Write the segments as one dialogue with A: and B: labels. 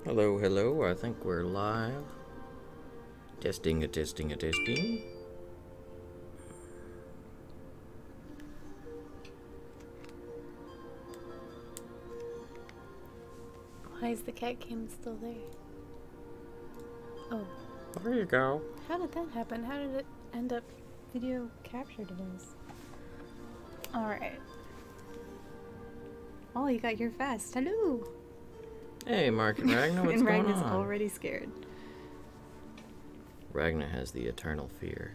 A: Hello, hello. I think we're live. Testing, testing, testing.
B: Why is the cat cam still there? Oh.
A: There you go.
B: How did that happen? How did it end up video captured it as? Alright. Oh, you got here fast. Hello!
A: Hey, Mark and Ragnar, what's
B: and
A: going
B: Ragnar's
A: on?
B: already scared.
A: Ragnar has the eternal fear.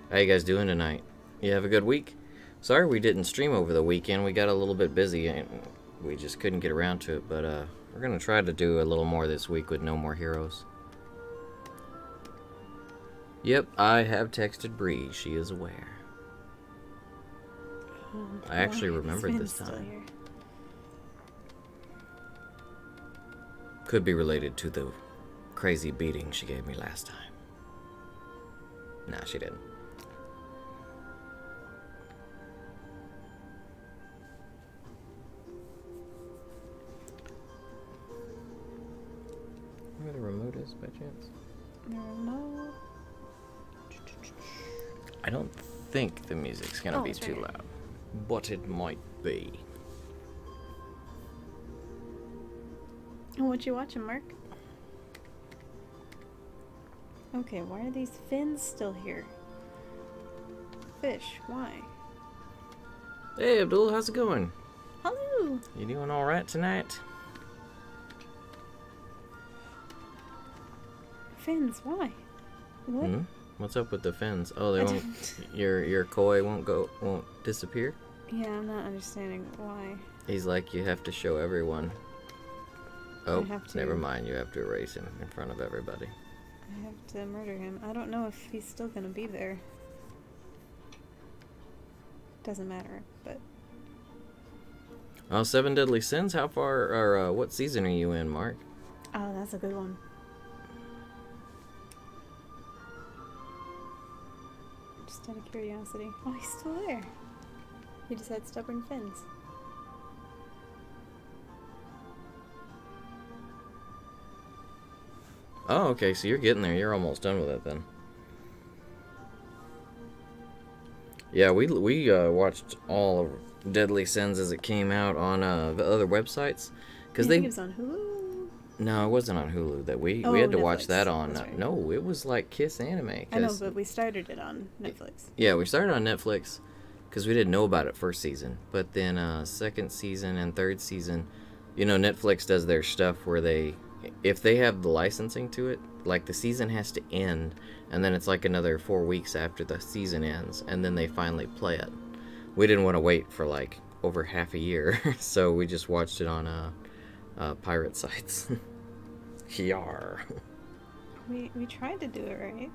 A: How you guys doing tonight? You have a good week? Sorry we didn't stream over the weekend. We got a little bit busy and we just couldn't get around to it, but we're gonna try to do a little more this week with No More Heroes. Yep, I have texted Bree. She is aware. I actually remembered this time. Could be related to the crazy beating she gave me last time. Nah, she didn't. Where the remote is by chance?
B: The remote.
A: I don't think the music's gonna be too loud, but it might be.
B: What you watching, Mark? Okay, why are these fins still here? Fish, why?
A: Hey Abdul, how's it going?
B: Hello!
A: You doing alright tonight?
B: Fins, why? What?
A: Hmm? What's up with the fins? Oh, they won't. Your koi won't disappear.
B: Yeah, I'm not understanding why.
A: He's like, you have to show everyone. Oh, never
B: to...
A: mind. You have to erase him in front of everybody.
B: I have to murder him. I don't know if he's still gonna be there. Doesn't matter, but...
A: Oh, Seven Deadly Sins? How far, or what season are you in, Mark?
B: Oh, that's a good one. Just out of curiosity. Oh, he's still there. He just had stubborn fins.
A: Oh, okay, so you're getting there. You're almost done with it then. Yeah, we watched all of Deadly Sins as it came out on the other websites, because
B: I think it was on Hulu.
A: No, it wasn't on Hulu. That we had to
B: Netflix.
A: watch that on.
B: Right.
A: No, it was like Kiss Anime.
B: I know, but we started it on Netflix.
A: Yeah, we started on Netflix because we didn't know about it first season, but then second season and third season, you know, Netflix does their stuff where they, if they have the licensing to it, like the season has to end, and then it's like another 4 weeks after the season ends, and then they finally play it. We didn't want to wait for like over half a year, so we just watched it on pirate sites. Yar.
B: We tried to do it right.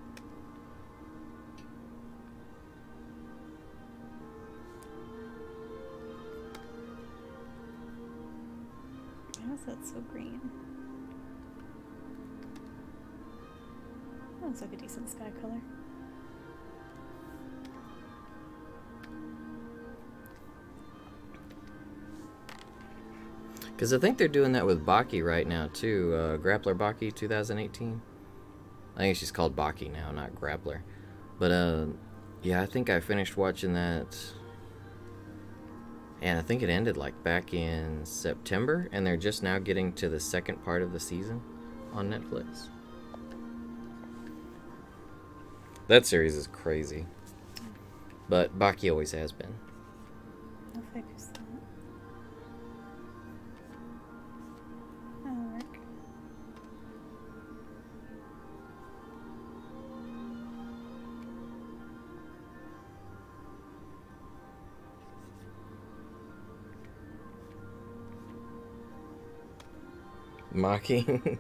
B: How is that so green? That looks like a decent sky color.
A: Because I think they're doing that with Baki right now, too. Grappler Baki 2018. I think she's called Baki now, not Grappler. But, yeah, I think I finished watching that. And I think it ended, like, back in September. And they're just now getting to the second part of the season on Netflix. That series is crazy. But Baki always has been.
B: I'll focus that. That'll work.
A: Mocking.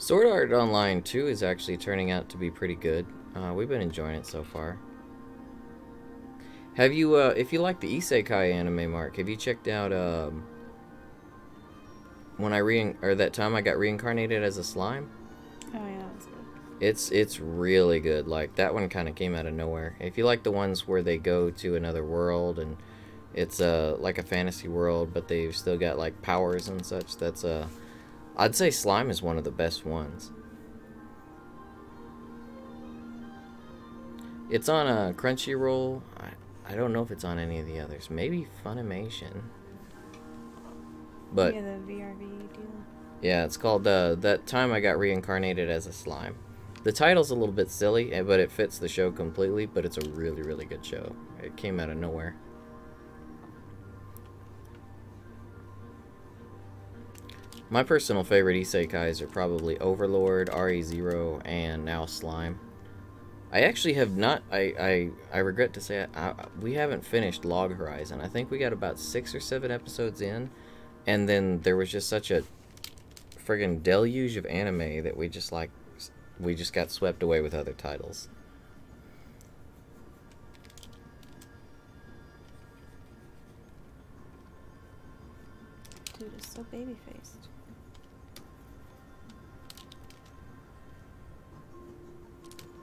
A: Sword Art Online 2 is actually turning out to be pretty good. We've been enjoying it so far. Have you, if you like the Isekai anime, Mark, have you checked out, when that time I got reincarnated as a slime?
B: Oh yeah, that's good.
A: It's really good. Like that one kind of came out of nowhere. If you like the ones where they go to another world and it's like a fantasy world, but they've still got like powers and such, that's I'd say Slime is one of the best ones. It's on a Crunchyroll. I don't know if it's on any of the others. Maybe Funimation. But
B: yeah, the VRV deal.
A: yeah, it's called That Time I Got Reincarnated as a Slime. The title's a little bit silly, but it fits the show completely, but it's a really, really good show. It came out of nowhere. My personal favorite isekais are probably Overlord, RE0, and now Slime. I actually have not, I regret to say, we haven't finished Log Horizon. I think we got about 6 or 7 episodes in, and then there was just such a friggin' deluge of anime that we just got swept away with other titles.
B: Dude is so baby-faced.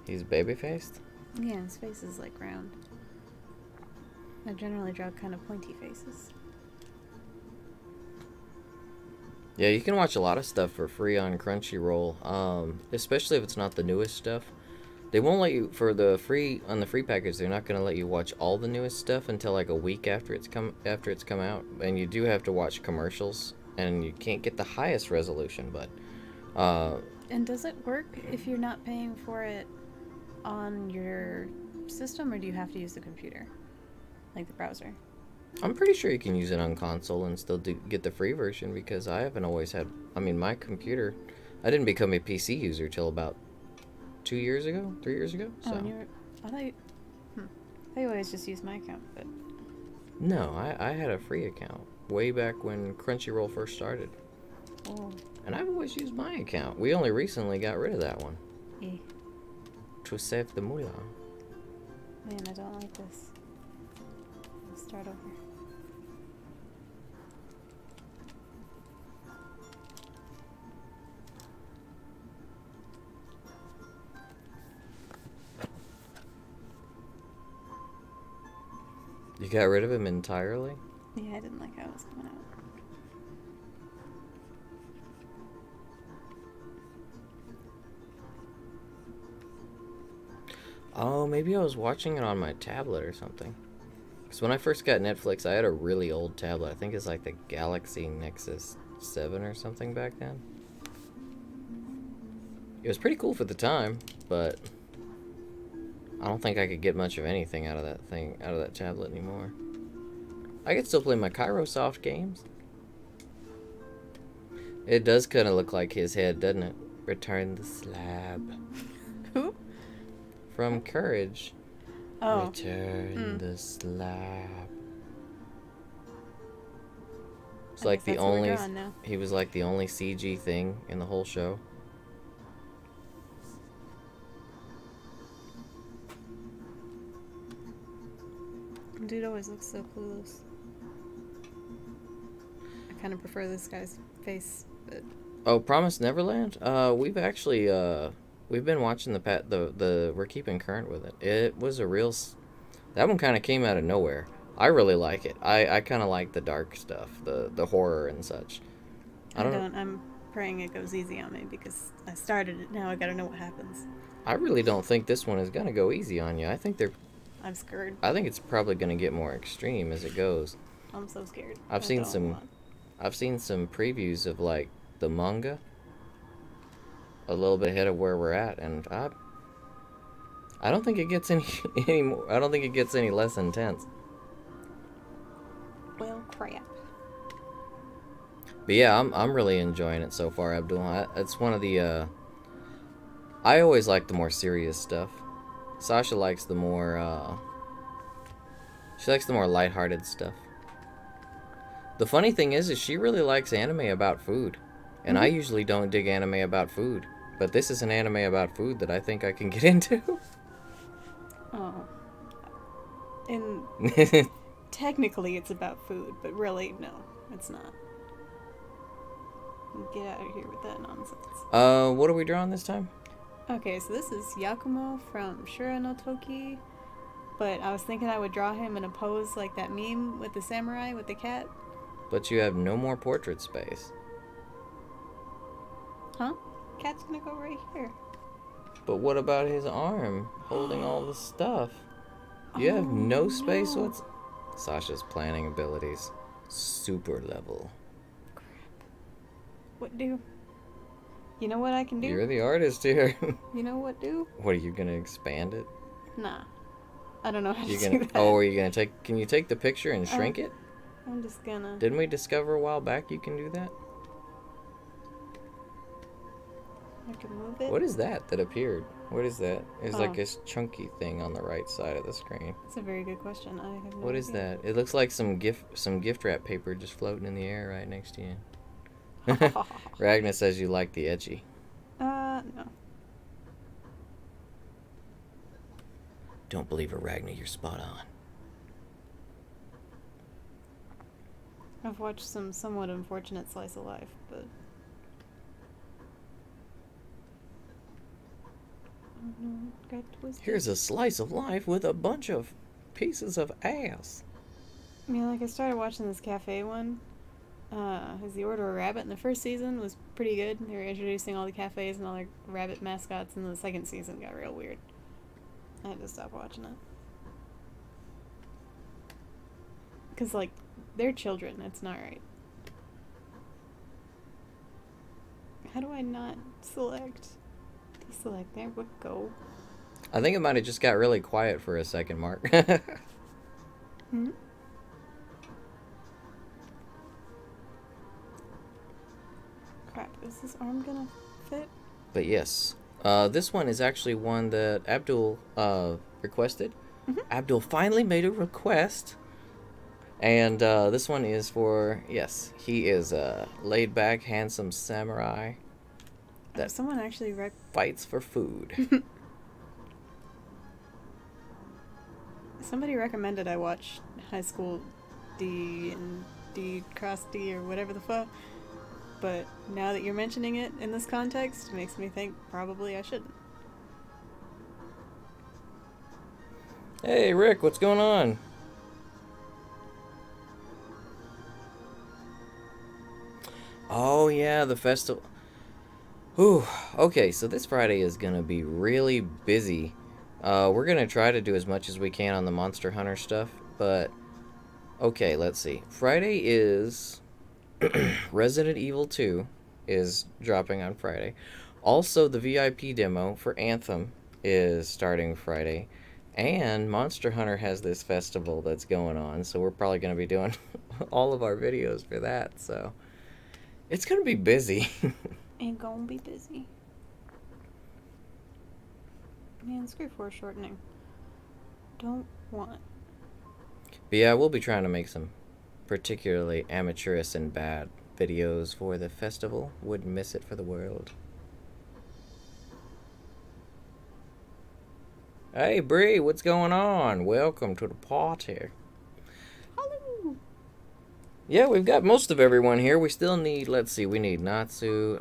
A: He's baby-faced?
B: Yeah, his face is like round. I generally draw kind of pointy faces.
A: Yeah, you can watch a lot of stuff for free on Crunchyroll, especially if it's not the newest stuff. They won't let you, for the free, on the free package, they're not going to let you watch all the newest stuff until like a week after it's come out, and you do have to watch commercials, and you can't get the highest resolution, but
B: And does it work if you're not paying for it on your system, or do you have to use the computer? Like the browser?
A: I'm pretty sure you can use it on console and still get the free version, because I haven't always had, I mean, my computer, I didn't become a PC user till about 3 years ago, so.
B: Oh, and I thought you always just used my account, but.
A: No, I had a free account way back when Crunchyroll first started.
B: Oh.
A: And I've always used my account. We only recently got rid of that one.
B: Yeah.
A: To save the moolah.
B: Man, I don't like this. Let's start over.
A: You got rid of him entirely?
B: Yeah, I didn't like how it was coming out.
A: Oh, maybe I was watching it on my tablet or something. Because when I first got Netflix, I had a really old tablet. I think it's like the Galaxy Nexus 7 or something back then. It was pretty cool for the time, but I don't think I could get much of anything out of that tablet anymore. I could still play my Kairosoft games. It does kind of look like his head, doesn't it? Return the slab.
B: Who?
A: From Courage.
B: Oh.
A: Return the slab. It's
B: I
A: like
B: guess
A: the
B: that's what we're
A: only,
B: drawing now.
A: he was like the only CG thing in the whole show.
B: Dude always looks so clueless. I kind of prefer this guy's face, but.
A: Oh, Promised Neverland? We've actually, we've been watching we're keeping current with it. It was a real, that one kind of came out of nowhere. I really like it. I kind of like the dark stuff, the horror and such.
B: I'm praying it goes easy on me because I started it, now I gotta know what happens.
A: I really don't think this one is gonna go easy on you.
B: I'm scared.
A: I think it's probably gonna get more extreme as it goes.
B: I'm so scared.
A: I've seen some previews of like the manga a little bit ahead of where we're at, and I don't think it gets any more. I don't think it gets any less intense.
B: Well, crap.
A: But yeah, I'm really enjoying it so far, Abdul. It's one of the I always like the more serious stuff. Sasha likes the more she likes the more lighthearted stuff. The funny thing is she really likes anime about food. And I usually don't dig anime about food. But this is an anime about food that I think I can get into.
B: Oh. And technically it's about food, but really, no, it's not. Get out of here with that nonsense.
A: What are we drawing this time?
B: Okay, so this is Yakumo from Shura no Toki, but I was thinking I would draw him in a pose like that meme with the samurai with the cat.
A: But you have no more portrait space.
B: Huh? Cat's gonna go right here.
A: But what about his arm holding all the stuff? You have no space.
B: No.
A: What's Sasha's planning abilities? Super level.
B: Crap. What do? You know what I can do?
A: You're the artist here.
B: You know what do?
A: What, are you gonna expand it?
B: Nah. I don't know how
A: You're
B: to
A: gonna
B: do that.
A: Oh, are you gonna take can you take the picture and shrink it?
B: I'm just gonna...
A: Didn't we discover a while back you can do that?
B: I can move it.
A: What is that appeared? What is that? It's
B: Oh.
A: like this chunky thing on the right side of the screen.
B: That's a very good question. I have no
A: What is
B: idea.
A: that? It looks like some gift wrap paper just floating in the air right next to you. Ragnar says you like the edgy.
B: No.
A: Don't believe her, Ragnar. You're spot on.
B: I've watched some somewhat unfortunate slice of life, but... got twisted.
A: Here's a slice of life with a bunch of pieces of ass.
B: I mean, like, I started watching this cafe one. Is the Order of Rabbit, and the first season was pretty good. They were introducing all the cafes and all their rabbit mascots, and then the second season got real weird. I had to stop watching it. Because, like, they're children. It's not right. How do I not select? Deselect. There we go.
A: I think it might have just got really quiet for a second, Mark.
B: Hmm? Crap, is this arm gonna fit?
A: But yes, this one is actually one that Abdul requested.
B: Mhm.
A: Abdul finally made a request. And this one is for, yes, he is a laid-back, handsome samurai that
B: Someone actually
A: fights for food.
B: Somebody recommended I watch High School D and D Cross D or whatever the fuck. But now that you're mentioning it in this context, it makes me think probably I shouldn't.
A: Hey, Rick, what's going on? Oh, yeah, the festival. Whew. Okay, so this Friday is going to be really busy. We're going to try to do as much as we can on the Monster Hunter stuff, but... Okay, let's see. Friday is... Resident Evil 2 is dropping on Friday. Also, the VIP demo for Anthem is starting Friday. And Monster Hunter has this festival that's going on, so we're probably going to be doing all of our videos for that, so... It's going to be busy.
B: Ain't gonna be busy. Man, screw foreshortening. Don't want.
A: But yeah, we'll be trying to make some particularly amateurish and bad videos for the festival. Wouldn't miss it for the world. Hey Bree, what's going on? Welcome to the party.
B: Hello.
A: Yeah, we've got most of everyone here. We still need, let's see, we need Natsu,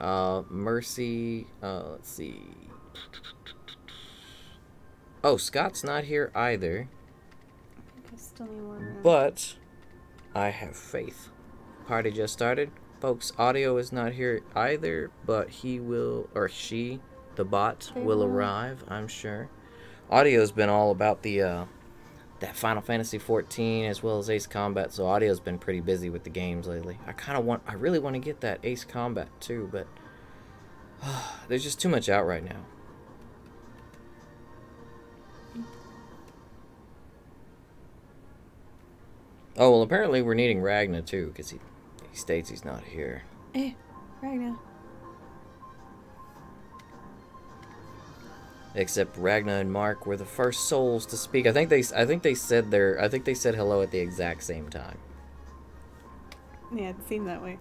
A: Mercy, let's see. Oh, Scott's not here either.
B: I think I still need more room.
A: But I have faith. Party just started. Folks, Audio is not here either, but he will, or she, the bot, will arrive, I'm sure. Audio's been all about the, that Final Fantasy 14 as well as Ace Combat, so Audio's been pretty busy with the games lately. I really want to get that Ace Combat too, but there's just too much out right now. Oh, well, apparently we're needing Ragnar too, because he states he's not here.
B: Ragnar.
A: Except Ragnar and Mark were the first souls to speak. I think they said hello at the exact same time.
B: Yeah, it seemed that way.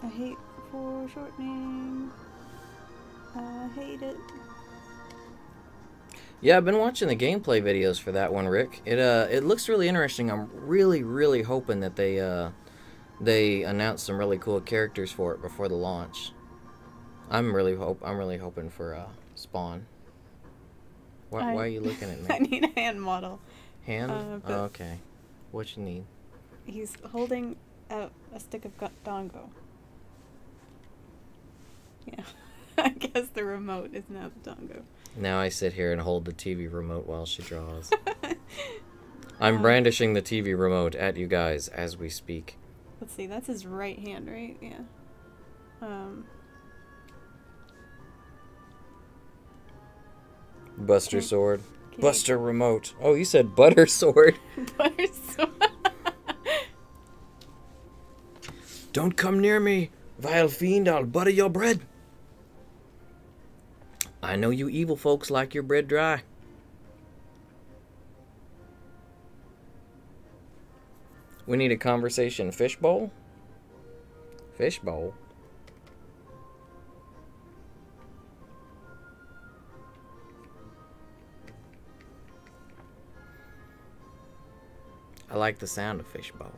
B: I hate foreshortening. I hate it.
A: Yeah, I've been watching the gameplay videos for that one, Rick. It looks really interesting. I'm really hoping that they announce some really cool characters for it before the launch. I'm really hoping for Spawn. Why are you looking at me?
B: I need a hand model.
A: Hand? Oh, okay. What you need?
B: He's holding a stick of dongo. Yeah. I guess the remote is now the dongo.
A: Now I sit here and hold the TV remote while she draws. I'm brandishing the TV remote at you guys as we speak.
B: Let's see, that's his right hand, right? Yeah.
A: Buster sword. Okay. Buster remote. Oh, you said butter sword.
B: Butter sword.
A: Don't come near me, vile fiend, I'll butter your bread. I know you evil folks like your bread dry. We need a conversation fishbowl. Fishbowl. I like the sound of fishbowl.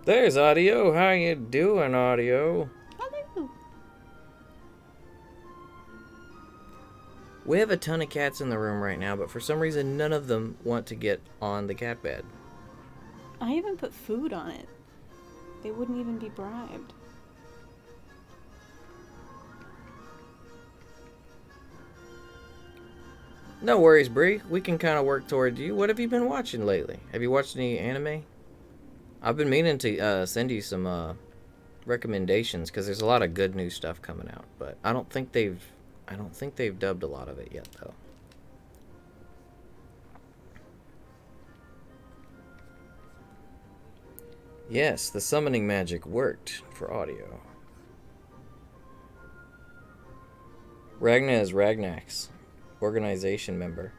A: There's Audio. How you doing, Audio?
B: Hello.
A: We have a ton of cats in the room right now, but for some reason none of them want to get on the cat bed.
B: I even put food on it. They wouldn't even be bribed.
A: No worries, Bree. We can kind of work towards you. What have you been watching lately? Have you watched any anime? I've been meaning to send you some recommendations because there's a lot of good new stuff coming out, but I don't think they've dubbed a lot of it yet, though. Yes, the summoning magic worked for Audio. Ragna is Ragnak's organization member.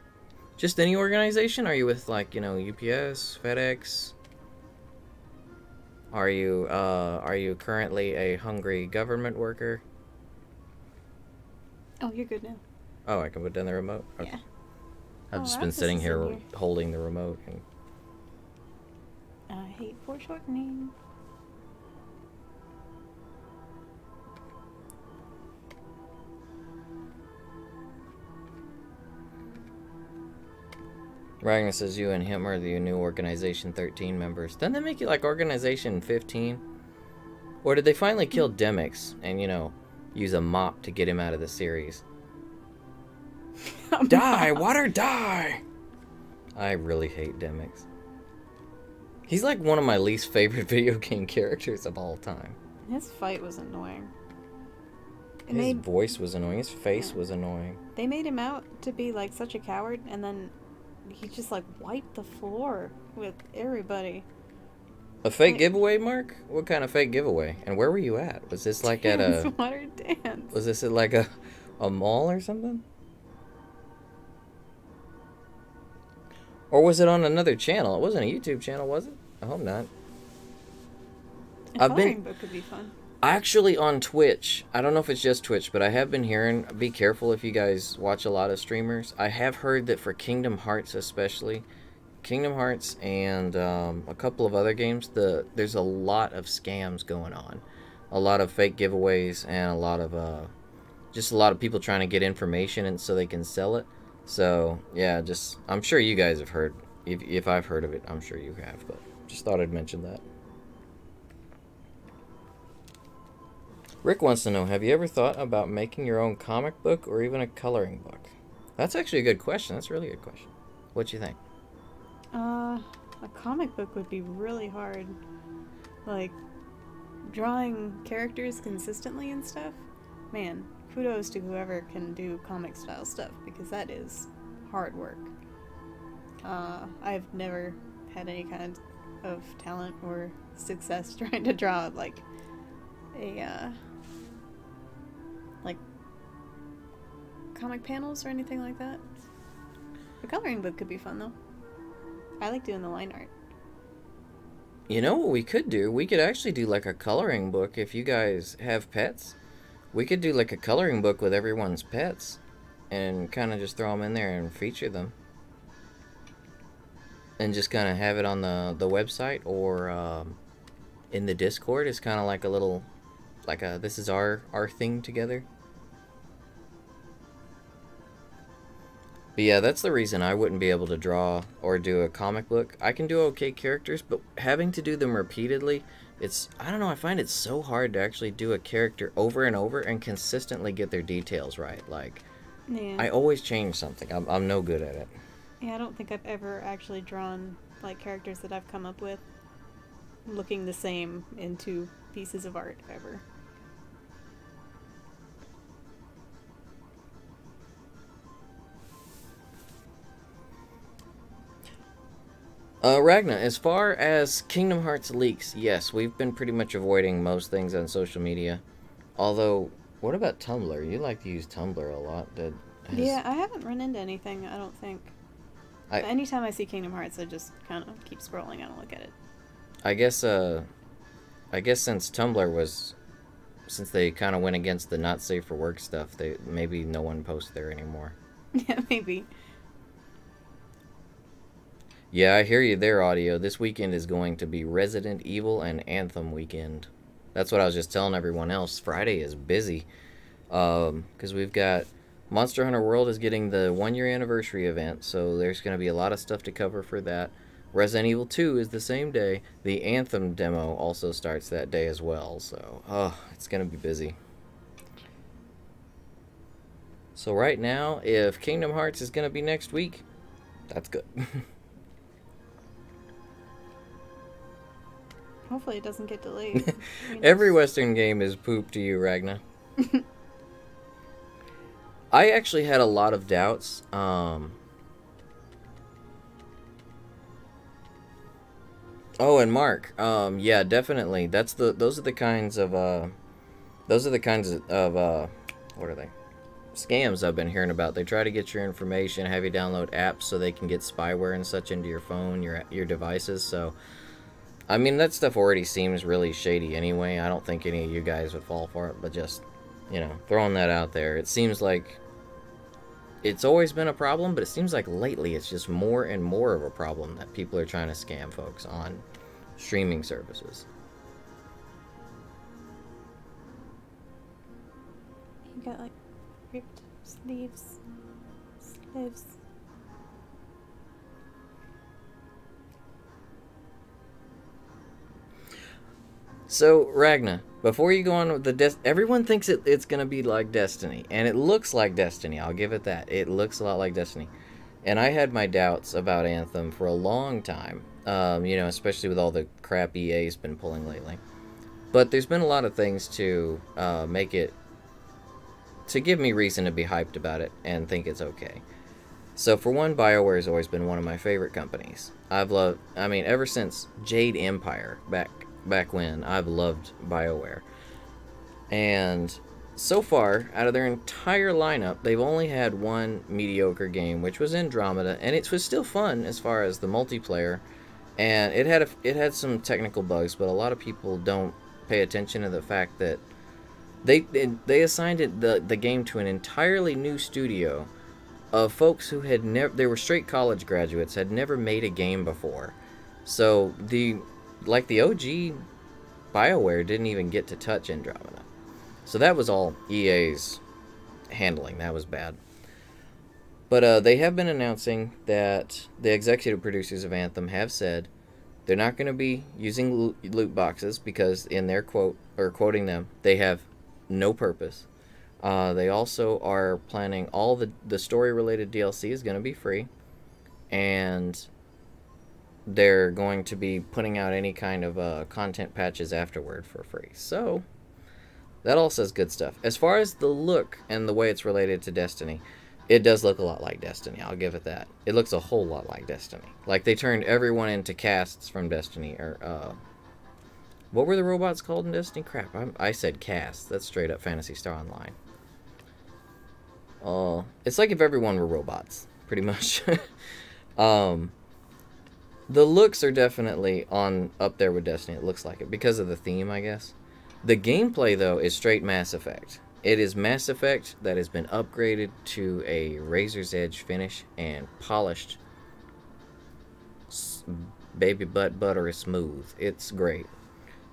A: Just any organization? Are you with, like, you know, UPS, FedEx? Are you currently a hungry government worker?
B: Oh, you're good now.
A: Oh, I can put down the remote? Okay.
B: Yeah.
A: I've just been sitting here holding the remote. And...
B: I hate foreshortening.
A: Ragnar says you and him are the new Organization 13 members. Doesn't that make you like Organization 15? Or did they finally kill Demix and, you know, use a mop to get him out of the series? Die! Water, die! I really hate Demix. He's like one of my least favorite video game characters of all time.
B: His fight was annoying.
A: His voice was annoying. His face was annoying.
B: They made him out to be like such a coward, and then he just like wiped the floor with everybody.
A: A fake giveaway, Mark? What kind of fake giveaway? And where were you at? Was this like at a...
B: Water dance.
A: Was this at like a mall or something? Or was it on another channel? It wasn't a YouTube channel, was it? I hope not.
B: A coloring book could be fun.
A: Actually, on Twitch, I don't know if it's just Twitch, but I have been hearing, be careful if you guys watch a lot of streamers. I have heard that for Kingdom Hearts especially, Kingdom Hearts and a couple of other games, there's a lot of scams going on. A lot of fake giveaways and a lot of, just a lot of people trying to get information and so they can sell it. So, yeah, just, I'm sure you guys have heard, if I've heard of it, I'm sure you have, but just thought I'd mention that. Rick wants to know, have you ever thought about making your own comic book or even a coloring book? That's actually a good question. That's a really good question. What do you think?
B: A comic book would be really hard. Like, drawing characters consistently and stuff. Man, kudos to whoever can do comic style stuff, because that is hard work. I've never had any kind of talent or success trying to draw, like, like comic panels or anything like that. A coloring book could be fun though. I like doing the line art.
A: You know what we could do? We could actually do like a coloring book if you guys have pets. We could do like a coloring book with everyone's pets and kind of just throw them in there and feature them. and just kind of have it on the website or in the Discord. It's kind of like a little, like a, this is our thing together. But yeah, that's the reason I wouldn't be able to draw or do a comic book. I can do okay characters, but having to do them repeatedly, it's, I don't know, I find it so hard to actually do a character over and over and consistently get their details right. Like,
B: Yeah.
A: I always change something. I'm no good at it.
B: Yeah, I don't think I've ever actually drawn, like, characters that I've come up with looking the same in two pieces of art ever.
A: Ragna, as far as Kingdom Hearts leaks, yes, we've been pretty much avoiding most things on social media. Although, what about Tumblr? You like to use Tumblr a lot.
B: Yeah, I haven't run into anything, I don't think. But anytime I see Kingdom Hearts, I just kind of keep scrolling. I don't look at it.
A: I guess since Tumblr was, since they kind of went against the not safe for work stuff, maybe no one posts there anymore.
B: Yeah, maybe.
A: Yeah, I hear you there, Audio. This weekend is going to be Resident Evil and Anthem weekend. That's what I was just telling everyone else. Friday is busy. Because we've got Monster Hunter World is getting the 1-year anniversary event, so there's going to be a lot of stuff to cover for that. Resident Evil 2 is the same day. The Anthem demo also starts that day as well, so it's going to be busy. So right now, if Kingdom Hearts is going to be next week, that's good.
B: Hopefully it doesn't get delayed.
A: Every Western game is poop to you, Ragna. I actually had a lot of doubts. Oh, and Mark. Yeah, definitely. Those are the kinds of what are they? Scams I've been hearing about. They try to get your information, have you download apps so they can get spyware and such into your phone, your devices. So, I mean, that stuff already seems really shady anyway. I don't think any of you guys would fall for it, but just, you know, throwing that out there. It seems like it's always been a problem, but it seems like lately it's just more and more of a problem that people are trying to scam folks on streaming services.
B: You got, like, ripped sleeves.
A: So, Ragna, before you go on with the everyone thinks it's going to be like Destiny, and it looks like Destiny, I'll give it that. It looks a lot like Destiny. And I had my doubts about Anthem for a long time, you know, especially with all the crap EA's been pulling lately. But there's been a lot of things to make it, to give me reason to be hyped about it and think it's okay. So for one, BioWare has always been one of my favorite companies. I mean, ever since Jade Empire, back when, I've loved BioWare. And so far, out of their entire lineup, they've only had one mediocre game, which was Andromeda, and it was still fun as far as the multiplayer. And it had some technical bugs, but a lot of people don't pay attention to the fact that they assigned the game to an entirely new studio of folks who had never, they were straight college graduates, had never made a game before. So the OG BioWare didn't even get to touch Andromeda. So that was all EA's handling. That was bad. But they have been announcing that the executive producers of Anthem have said they're not going to be using loot boxes because, in their quote, or quoting them, they have no purpose. They also are planning all the story-related DLC is going to be free. And they're going to be putting out any kind of content patches afterward for free. So, that all says good stuff. As far as the look and the way it's related to Destiny, it does look a lot like Destiny, I'll give it that. It looks a whole lot like Destiny. Like, they turned everyone into casts from Destiny, or, what were the robots called in Destiny? Crap, I said casts. That's straight up Phantasy Star Online. It's like if everyone were robots, pretty much. The looks are definitely up there with Destiny. It looks like it because of the theme, I guess. The gameplay, though, is straight Mass Effect. It is Mass Effect that has been upgraded to a razor's edge finish and polished is baby butt buttery smooth. It's great.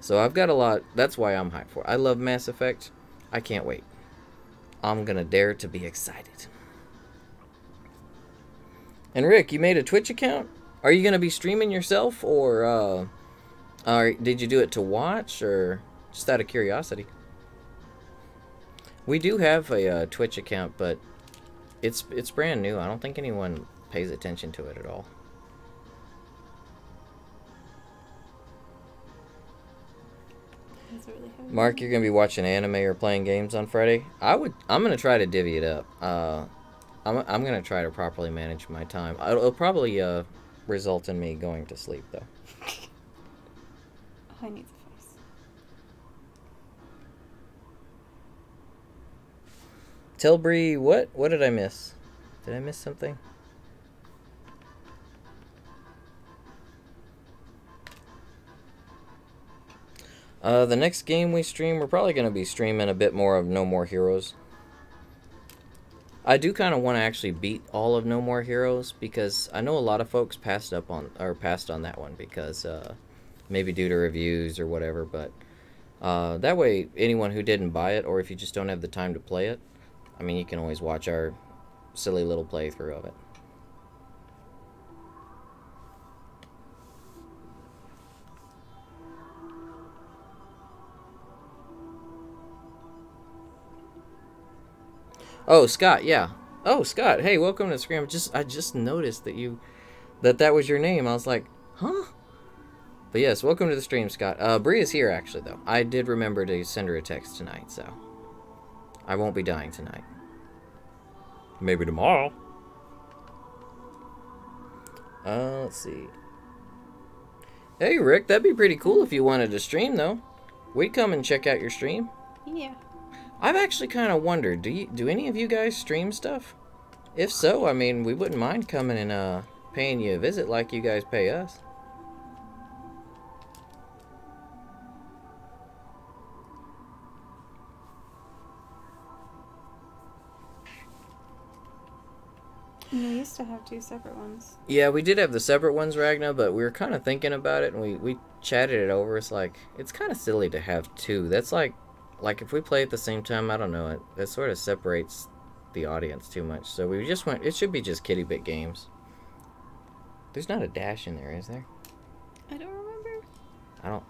A: So I've got a lot. That's why I'm hyped for it. I love Mass Effect. I can't wait. I'm gonna dare to be excited. And Rick, you made a Twitch account? Are you gonna be streaming yourself, or did you do it to watch, or just out of curiosity? We do have a Twitch account, but it's brand new. I don't think anyone pays attention to it at all.
B: Really
A: Mark, you're gonna be watching anime or playing games on Friday? I'm gonna try to divvy it up. I'm gonna try to properly manage my time. It'll probably result in me going to sleep though.
B: I need the face.
A: Tilbury, what did I miss? Did I miss something? The next game we stream, we're probably going to be streaming a bit more of No More Heroes. I do kind of want to actually beat all of No More Heroes, because I know a lot of folks passed on that one because maybe due to reviews or whatever, but that way anyone who didn't buy it, or if you just don't have the time to play it, I mean, you can always watch our silly little playthrough of it. Oh, Scott, yeah. Oh, Scott, hey, welcome to the stream. I just noticed that was your name. I was like, huh? But yes, welcome to the stream, Scott. Bree is here, actually, though. I did remember to send her a text tonight, so I won't be dying tonight. Maybe tomorrow. Let's see. Hey, Rick, that'd be pretty cool if you wanted to stream, though. We'd come and check out your stream.
B: Yeah.
A: I've actually kind of wondered, do any of you guys stream stuff? If so, I mean, we wouldn't mind coming and paying you a visit like you guys pay us.
B: We used to have 2 separate ones.
A: Yeah, we did have the separate ones, Ragna, but we were kind of thinking about it, and we chatted it over. It's like, it's kind of silly to have 2. That's like if we play at the same time, I don't know, that sort of separates the audience too much. So we just went, it should be just Kitty Bit Games. There's not a dash in there, is there?
B: I don't remember.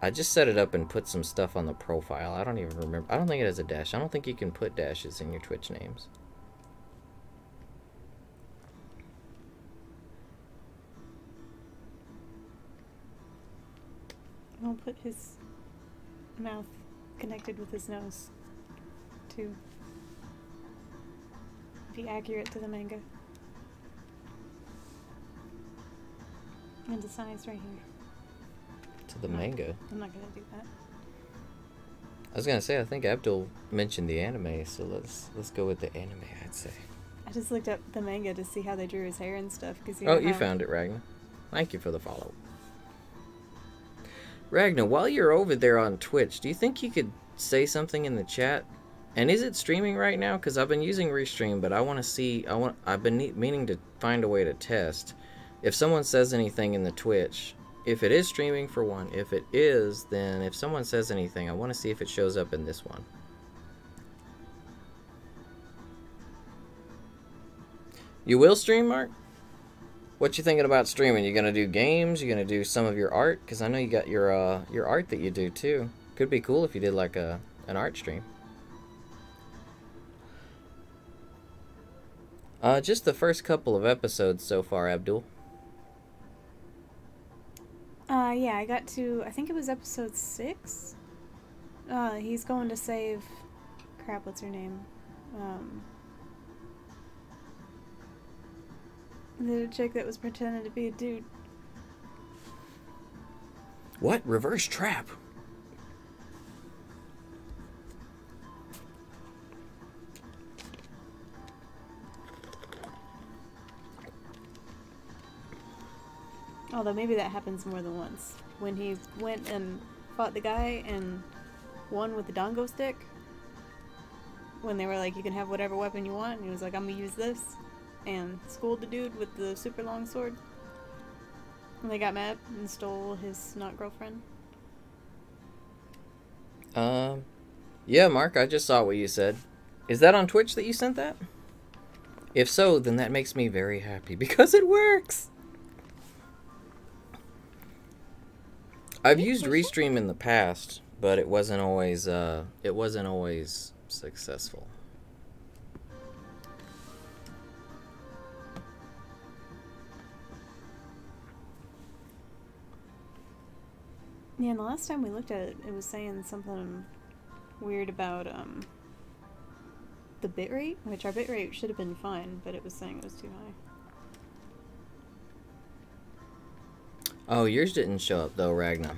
A: I just set it up and put some stuff on the profile. I don't even remember. I don't think it has a dash. I don't think you can put dashes in your Twitch names.
B: I'll put his mouth connected with his nose to be accurate to the manga. And the size right here.
A: To the manga?
B: I'm not gonna do that.
A: I was gonna say, I think Abdul mentioned the anime, so let's go with the anime, I'd say.
B: I just looked up the manga to see how they drew his hair and stuff.
A: You found it, Ragnar. Thank you for the follow. Ragnar, while you're over there on Twitch, do you think you could say something in the chat? And is it streaming right now? Because I've been using Restream, but I want to see. I've been meaning to find a way to test if someone says anything in the Twitch. If it is streaming, for one. If it is, then if someone says anything, I want to see if it shows up in this one. You will stream, Mark? What you thinking about streaming? You gonna do games? You gonna do some of your art? Because I know you got your art that you do too. Could be cool if you did like an art stream. Just the first couple of episodes so far, Abdul.
B: Yeah, I got to, I think it was episode 6. He's going to save, crap, what's her name? The chick that was pretending to be a dude.
A: What? Reverse trap?
B: Although maybe that happens more than once. When he went and fought the guy and won with the dongo stick. When they were like, you can have whatever weapon you want. And he was like, I'm gonna use this. And schooled the dude with the super long sword. When they got mad and stole his not girlfriend.
A: Yeah, Mark, I just saw what you said. Is that on Twitch that you sent that? If so, then that makes me very happy because it works. I've used Restream in the past, but it wasn't always successful.
B: Yeah, and the last time we looked at it, it was saying something weird about the bitrate, which our bitrate should have been fine, but it was saying it was too high.
A: Oh, yours didn't show up though, Ragna.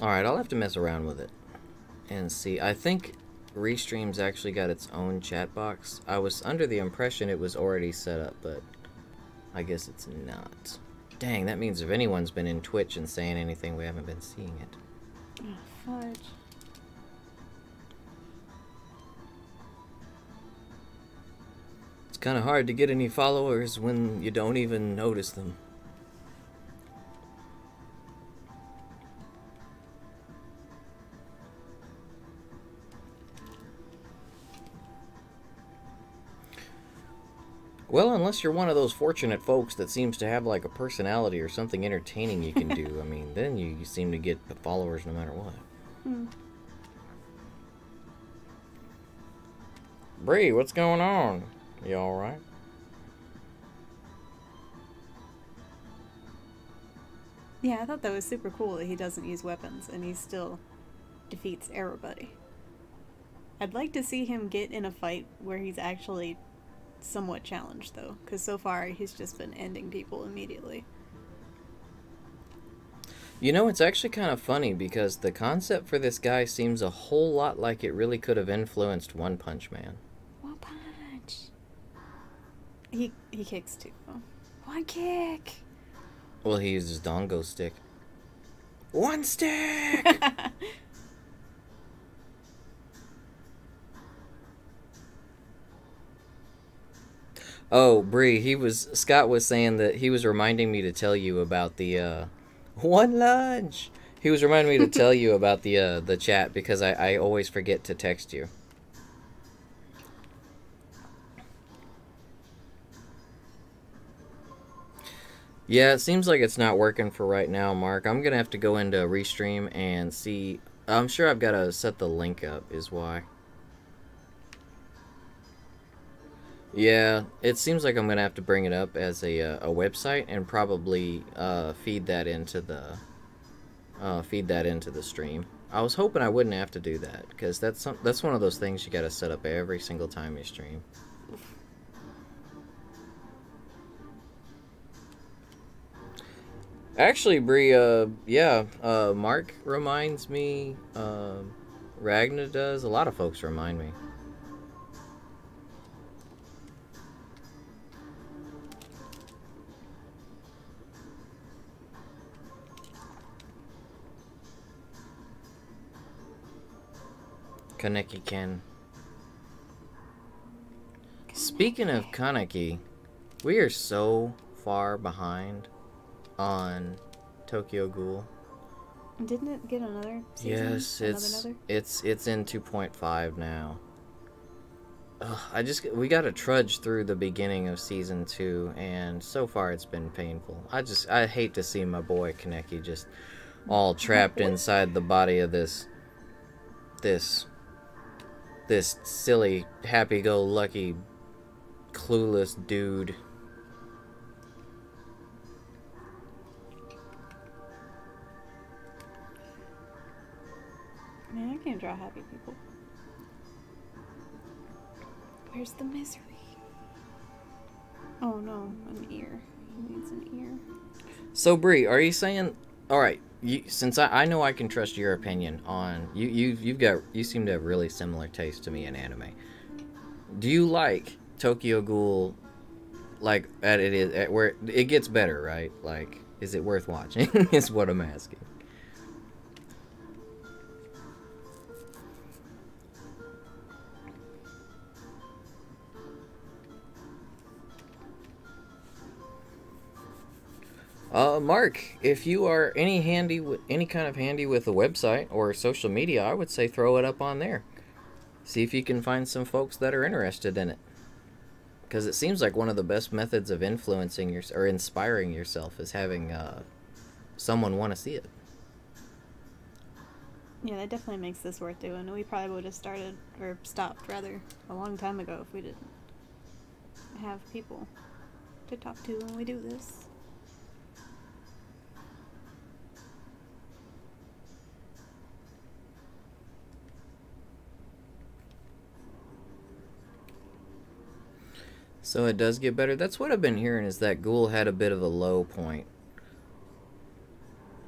A: Alright, I'll have to mess around with it and see. I think Restream's actually got its own chat box. I was under the impression it was already set up, but I guess it's not. Dang, that means if anyone's been in Twitch and saying anything, we haven't been seeing it.
B: Oh, fudge.
A: It's kind of hard to get any followers when you don't even notice them. Well, unless you're one of those fortunate folks that seems to have like a personality or something entertaining you can do, I mean, then you seem to get the followers no matter what. Bree, what's going on? You alright?
B: Yeah, I thought that was super cool that he doesn't use weapons and he still defeats everybody. I'd like to see him get in a fight where he's actually somewhat challenged, though, because so far he's just been ending people immediately.
A: You know, it's actually kind of funny because the concept for this guy seems a whole lot like it really could have influenced One Punch Man.
B: One punch. He kicks too. Oh. One kick.
A: Well, he uses Dongo stick. One stick. Oh, Bree, Scott was saying that he was reminding me to tell you about the, one lunch. He was reminding me to tell you about the chat because I always forget to text you. Yeah, it seems like it's not working for right now, Mark. I'm gonna have to go into Restream and see. I'm sure I've got to set the link up, is why. Yeah, it seems like I'm gonna have to bring it up as a website and probably feed that into the stream. I was hoping I wouldn't have to do that because that's one of those things you got to set up every single time you stream. Actually, Bree, Mark reminds me. Ragna does. A lot of folks remind me. Kaneki-ken. Speaking of Kaneki, we are so far behind on Tokyo Ghoul.
B: Didn't it get another season?
A: Yes, it's in 2.5 now. Ugh, we gotta trudge through the beginning of season 2, and so far it's been painful. I hate to see my boy Kaneki just all trapped inside the body of this silly, happy-go-lucky, clueless dude.
B: Man, I can't draw happy people. Where's the misery? Oh no, an ear. He needs an ear.
A: So, Bree, are you saying... Alright, since I know I can trust your opinion on... You seem to have really similar taste to me in anime. Do you like Tokyo Ghoul, like, where it gets better, right? Like, is it worth watching, is what I'm asking. Mark, if you are any kind of handy with a website or social media, I would say throw it up on there. See if you can find some folks that are interested in it. Because it seems like one of the best methods of influencing your or inspiring yourself is having someone want to see it.
B: Yeah, that definitely makes this worth doing. We probably would have started, or stopped rather, a long time ago if we didn't have people to talk to when we do this.
A: So it does get better. That's what I've been hearing, is that Ghoul had a bit of a low point.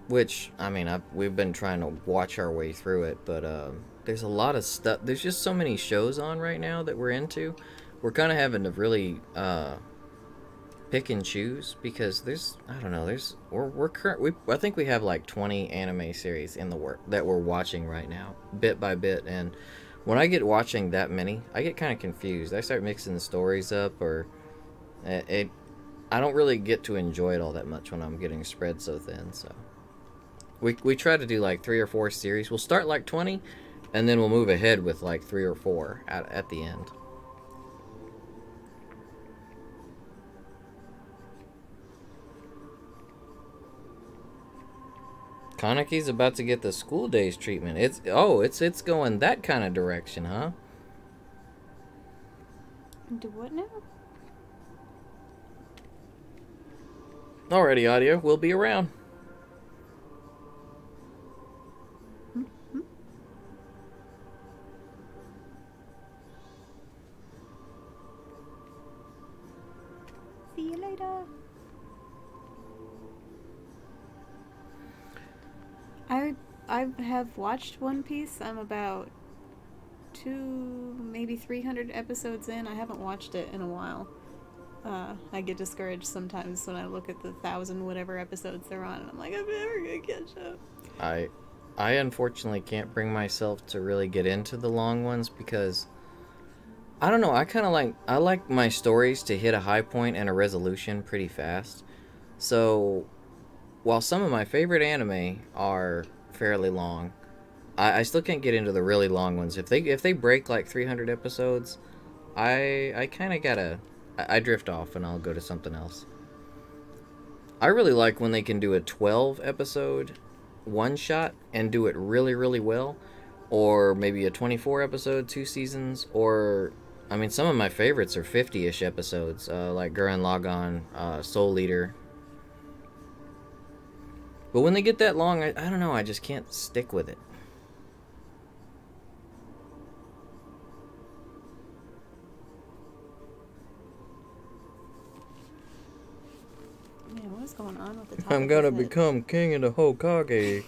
A: Which, I mean, we've been trying to watch our way through it, but there's a lot of stuff. There's just so many shows on right now that we're into. We're kind of having to really pick and choose, because I don't know, I think we have like 20 anime series in the work that we're watching right now, bit by bit, and when I get watching that many, I get kind of confused. I start mixing the stories up, or I don't really get to enjoy it all that much when I'm getting spread so thin. So we try to do like 3 or 4 series. We'll start like 20, and then we'll move ahead with like 3 or 4 at the end. Kaneki's about to get the school days treatment. It's going that kind of direction, huh?
B: Do what now?
A: Alrighty, audio. We'll be around.
B: Mm-hmm. See you later. I have watched One Piece. I'm about 200, maybe 300 episodes in. I haven't watched it in a while. I get discouraged sometimes when I look at the 1,000 whatever episodes they're on, and I'm like, I'm never gonna catch up.
A: I unfortunately can't bring myself to really get into the long ones, because I don't know, I like my stories to hit a high point and a resolution pretty fast. So while some of my favorite anime are fairly long, I still can't get into the really long ones. If they break like 300 episodes, I kind of gotta I drift off and I'll go to something else. I really like when they can do a 12 episode one shot and do it really, really well, or maybe a 24 episode 2 seasons, or I mean, some of my favorites are 50-ish episodes, like Gurren Lagann, Soul Eater. But when they get that long, I don't know, I just can't stick with it.
B: Man, what is going on with the top
A: I'm
B: of
A: gonna
B: his head?
A: become king of the Hokage.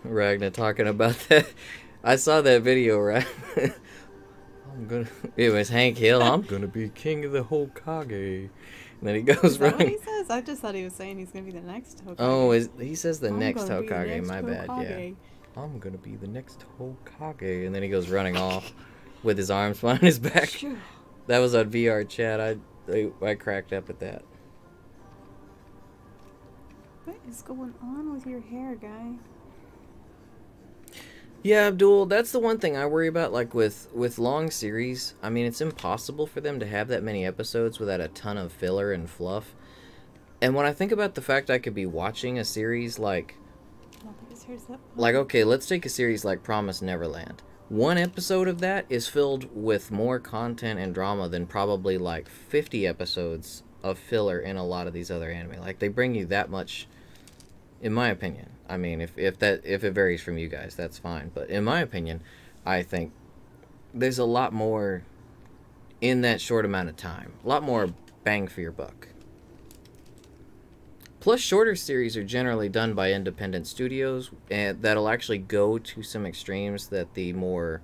A: Ragnar talking about that. I saw that video, right? It was Hank Hill. I'm gonna be king of the Hokage. And then he goes
B: Is that what
A: running.
B: he says? I just thought he was saying he's gonna be the next Hokage.
A: Oh, he says the next
B: gonna be the
A: Hokage.
B: next
A: My bad. Yeah.
B: Hokage.
A: I'm gonna be the next Hokage, and then he goes running off with his arms behind his back.
B: Sure.
A: That was on VR chat. I cracked up at that.
B: What is going on with your hair, guy?
A: Yeah, Abdul, that's the one thing I worry about, like with long series. I mean, it's impossible for them to have that many episodes without a ton of filler and fluff. And when I think about the fact I could be watching a series like...
B: I don't think his hair's up.
A: Like, okay, let's take a series like Promised Neverland. One episode of that is filled with more content and drama than probably like 50 episodes of filler in a lot of these other anime. Like, they bring you that much, in my opinion. I mean, if it varies from you guys, that's fine. But in my opinion, I think there's a lot more in that short amount of time. A lot more bang for your buck. Plus, shorter series are generally done by independent studios, and that'll actually go to some extremes that the more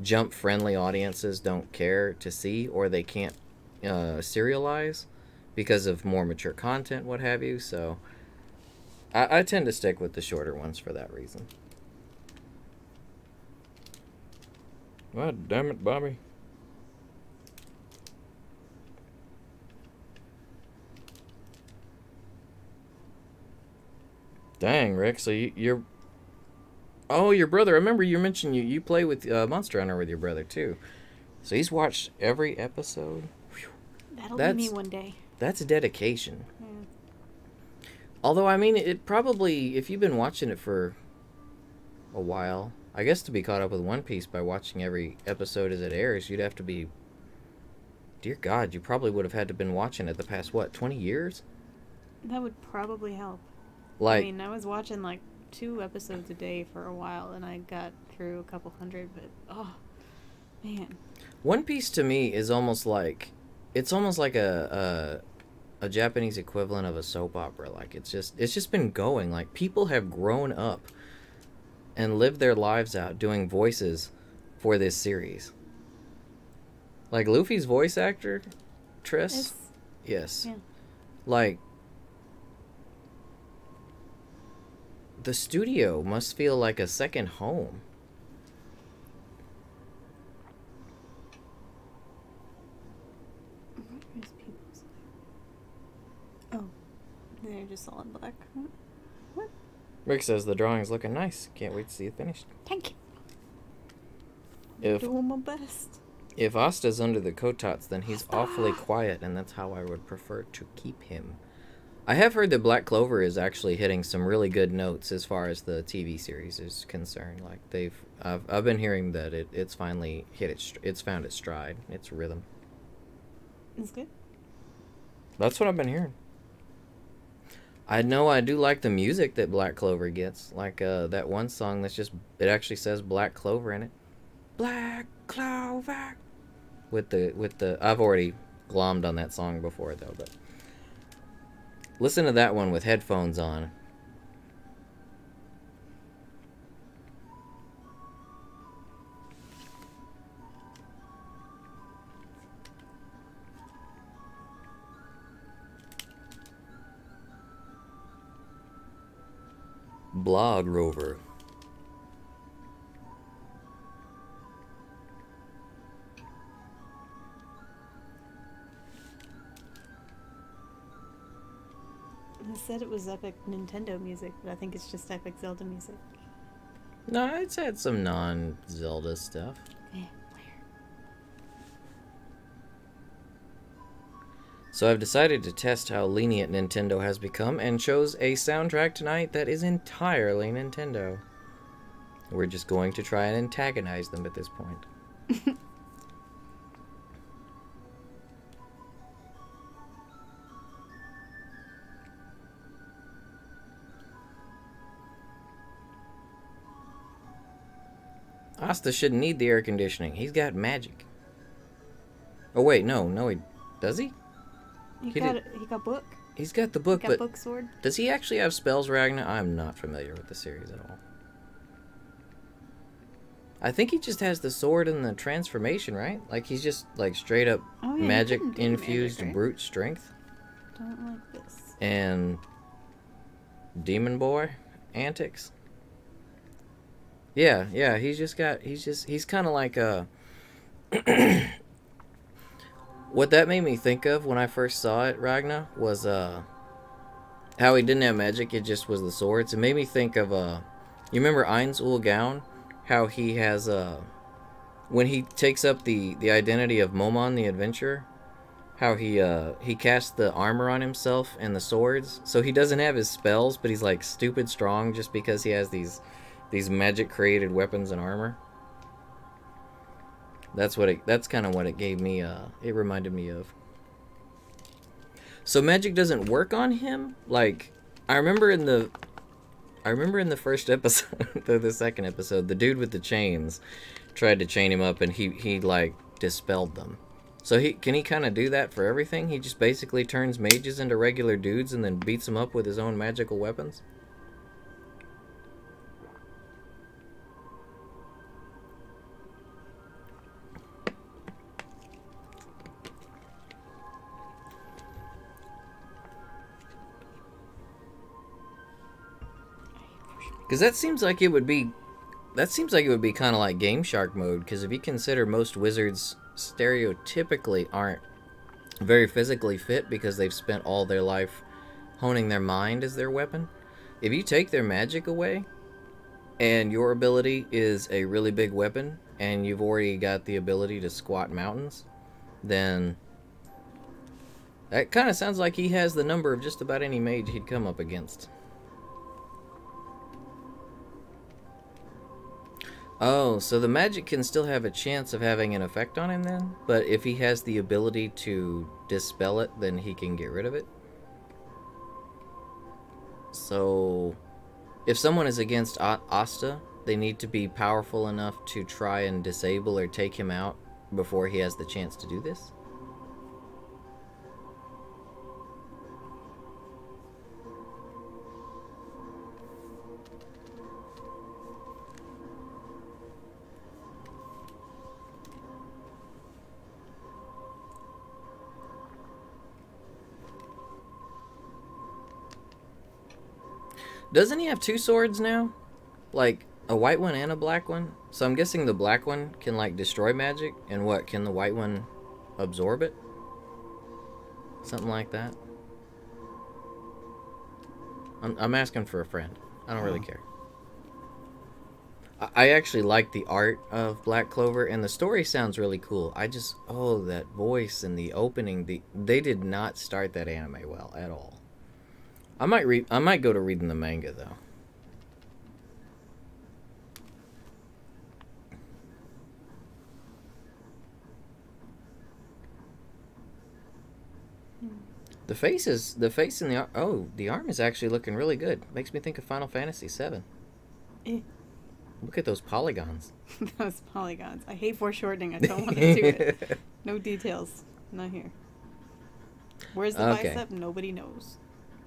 A: jump-friendly audiences don't care to see, or they can't serialize because of more mature content, what have you. So I tend to stick with the shorter ones for that reason. God damn it, Bobby. Dang, Rick. So you're... Oh, your brother. I remember you mentioned you play with Monster Hunter with your brother, too. So he's watched every episode.
B: That'll be me one day.
A: That's dedication.
B: Yeah.
A: Although, I mean, it probably... If you've been watching it for a while... I guess to be caught up with One Piece by watching every episode as it airs, you'd have to be... Dear God, you probably would have had to been watching it the past, what, 20 years?
B: That would probably help.
A: Like...
B: I mean, I was watching, like, 2 episodes a day for a while, and I got through a couple hundred, but, oh, man.
A: One Piece to me is almost like... It's almost like a Japanese equivalent of a soap opera. Like, it's just been going. Like, people have grown up and lived their lives out doing voices for this series. Like, Luffy's voice actor, Triss? Yes.
B: Yeah.
A: Like, the studio must feel like a second home.
B: Oh, they're just all in black. What?
A: Rick says the drawing's looking nice. Can't wait to see it finished.
B: Thank you.
A: If
B: doing my best.
A: If Asta's under the Kotats, then he's awfully quiet, and that's how I would prefer to keep him. I have heard that Black Clover is actually hitting some really good notes as far as the TV series is concerned. Like I've been hearing that it's finally it's found its stride, its rhythm.
B: It's good.
A: That's what I've been hearing. I know I do like the music that Black Clover gets, like that one song that's just it actually says Black Clover in it. Black Clover. With the I've already glommed on that song before though, but listen to that one with headphones on. Blog Rover.
B: I said it was epic Nintendo music, but I think it's just epic Zelda music.
A: No, it's had some non-Zelda stuff.
B: Yeah, where?
A: So I've decided to test how lenient Nintendo has become and chose a soundtrack tonight that is entirely Nintendo. We're just going to try and antagonize them at this point. Asta shouldn't need the air conditioning. He's got magic. Oh wait, no, he does he?
B: He got book.
A: He's got the book, but
B: book sword.
A: Does he actually have spells, Ragna? I'm not familiar with the series at all. I think he just has the sword and the transformation, right? Like he's just like straight up magic infused magic, right? Brute strength.
B: Don't like this.
A: And demon boy antics. Yeah, he's kind of like what that made me think of when I first saw it, Ragna, was how he didn't have magic, it just was the swords. It made me think of you remember Ainz Ul Gaon? How he has when he takes up the identity of Momon the adventurer, how he casts the armor on himself and the swords. So he doesn't have his spells, but he's like stupid strong just because he has these magic created weapons and armor. That's kind of what it gave me. It reminded me of. So magic doesn't work on him. Like I remember in the first episode, the second episode, the dude with the chains tried to chain him up, and he like dispelled them. So can he kind of do that for everything? He just basically turns mages into regular dudes and then beats them up with his own magical weapons. Because that seems like it would be kind of like Game Shark mode, because if you consider most wizards stereotypically aren't very physically fit because they've spent all their life honing their mind as their weapon. if you take their magic away, and your ability is a really big weapon, and you've already got the ability to squat mountains, then that kind of sounds like he has the number of just about any mage he'd come up against. Oh, so the magic can still have a chance of having an effect on him then? But if he has the ability to dispel it, then he can get rid of it? So, if someone is against Asta, they need to be powerful enough to try and disable or take him out before he has the chance to do this? Doesn't he have two swords now? Like, a white one and a black one? So I'm guessing the black one can, like, destroy magic, and what, can the white one absorb it? Something like that? I'm asking for a friend. I don't really care. I actually like the art of Black Clover, and the story sounds really cool. I just, oh, that voice and the opening, they did not start that anime well at all. I might go to reading the manga though. The face in the arm is actually looking really good. Makes me think of Final Fantasy VII. Look at those polygons.
B: Those polygons. I hate foreshortening. I don't want to do it. No details. Not here. Where's the bicep? Nobody knows.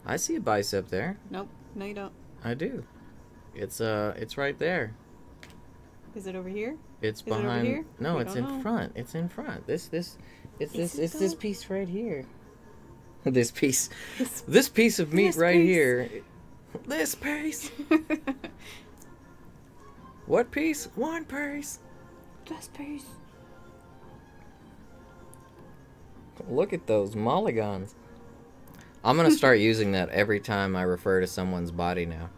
A: I see a bicep there.
B: Nope. No, you don't.
A: I do. It's right there.
B: Is it over here?
A: It's behind.
B: It over here?
A: No, it's in front. It's in front. It's this piece right here. This piece of meat right here. This piece. What piece? One piece.
B: This piece.
A: Look at those polygons. I'm gonna start using that every time I refer to someone's body now.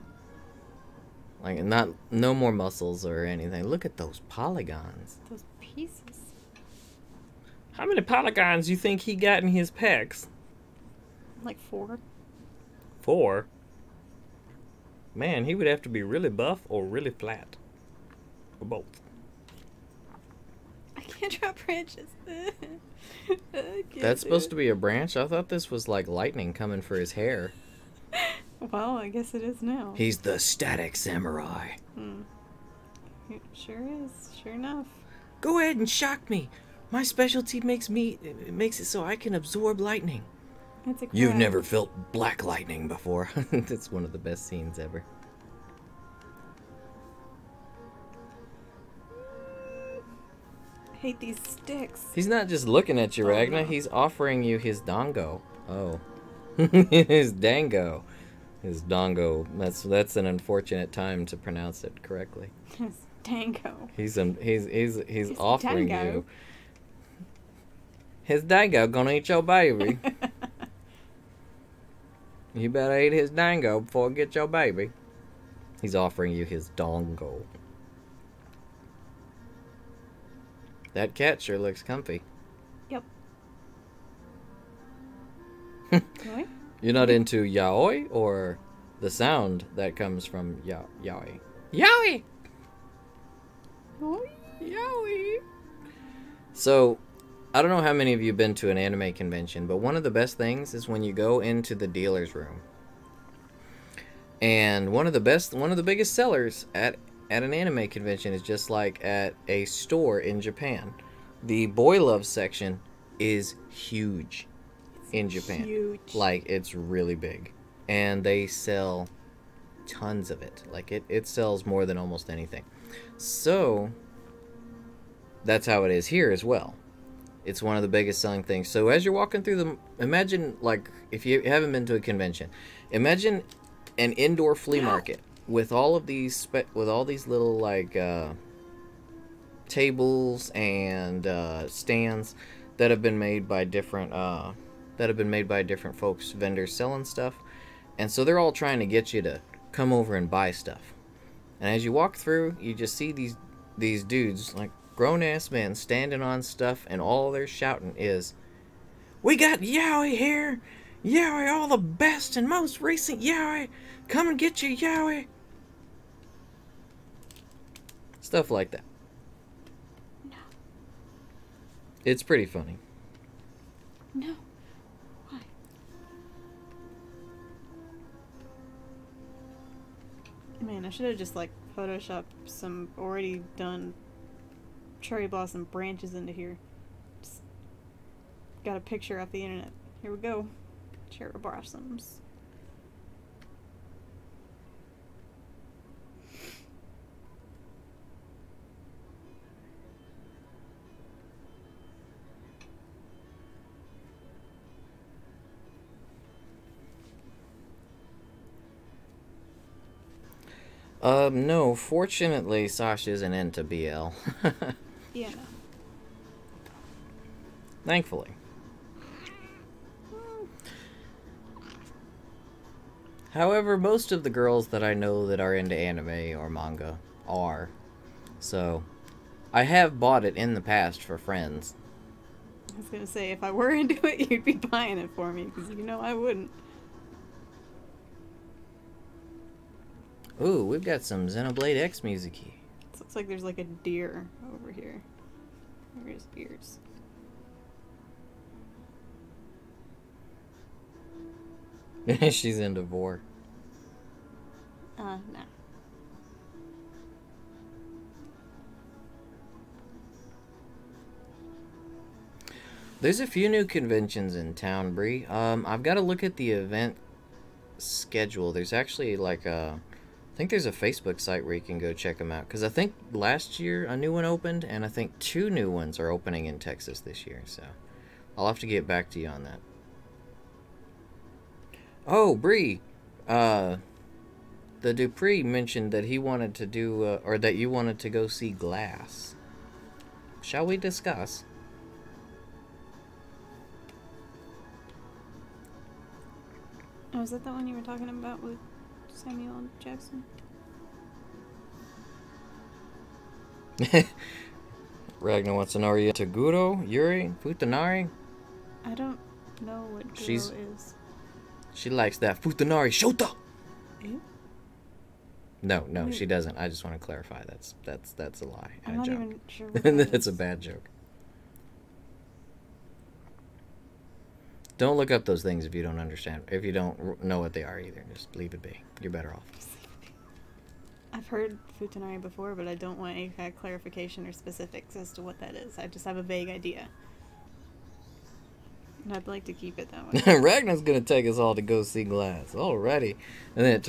A: Like, no more muscles or anything. Look at those polygons.
B: Those pieces.
A: How many polygons you think he got in his pecs?
B: Like 4.
A: 4? Man, he would have to be really buff or really flat. Or both.
B: I can't draw branches.
A: That's supposed to be a branch? I thought this was like lightning coming for his hair.
B: Well, I guess it is now.
A: He's the static samurai.
B: It sure is. Sure enough.
A: Go ahead and shock me. My specialty makes it so I can absorb lightning.
B: That's a crab.
A: You've never felt black lightning before. That's one of the best scenes ever.
B: I hate these sticks.
A: He's not just looking at you, Ragna. No. He's offering you his dango. Oh. His dango. His dongo. That's an unfortunate time to pronounce it correctly.
B: His dango.
A: He's offering dango. You. His dango gonna eat your baby. You better eat his dango before it gets your baby. He's offering you his dongo. That cat sure looks comfy.
B: Yep.
A: You're not into yaoi or the sound that comes from yaoi? Yaoi! Yaoi! So, I don't know how many of you have been to an anime convention, but one of the best things is when you go into the dealer's room. And one of the biggest sellers at an anime convention is just like at a store in Japan. The boy love section is huge in Japan.
B: Huge.
A: Like, it's really big. And they sell tons of it. Like, it sells more than almost anything. So, that's how it is here as well. It's one of the biggest selling things. So as you're walking through imagine, like, if you haven't been to a convention, imagine an indoor flea market with all of these little, like, tables and stands that have been made by different folks, vendors selling stuff. And so they're all trying to get you to come over and buy stuff. And as you walk through, you just see these dudes, like grown-ass men, standing on stuff, and all they're shouting is, "We got yaoi here! Yaoi, all the best and most recent yaoi! Come and get your yaoi!" Stuff like that.
B: No.
A: It's pretty funny.
B: No. Why? Man, I should have just, like, photoshopped some already done cherry blossom branches into here. Just got a picture off the internet. Here we go. Cherry blossoms.
A: No, fortunately, Sasha isn't into BL.
B: Yeah, no.
A: Thankfully. However, most of the girls that I know that are into anime or manga are. So, I have bought it in the past for friends.
B: I was gonna say, if I were into it, you'd be buying it for me, because you know I wouldn't.
A: Ooh, we've got some Xenoblade X music here.
B: It looks like there's like a deer over here. Where his ears?
A: She's into vor.
B: Nah.
A: There's a few new conventions in town, Bree. I've got to look at the event schedule. There's actually like I think there's a Facebook site where you can go check them out. Because I think last year a new one opened, and I think 2 new ones are opening in Texas this year. So I'll have to get back to you on that. Oh, Bree, the Dupree mentioned that he wanted to do, or that you wanted to go see Glass. Shall we discuss?
B: Oh, is that the one you were talking about with Samuel L. Jackson?
A: Ragnar wants to know, are you into Guro, Yuri, Futanari?
B: I don't know what Guro is.
A: She likes that Futanari Shota!
B: Ew?
A: No,
B: Wait.
A: she doesn't. I just want to clarify. That's a lie.
B: I'm not
A: joke.
B: even sure what that
A: That's
B: is.
A: a bad joke. Don't look up those things if you don't understand. If you don't know what they are either, just leave it be. You're better off.
B: I've heard Futanari before, but I don't want any kind of clarification or specifics as to what that is. I just have a vague idea. And I'd like to keep it that way.
A: Ragnar's gonna take us all to go see Glass. Alrighty. And then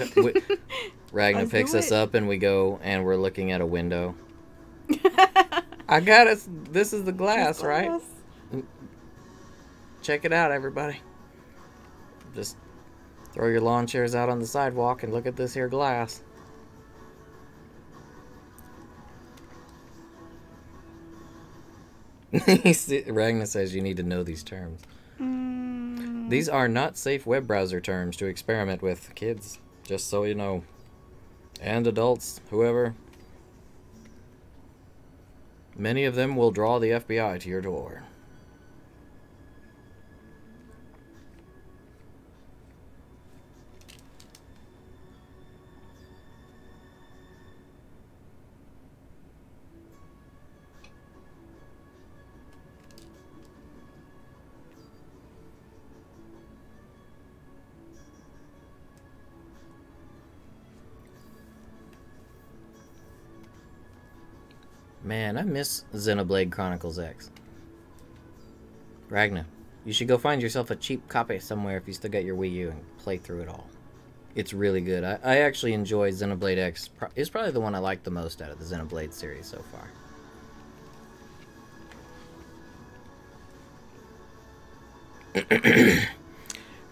A: Ragnar
B: Let's
A: picks
B: do
A: us
B: it.
A: up and we go and we're looking at a window. I got it. This is the glass, right? Check it out, everybody. Just throw your lawn chairs out on the sidewalk and look at this here glass. Ragnar says you need to know these terms. These are not safe web browser terms to experiment with, kids. Just so you know. And adults, whoever. Many of them will draw the FBI to your door. Man, I miss Xenoblade Chronicles X. Ragnar, you should go find yourself a cheap copy somewhere if you still got your Wii U and play through it all. It's really good. I actually enjoy Xenoblade X. It's probably the one I like the most out of the Xenoblade series so far.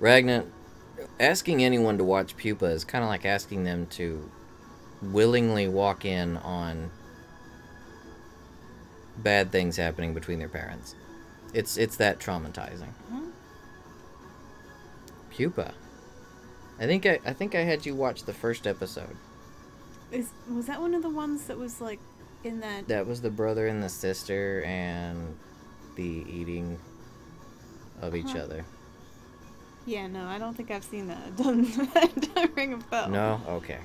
A: Ragnar, asking anyone to watch Pupa is kind of like asking them to willingly walk in on bad things happening between their parents. It's that traumatizing.
B: Huh?
A: Pupa. I think I had you watch the first episode.
B: Was that one of the ones that was like in that?
A: That was the brother and the sister and the eating of each other.
B: Yeah, no, I don't think I've seen that. It doesn't ring a bell.
A: No, okay.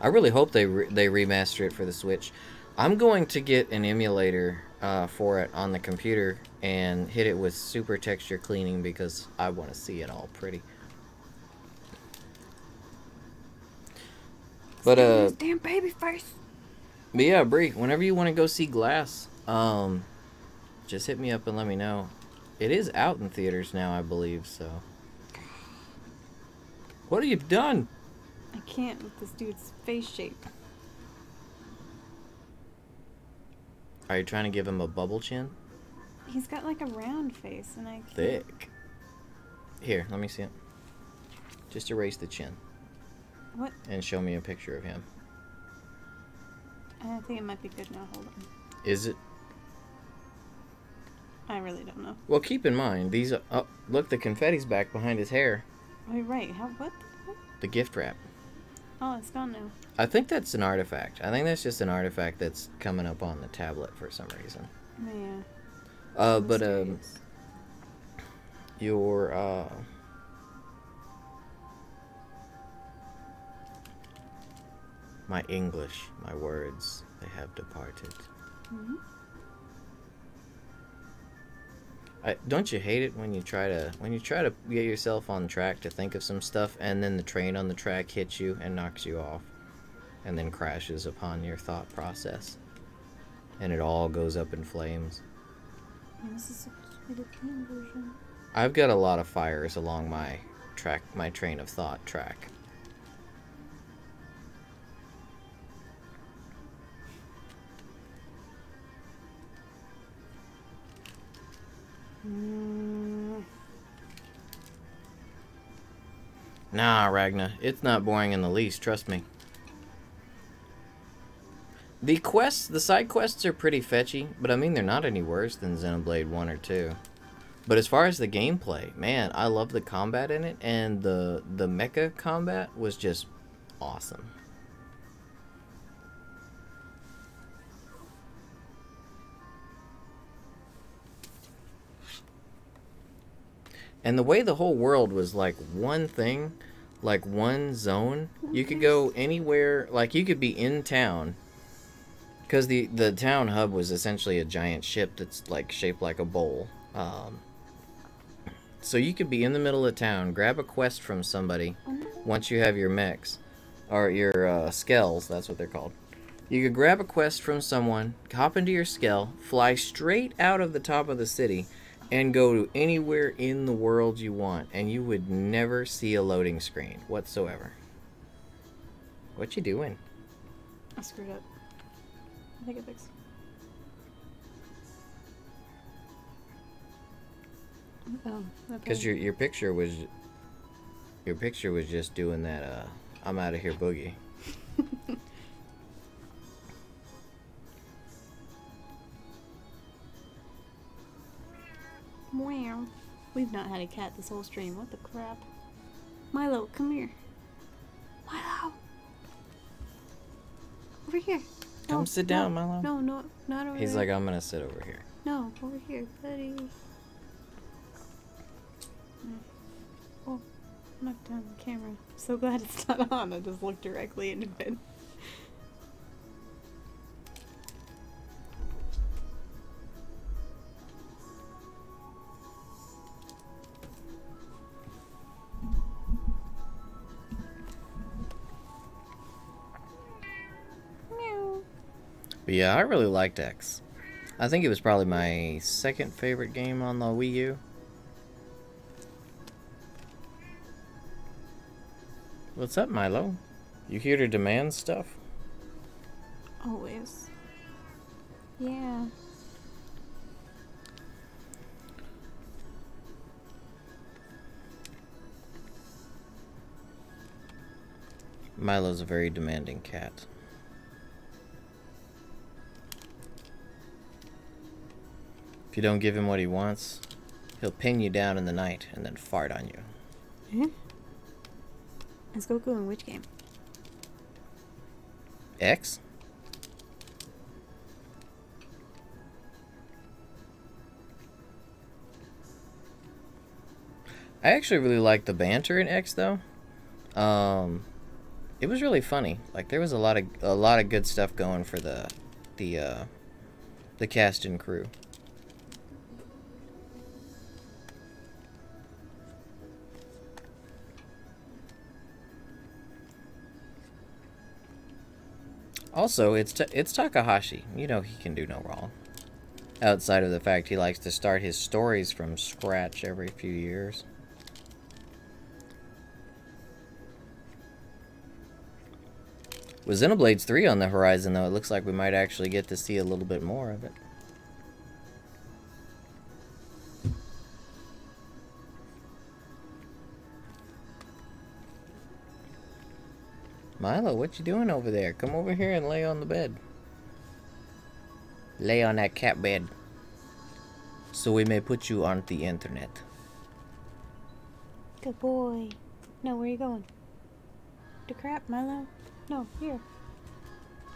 A: I really hope they remaster it for the Switch. I'm going to get an emulator for it on the computer and hit it with super texture cleaning because I want to see it all pretty. But
B: damn baby face.
A: But yeah, Bree, whenever you want to go see Glass, just hit me up and let me know. It is out in theaters now, I believe, so. What have you done?
B: I can't with this dude's face shape.
A: Are you trying to give him a bubble chin?
B: He's got like a round face, and I can't.
A: Thick. Here, let me see it. Just erase the chin.
B: What?
A: And show me a picture of him.
B: I think it might be good now. Hold on.
A: Is it?
B: I really don't know.
A: Well, keep in mind, these... Oh, look, the confetti's back behind his hair.
B: Wait, right. How? What?
A: The gift wrap.
B: Oh, it's gone now.
A: I think that's an artifact. I think that's just an artifact that's coming up on the tablet for some reason.
B: Yeah.
A: But, your, my English, my words, they have departed.
B: Mm-hmm.
A: Don't you hate it when you try to get yourself on track to think of some stuff and then the train on the track hits you and knocks you off and then crashes upon your thought process and it all goes up in flames?
B: Yeah, this is supposed to be the clean version.
A: I've got a lot of fires along my train of thought track. Nah, Ragna, it's not boring in the least, trust me. The side quests are pretty fetchy, but I mean they're not any worse than Xenoblade 1 or 2. But as far as the gameplay, man, I love the combat in it, and the mecha combat was just awesome. And the way the whole world was like one thing, like one zone, you could go anywhere, like you could be in town, because the town hub was essentially a giant ship that's like shaped like a bowl. So you could be in the middle of town, grab a quest from somebody, once you have your mechs, or your skells, that's what they're called. You could grab a quest from someone, hop into your skell, fly straight out of the top of the city, and go to anywhere in the world you want, and you would never see a loading screen whatsoever. What you doing?
B: I screwed up. I think I fixed. Oh, okay.
A: Because your picture was just doing that I'm out of here boogie.
B: Wow. We've not had a cat this whole stream. What the crap? Milo, come here. Milo! Over here.
A: Come sit down, Milo.
B: No, no, not over
A: He's
B: there.
A: like, I'm gonna sit over here.
B: No, over here, buddy. Oh, knocked down the camera. So glad it's not on. I just looked directly into it.
A: But yeah, I really liked X. I think it was probably my second favorite game on the Wii U. What's up, Milo? You here to demand stuff?
B: Always. Yeah.
A: Milo's a very demanding cat. If you don't give him what he wants, He'll pin you down in the night and then fart on you.
B: Hmm? Is Goku in which game?
A: X? I actually really liked the banter in X though. It was really funny. Like there was a lot of good stuff going for the cast and crew. Also, it's Takahashi. You know he can do no wrong. Outside of the fact he likes to start his stories from scratch every few years. With Xenoblade 3 on the horizon, though, it looks like we might actually get to see a little bit more of it. Milo, what you doing over there? Come over here and lay on the bed. Lay on that cat bed. So we may put you on the internet.
B: Good boy. No, where are you going? To crap, Milo? No, here.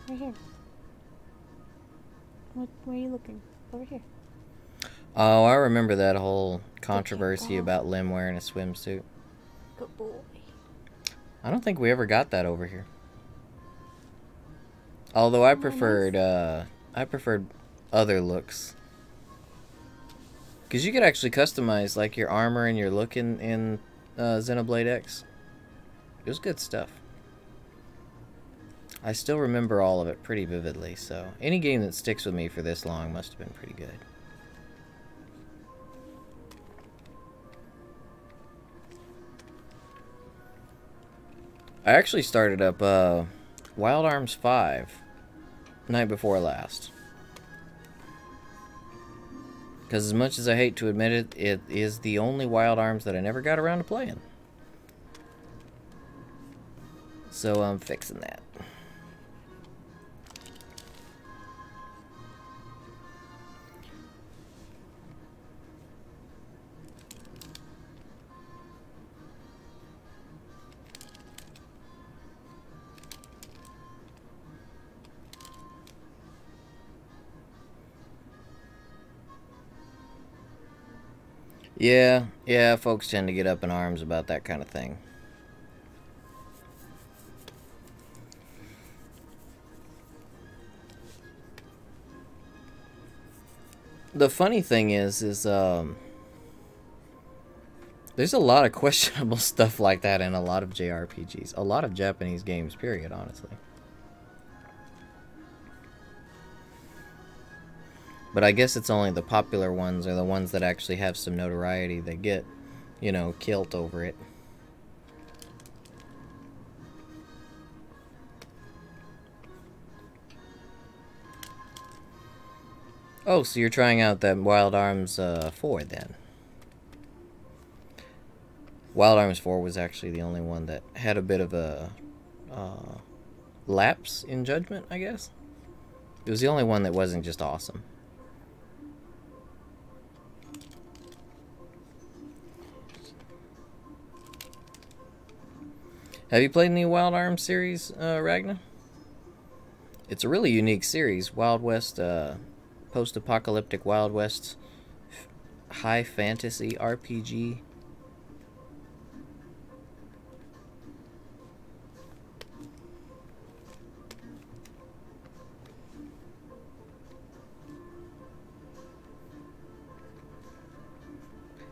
B: Right here. Where are you looking? Over here.
A: Oh, I remember that whole controversy about Lim wearing a swimsuit.
B: Good boy.
A: I don't think we ever got that over here. Although I preferred other looks. Because you could actually customize like your armor and your look in Xenoblade X. It was good stuff. I still remember all of it pretty vividly, so any game that sticks with me for this long must have been pretty good. I actually started up Wild Arms 5 night before last. Because as much as I hate to admit it, it is the only Wild Arms that I never got around to playing. So I'm fixing that. Yeah, folks tend to get up in arms about that kind of thing. The funny thing is there's a lot of questionable stuff like that in a lot of JRPGs. A lot of Japanese games, period, honestly. But I guess it's only the popular ones or the ones that actually have some notoriety that get, you know, killed over it. Oh, so you're trying out that Wild Arms 4 then? Wild Arms 4 was actually the only one that had a bit of a lapse in judgment, I guess. It was the only one that wasn't just awesome. Have you played the Wild Arms series, Ragna? It's a really unique series. Wild West, post-apocalyptic Wild West, high fantasy RPG.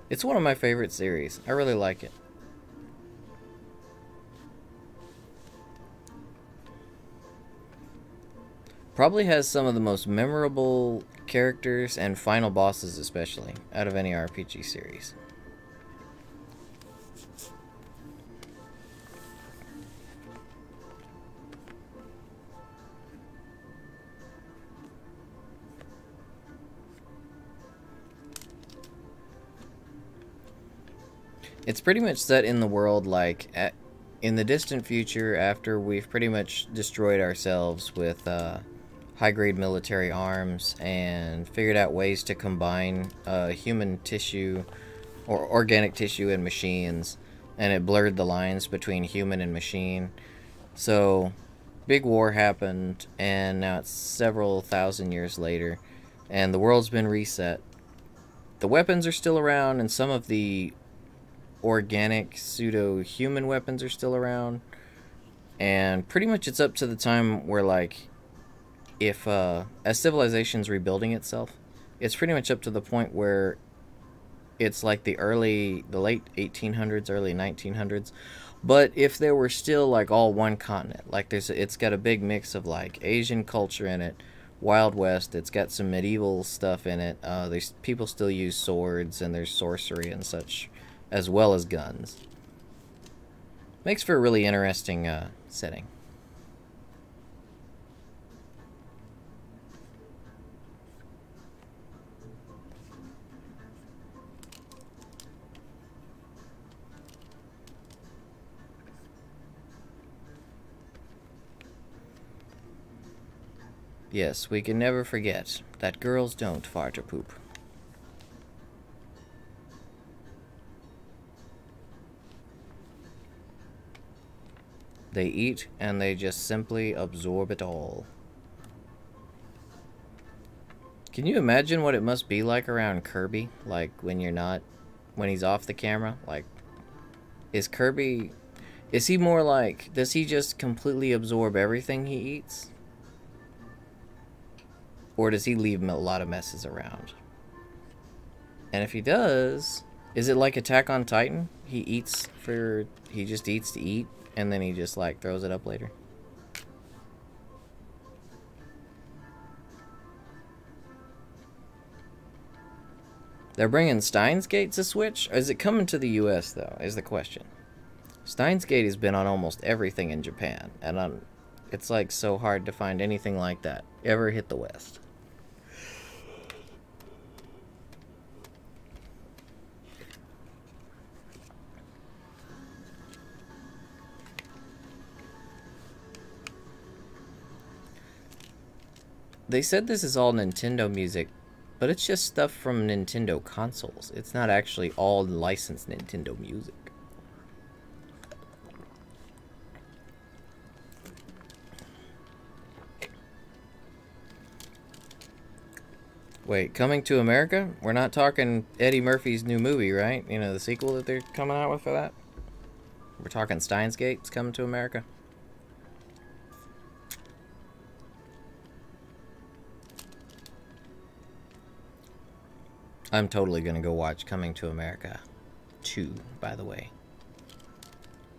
A: It's one of my favorite series. I really like it. Probably has some of the most memorable characters and final bosses especially out of any RPG series. It's pretty much set in the world like in the distant future after we've pretty much destroyed ourselves with high-grade military arms and figured out ways to combine human tissue or organic tissue and machines, and it blurred the lines between human and machine. So big war happened, and now it's several thousand years later, and the world's been reset. The weapons are still around, and some of the organic pseudo-human weapons are still around, and pretty much it's up to the time where, like, if as civilization's rebuilding itself, it's pretty much up to the point where it's like the late 1800s, early 1900s. But if there were still like all one continent, like it's got a big mix of like Asian culture in it, Wild West. It's got some medieval stuff in it. There's people still use swords, and there's sorcery and such, as well as guns. Makes for a really interesting setting. Yes, we can never forget that girls don't fart or poop. They eat, and they just simply absorb it all. Can you imagine what it must be like around Kirby? Like, when he's off the camera? Like, is he more like, does he just completely absorb everything he eats? Or does he leave a lot of messes around? And if he does, is it like Attack on Titan? He just eats to eat, and then he just like throws it up later? They're bringing Steins Gate to Switch? Or is it coming to the US though, is the question. Steins Gate has been on almost everything in Japan, and it's like so hard to find anything like that ever hit the West. They said this is all Nintendo music, but it's just stuff from Nintendo consoles. It's not actually all licensed Nintendo music. Wait, coming to America? We're not talking Eddie Murphy's new movie, right? You know, the sequel that they're coming out with for that? We're talking Steins Gate's coming to America? I'm totally gonna go watch Coming to America 2, by the way.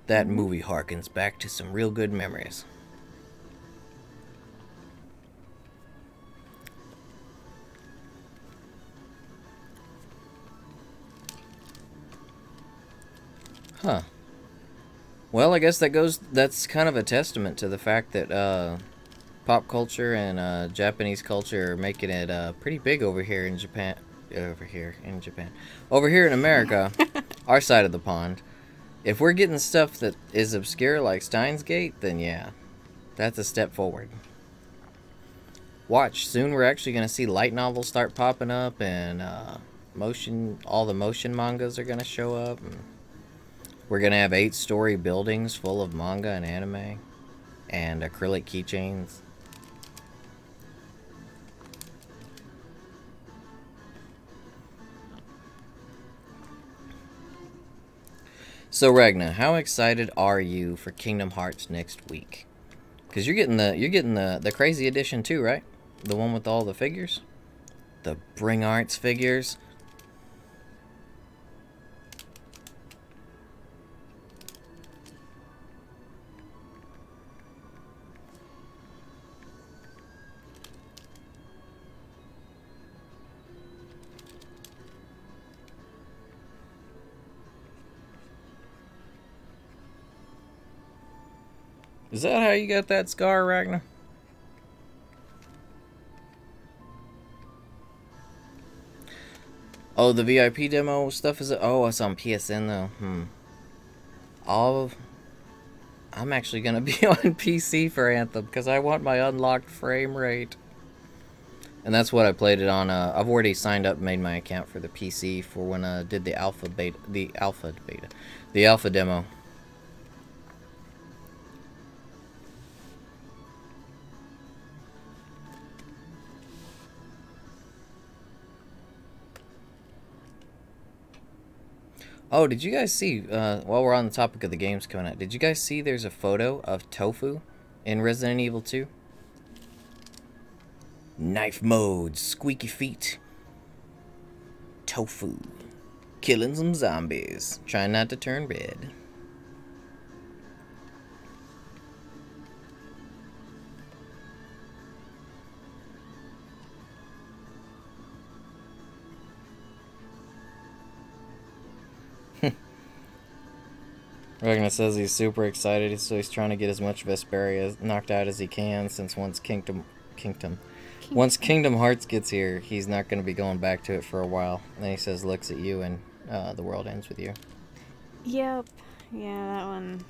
A: That movie harkens back to some real good memories. Huh. Well, I guess that's kind of a testament to the fact that pop culture and Japanese culture are making it pretty big over here in Japan. Over here in America, our side of the pond. If we're getting stuff that is obscure like Steins Gate, then yeah, that's a step forward. Watch, soon we're actually going to see light novels start popping up, and all the motion mangas are going to show up. And we're going to have 8-story buildings full of manga and anime and acrylic keychains. So Ragna, how excited are you for Kingdom Hearts next week? Because you're getting the crazy edition too, right? The one with all the figures, the Bring Arts figures. Is that how you got that scar, Ragnar? Oh, the VIP demo stuff is... Oh, it's on PSN, though. I'm actually going to be on PC for Anthem, because I want my unlocked frame rate. And that's what I played it on. I've already signed up, made my account for the PC for when I did the alpha demo. Oh, did you guys see, while we're on the topic of the games coming out, did you guys see there's a photo of Tofu in Resident Evil 2? Knife mode, squeaky feet. Tofu. Killing some zombies. Trying not to turn red. Ragnar says he's super excited, so he's trying to get as much Vesperia knocked out as he can, since once Kingdom Hearts gets here, he's not going to be going back to it for a while. And then he says, looks at you, and the world ends with you.
B: Yep. Yeah, that one.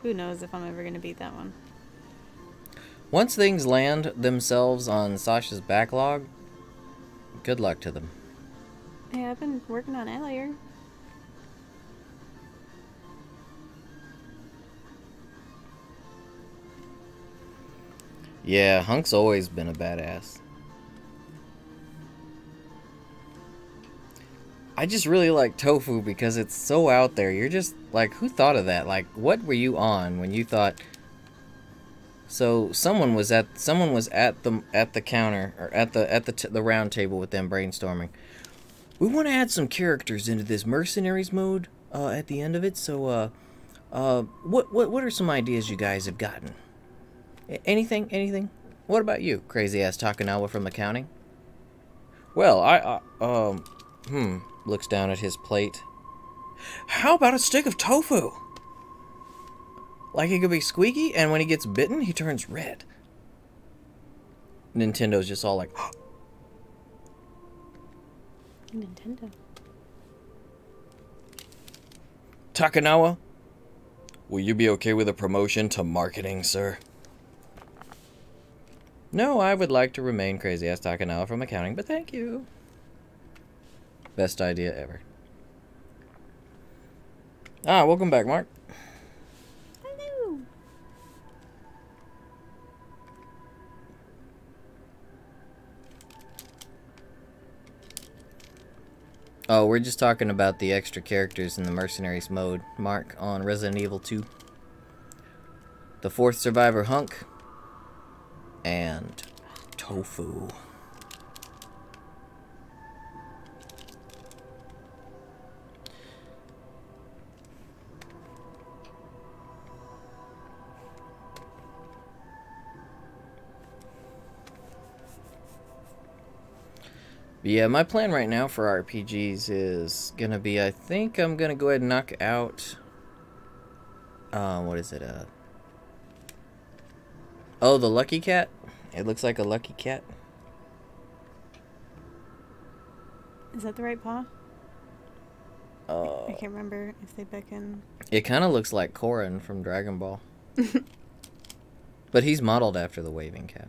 B: Who knows if I'm ever going to beat that one.
A: Once things land themselves on Sasha's backlog, good luck to them.
B: Yeah, I've been working on Allier.
A: Yeah, Hunk's always been a badass. I just really like Tofu because it's so out there. You're just like, who thought of that? Like, what were you on when you thought? So someone was at the counter, or at the round table with them brainstorming. We want to add some characters into this mercenaries mode at the end of it. So what are some ideas you guys have gotten? Anything? What about you, crazy ass Takanawa from accounting? Well, looks down at his plate. How about a stick of tofu? Like he could be squeaky, and when he gets bitten, he turns red. Nintendo's just all like,
B: Nintendo.
A: Takanawa, will you be okay with a promotion to marketing, sir? No, I would like to remain crazy ass Takanawa from accounting, but thank you. Best idea ever. Ah, welcome back, Mark.
B: Hello.
A: Oh, we're just talking about the extra characters in the Mercenaries mode, Mark, on Resident Evil 2. The fourth survivor, Hunk, and Tofu. But yeah, my plan right now for RPGs is gonna be, I think I'm gonna go ahead and knock out, what is it, oh, the Lucky Cat? It looks like a Lucky Cat.
B: Is that the right paw? I can't remember if they beckon.
A: It kind of looks like Corrin from Dragon Ball. But he's modeled after the waving cat.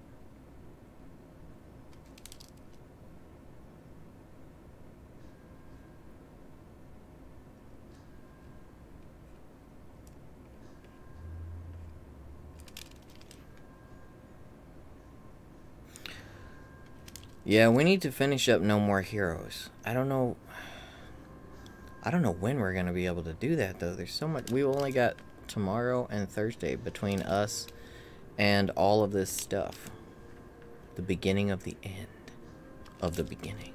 A: Yeah, we need to finish up No More Heroes. I don't know when we're going to be able to do that, though. There's so much. We only got tomorrow and Thursday between us and all of this stuff. The beginning of the end of the beginning.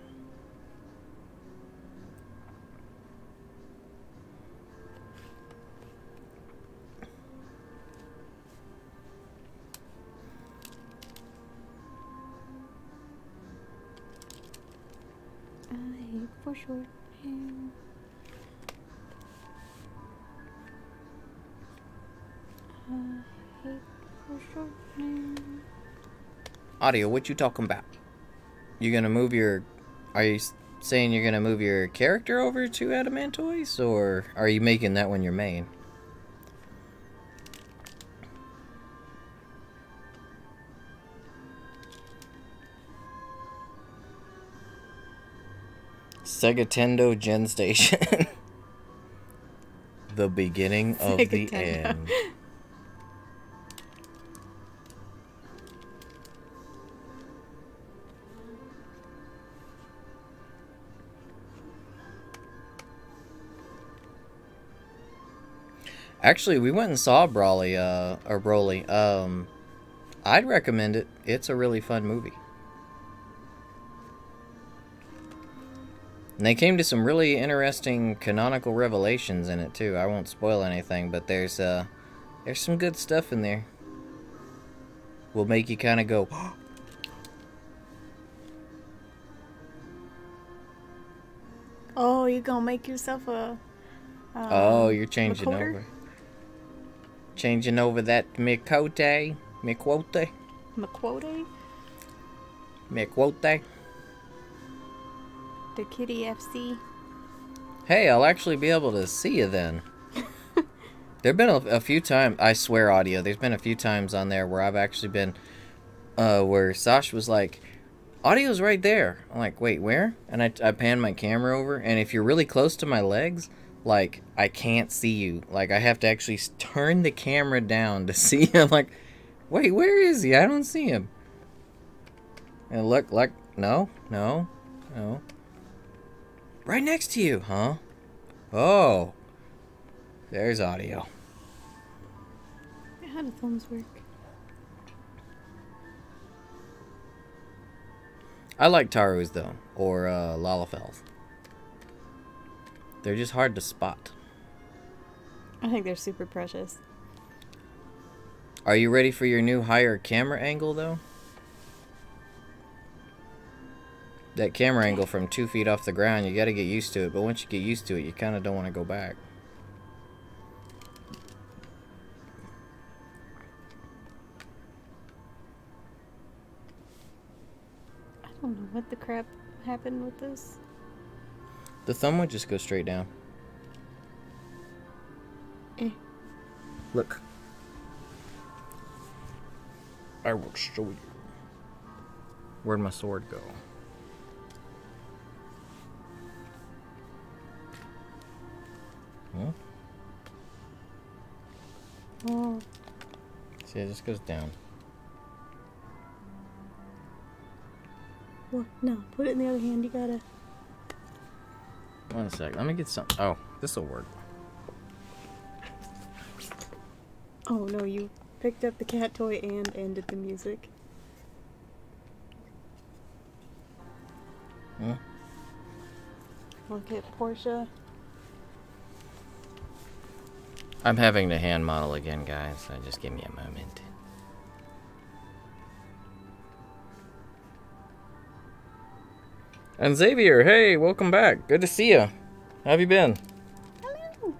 B: I hate for short hair. I hate for short hair.
A: Audio, what you talking about? You gonna move your... Are you saying you're gonna move your character over to Adamantoise? Or are you making that one your main? Sega Tendo Gen Station. The beginning of the
B: Tendo.
A: end. Actually, we went and saw Broly. I'd recommend it. It's a really fun movie. And they came to some really interesting canonical revelations in it too. I won't spoil anything, but there's some good stuff in there. Will make you kind of go.
B: Oh, you gonna make yourself a.
A: Oh, you're changing
B: Makoter?
A: over. Changing over that Mikote. Mikwote.
B: McQuote?
A: Mikwote.
B: The Kitty FC.
A: Hey, I'll actually be able to see you then. There've been a few times, I swear audio, there's been a few times on there where I've actually been, where Sash was like, audio's right there. I'm like, wait, where? And I pan my camera over, and if you're really close to my legs, like, I can't see you. Like, I have to actually turn the camera down to see him. Like, wait, where is he? I don't see him. And look, like, no. Right next to you, huh? Oh. There's audio.
B: How do thumbs work?
A: I like Taru's, though. Or, Lalafels. They're just hard to spot.
B: I think they're super precious.
A: Are you ready for your new higher camera angle, though? That camera angle from 2 feet off the ground, you gotta get used to it. But once you get used to it, you kind of don't want to go back.
B: I don't know what the crap happened with this.
A: The thumb would just go straight down. Look. I will show you. Where'd my sword go? Huh?
B: Oh.
A: See, it just goes down.
B: What? No, put it in the other hand. You gotta.
A: One sec. Let me get some. Oh, this will work.
B: Oh no, you picked up the cat toy and ended the music.
A: Hmm?
B: Look at Portia.
A: I'm having to hand model again, guys. So just give me a moment. And Xavier, hey, welcome back. Good to see you. How have you been?
B: Hello.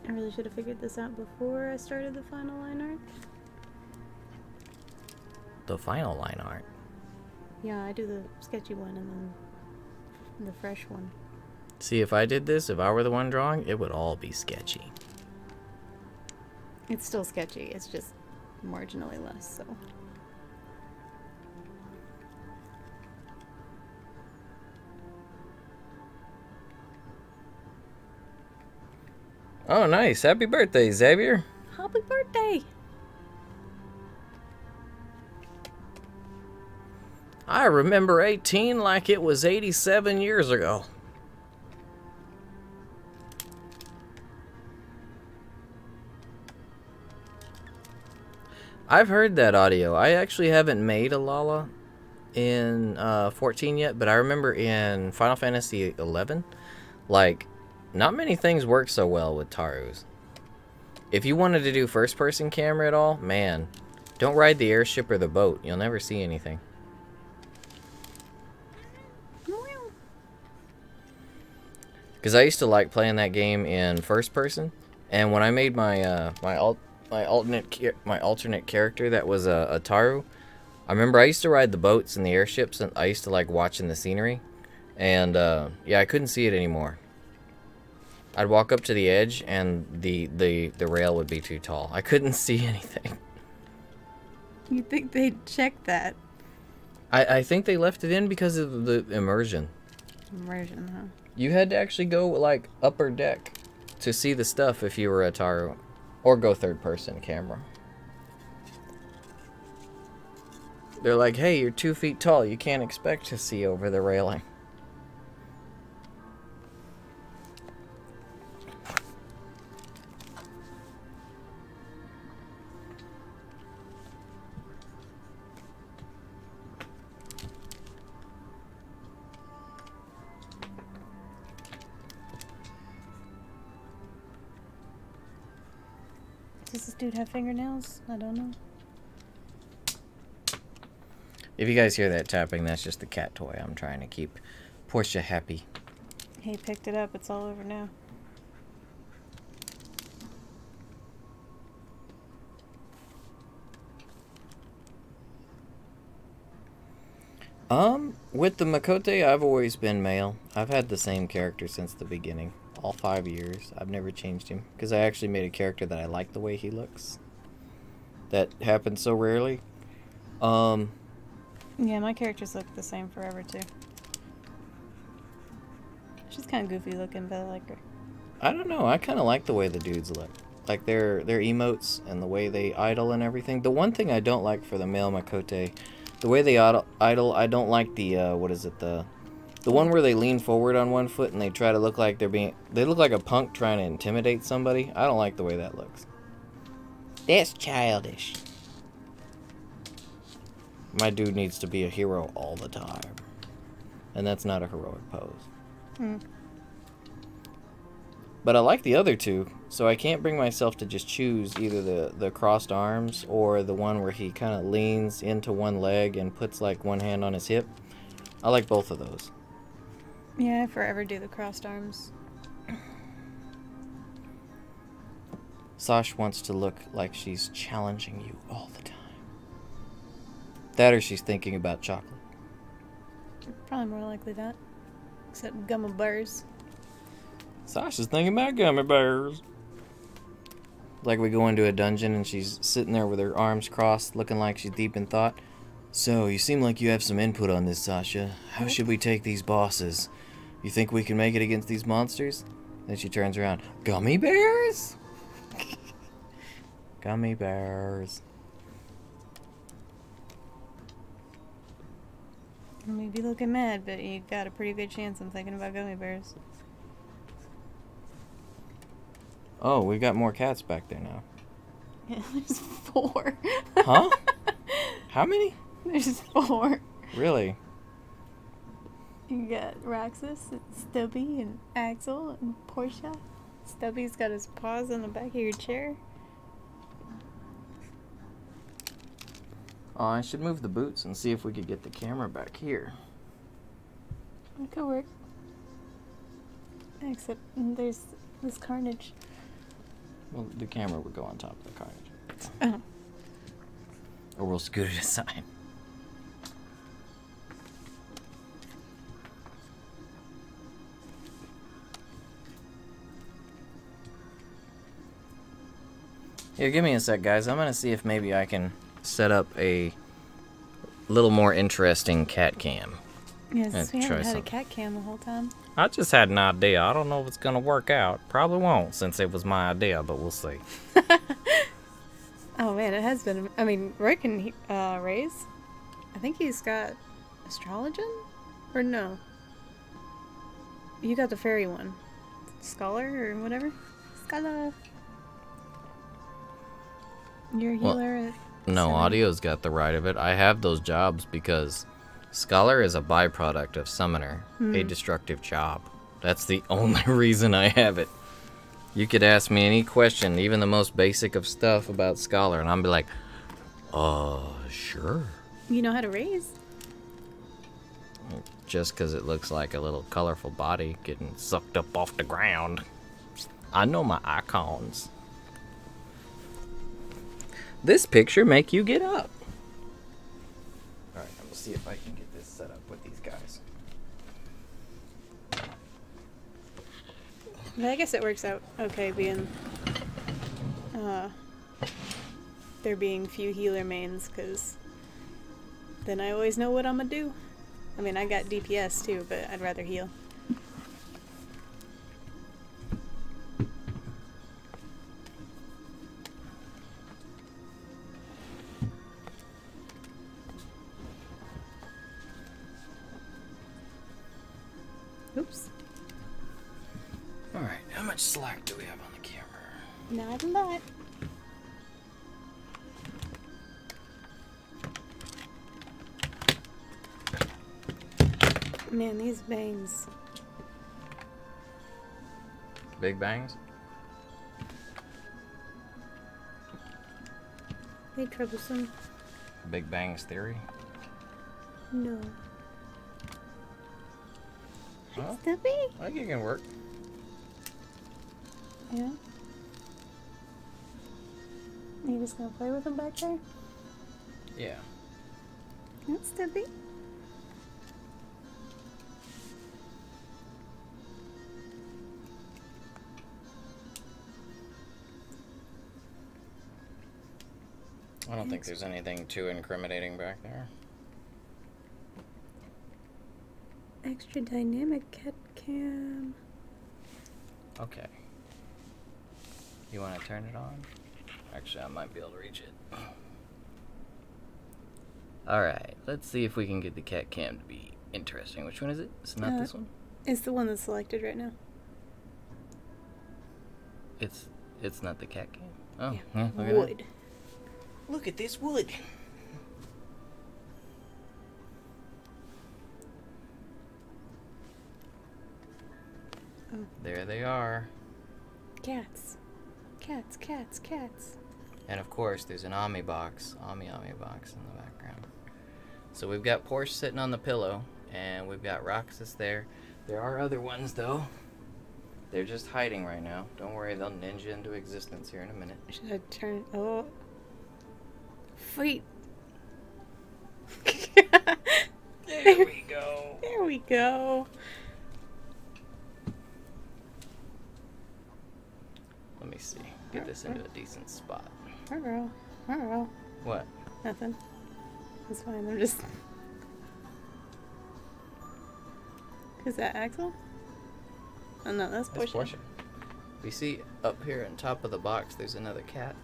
B: I really should have figured this out before I started the final line art.
A: The final line art.
B: Yeah, I do the sketchy one and then the fresh one.
A: See, if I did this, if I were the one drawing, it would all be sketchy.
B: It's still sketchy, it's just marginally less, so.
A: Oh, nice. Happy birthday, Xavier.
B: Happy birthday!
A: I remember 18 like it was 87 years ago. I've heard that audio. I actually haven't made a Lala in 14 yet, but I remember in Final Fantasy 11, like, not many things work so well with Taru's. If you wanted to do first-person camera at all, man, don't ride the airship or the boat. You'll never see anything. Because I used to like playing that game in first person, and when I made my my alternate character that was a Taru, I remember I used to ride the boats and the airships, and I used to like watching the scenery, and yeah, I couldn't see it anymore. I'd walk up to the edge, and the rail would be too tall. I couldn't see anything.
B: You think they'd check that?
A: I think they left it in because of the immersion.
B: Immersion, huh?
A: You had to actually go, like, upper deck to see the stuff if you were a Taro. Or go third-person camera. They're like, hey, you're 2 feet tall. You can't expect to see over the railing.
B: Does this dude have fingernails? I don't know.
A: If you guys hear that tapping, that's just the cat toy. I'm trying to keep Portia happy.
B: He picked it up. It's all over now.
A: With the Makote, I've always been male. I've had the same character since the beginning. All 5 years. I've never changed him. Because I actually made a character that I like the way he looks. That happens so rarely.
B: Yeah, my characters look the same forever, too. She's kind of goofy looking, but I like her.
A: I don't know. I kind of like the way the dudes look. Like their emotes and the way they idle and everything. The one thing I don't like for the male Makote, the way they idle, I don't like the, what is it, the one where they lean forward on one foot and they try to look like they look like a punk trying to intimidate somebody. I don't like the way that looks. That's childish. My dude needs to be a hero all the time. And that's not a heroic pose. But I like the other two, so I can't bring myself to just choose either the crossed arms or the one where he kind of leans into one leg and puts like one hand on his hip. I like both of those.
B: Yeah, I forever do the crossed arms.
A: Sash wants to look like she's challenging you all the time. That or she's thinking about chocolate.
B: Probably more likely that. Except gummy bears.
A: Sasha's thinking about gummy bears. Like we go into a dungeon and she's sitting there with her arms crossed, looking like she's deep in thought. So, you seem like you have some input on this, Sasha. How should we take these bosses? You think we can make it against these monsters? Then she turns around. Gummy bears? Gummy bears.
B: You may be looking mad, but you got a pretty good chance I'm thinking about gummy bears.
A: Oh, we've got more cats back there now.
B: Yeah, there's 4.
A: Huh? How many?
B: There's 4.
A: Really?
B: You got Roxas, and Stubby, and Axel, and Portia. Stubby's got his paws on the back of your chair.
A: Oh, I should move the boots and see if we could get the camera back here.
B: That could work. Except there's this carnage.
A: Well, the camera would go on top of the carnage.
B: Oh.
A: Or we'll scoot it aside. Here, give me a sec, guys. I'm gonna see if maybe I can set up a little more interesting cat cam.
B: Yes, we haven't had a cat cam the whole time.
A: I just had an idea. I don't know if it's gonna work out. Probably won't, since it was my idea, but we'll see.
B: Oh man, it has been. I mean, Roy can raise. I think he's got Astrologian? Or no? You got the fairy one. Scholar or whatever? Scholar. You're a healer at
A: No,
B: 7.
A: Audio's got the right of it. I have those jobs because Scholar is a byproduct of Summoner, a destructive job. That's the only reason I have it. You could ask me any question, even the most basic of stuff about Scholar, and I'll be like, sure.
B: You know how to raise?
A: Just because it looks like a little colorful body getting sucked up off the ground. I know my icons. This picture make you get up. Alright, I'm gonna see if I can get this set up with these guys.
B: But I guess it works out okay being there being few healer mains, because then I always know what I'm gonna do. I mean, I got DPS too, but I'd rather heal. Oops.
A: Alright, how much slack do we have on the camera?
B: Not a lot. Man, these bangs.
A: Big bangs?
B: They troublesome.
A: Big Bang's Theory?
B: No.
A: Huh?
B: Stuffy?
A: I think it can work.
B: Yeah. Are you just gonna play with them back there?
A: Yeah.
B: That's Stuffy.
A: I don't think there's anything too incriminating back there.
B: Extra dynamic cat cam.
A: Okay. You want to turn it on? Actually, I might be able to reach it. Alright, let's see if we can get the cat cam to be interesting. Which one is it? It's not this one?
B: It's the one that's selected right now.
A: It's not the cat cam. Oh,
B: Yeah.
A: yeah, look at
B: Wood.
A: that. Look at this wood.
B: Oh.
A: There they are.
B: Cats. Cats, cats, cats.
A: And of course, there's an Ami box in the background. So we've got Porsche sitting on the pillow, and we've got Roxas there. There are other ones, though. They're just hiding right now. Don't worry, they'll ninja into existence here in a minute.
B: Should I turn? Oh. Feet.
A: There we go.
B: There we go.
A: Let me see. Get this into a decent spot.
B: Ruh-roh. Ruh-roh.
A: What?
B: Nothing. It's fine. I'm just. Is that Axel? Oh no, that's
A: That's
B: Porsche.
A: Porsche. You see up here on top of the box, there's another cat.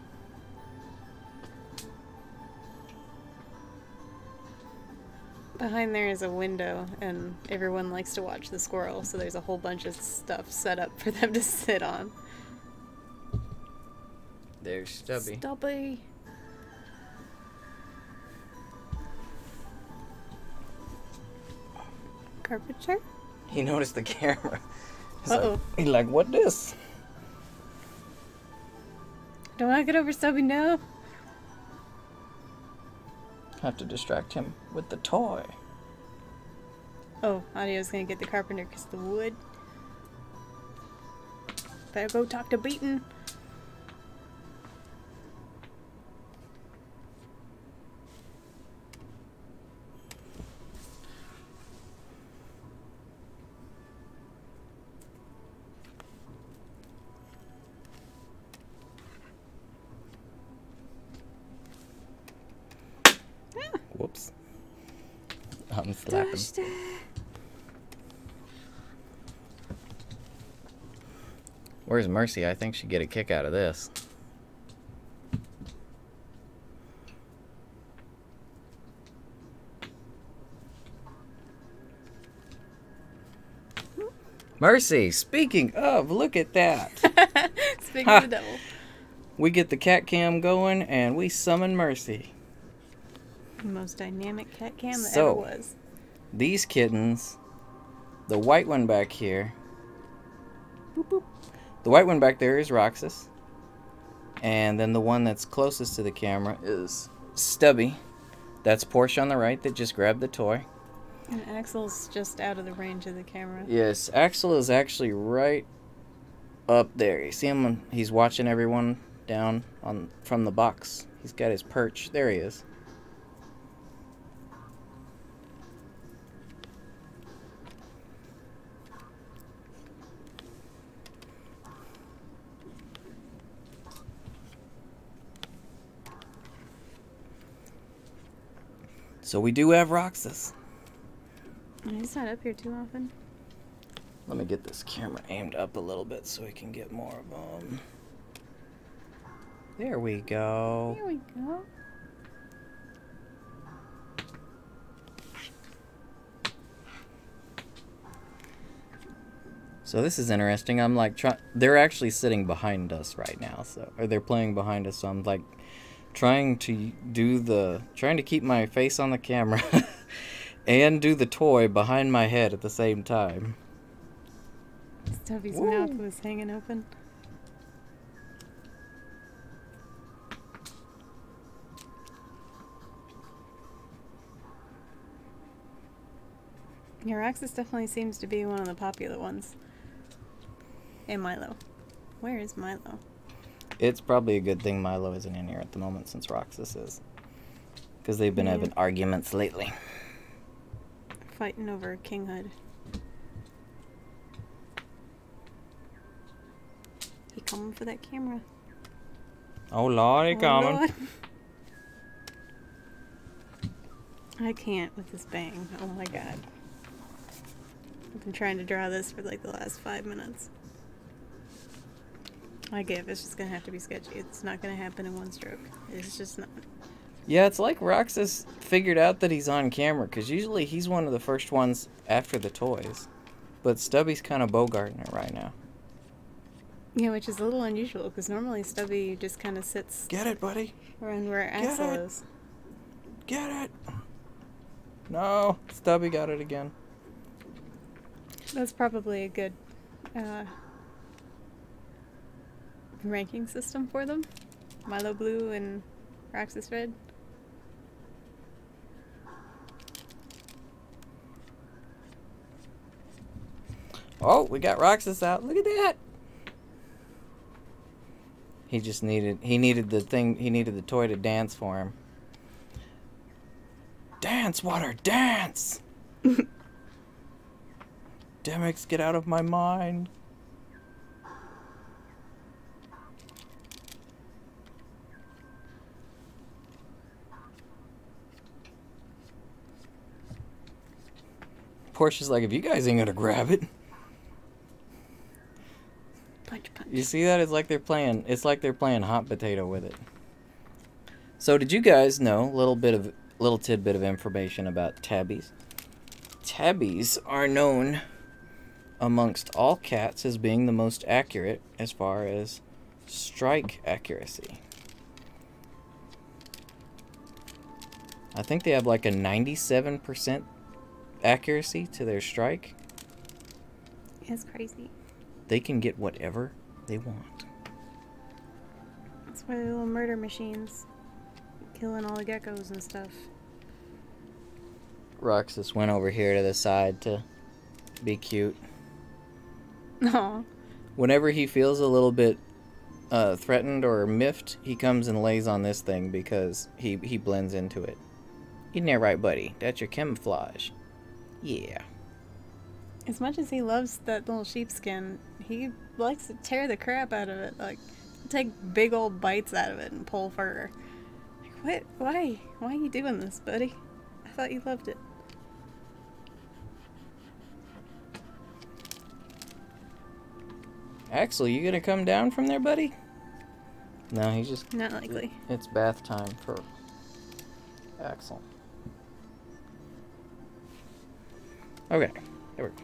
B: Behind there is a window, and everyone likes to watch the squirrel, so there's a whole bunch of stuff set up for them to sit on.
A: There's Stubby.
B: Stubby. Carpenter?
A: He noticed the camera.
B: Uh-oh.
A: He's like, what this?
B: Don't knock it over, Stubby, no.
A: Have to distract him with the toy.
B: Oh, Audio's gonna get the carpenter because the wood. Better go talk to Beaton.
A: Whoops. I'm slapping. Where's Mercy? I think she'd get a kick out of this. Mercy, speaking of, look at that.
B: Speaking of the devil.
A: We get the cat cam going and we summon Mercy.
B: The most dynamic cat cam that
A: So,
B: ever was.
A: These kittens, the white one back here, boop, boop. The white one back there is Roxas. And then the one that's closest to the camera is Stubby. That's Porsche on the right that just grabbed the toy.
B: And Axel's just out of the range of the camera.
A: Yes, Axel is actually right up there. You see him? He's watching everyone down from the box. He's got his perch. There he is. So we do have Roxas.
B: He's not up here too often.
A: Let me get this camera aimed up a little bit so we can get more of them. There we go.
B: Here we go.
A: So this is interesting. I'm like, they're actually sitting behind us right now, or they're playing behind us. So I'm like, trying to keep my face on the camera and do the toy behind my head at the same time.
B: Stubby's mouth was hanging open. Yeah, Roxas definitely seems to be one of the popular ones. And Milo. Where is Milo?
A: It's probably a good thing Milo isn't in here at the moment since Roxas is. Because they've been having arguments lately.
B: Fighting over kinghood. He coming for that camera.
A: Oh Lord, he coming.
B: Lord. I can't with this bang. Oh my god. I've been trying to draw this for like the last 5 minutes. I give. It's just gonna have to be sketchy. It's not gonna happen in one stroke. It's just not.
A: Yeah, it's like Roxas figured out that he's on camera, because usually he's one of the first ones after the toys. But Stubby's kind of bogarting it right now.
B: Yeah, which is a little unusual, because normally Stubby just kind of sits...
A: Get it, buddy.
B: Around where Axel is.
A: Get it. No, Stubby got it again.
B: That's probably a good ranking system for them. Milo Blue and Roxas Red.
A: Oh, we got Roxas out. Look at that. He needed the toy to dance for him. Dance, Water, dance! Demix, get out of my mind. Portia's like, if you guys ain't gonna grab it.
B: Punch, punch.
A: You see that? It's like they're playing hot potato with it. So did you guys know little tidbit of information about tabbies? Tabbies are known amongst all cats as being the most accurate as far as strike accuracy. I think they have like a 97% accuracy to their strike.
B: It's crazy.
A: They can get whatever they want.
B: That's why they're little murder machines. Killing all the geckos and stuff.
A: Roxas went over here to the side to be cute.
B: Aww.
A: Whenever he feels a little bit threatened or miffed, he comes and lays on this thing because he blends into it. Isn't that right, buddy? That's your camouflage. Yeah.
B: As much as he loves that little sheepskin, he likes to tear the crap out of it. Like, take big old bites out of it and pull fur. Like, what? Why? Why are you doing this, buddy? I thought you loved it.
A: Axel, you gonna come down from there, buddy? No, he's just...
B: Not likely.
A: It's bath time for Axel. Okay, there we go.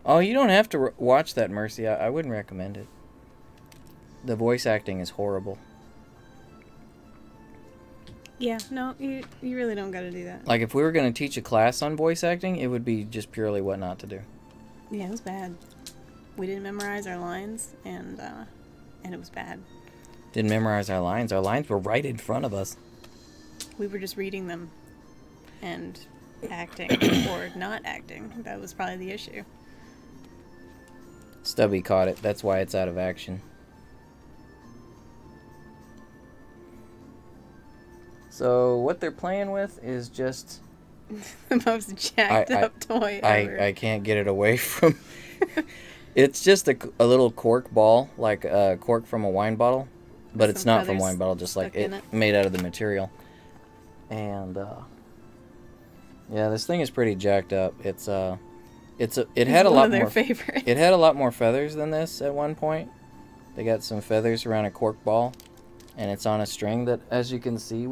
A: Oh, you don't have to watch that, Mercy. I wouldn't recommend it. The voice acting is horrible.
B: Yeah, no, you really don't gotta do that.
A: Like, if we were going to teach a class on voice acting, it would be just purely what not to do.
B: Yeah, it was bad. We didn't memorize our lines, and it was bad.
A: Didn't memorize our lines. Our lines were right in front of us.
B: We were just reading them and acting or not acting. That was probably the issue.
A: Stubby caught it. That's why it's out of action. So what they're playing with is just
B: The most jacked up toy ever.
A: I can't get it away from... It's just a little cork ball, like a cork from a wine bottle. But it's not from wine bottle, just like it made out of the material. And, yeah, this thing is pretty jacked up. It had a lot more
B: favorites.
A: It had a lot more feathers than this at one point. They got some feathers around a cork ball, and it's on a string that, as you can see,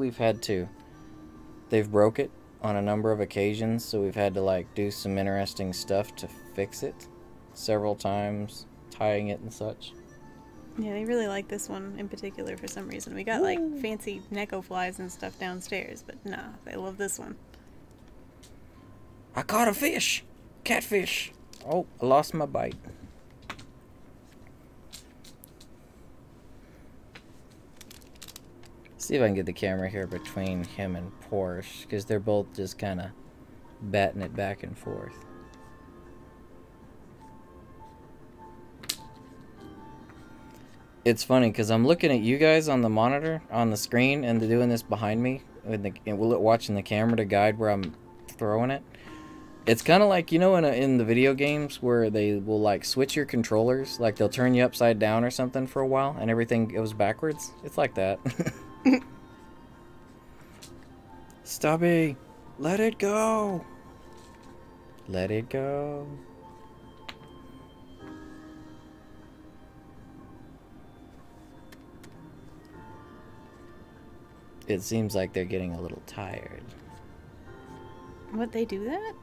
A: they've broke it on a number of occasions, so we've had to like do some interesting stuff to fix it several times, tying it and such.
B: Yeah, they really like this one in particular for some reason. We got like fancy Neko flies and stuff downstairs, but nah, they love this one.
A: I caught a fish! Catfish! Oh, I lost my bite. See if I can get the camera here between him and Porsche, because they're both just kind of batting it back and forth. It's funny because I'm looking at you guys on the monitor, on the screen, and they're doing this behind me, and watching the camera to guide where I'm throwing it. It's kind of like, you know, in the video games where they will like switch your controllers, like they'll turn you upside down or something for a while, and everything goes backwards. It's like that. Stubby, let it go. Let it go. It seems like they're getting a little tired.
B: What, they do that?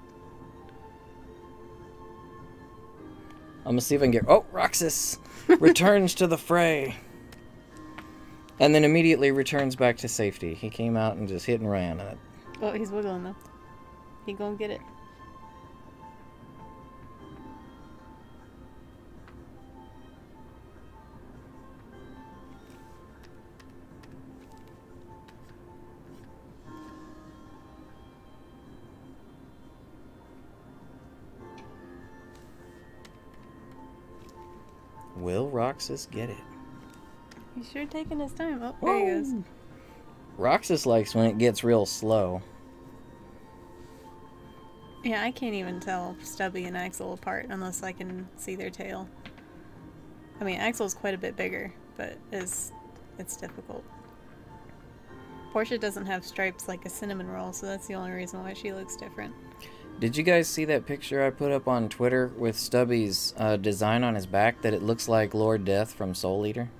A: I'm gonna see if I can get... Oh, Roxas returns to the fray. And then immediately returns back to safety. He came out and just hit and ran on it.
B: Oh, he's wiggling though. He gonna get it.
A: Will Roxas get it?
B: He's sure taking his time. Oh, there he goes.
A: Roxas likes when it gets real slow.
B: Yeah, I can't even tell Stubby and Axel apart unless I can see their tail. I mean, Axel's quite a bit bigger, but it's difficult. Portia doesn't have stripes like a cinnamon roll, so that's the only reason why she looks different.
A: Did you guys see that picture I put up on Twitter with Stubby's design on his back, that it looks like Lord Death from Soul Eater?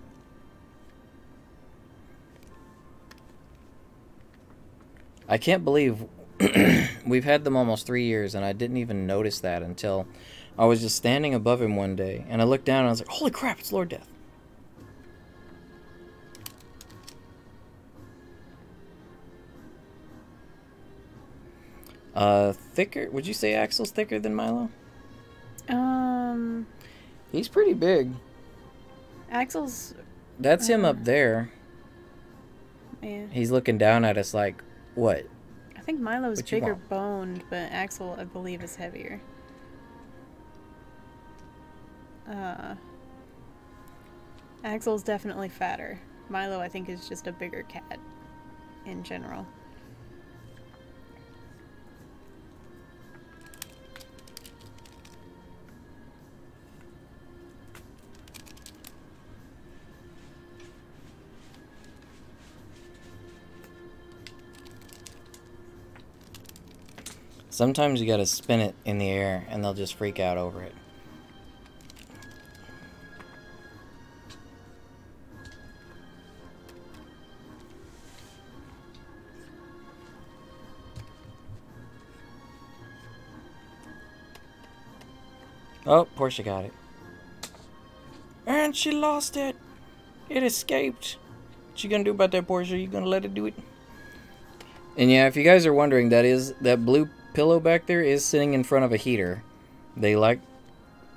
A: I can't believe we've had them almost 3 years, and I didn't even notice that until I was just standing above him one day, and I looked down and I was like, holy crap, it's Lord Death. Thicker? Would you say Axel's thicker than Milo? He's pretty big.
B: Axel's...
A: That's him up there.
B: Yeah.
A: He's looking down at us like, what?
B: I think Milo's bigger boned, but Axel, I believe, is heavier. Axel's definitely fatter. Milo, I think, is just a bigger cat in general.
A: Sometimes you gotta spin it in the air and they'll just freak out over it. Oh, Portia got it. And she lost it. It escaped. What you gonna do about that, Portia? You gonna let it do it? And yeah, if you guys are wondering, that blue pillow back there is sitting in front of a heater. They like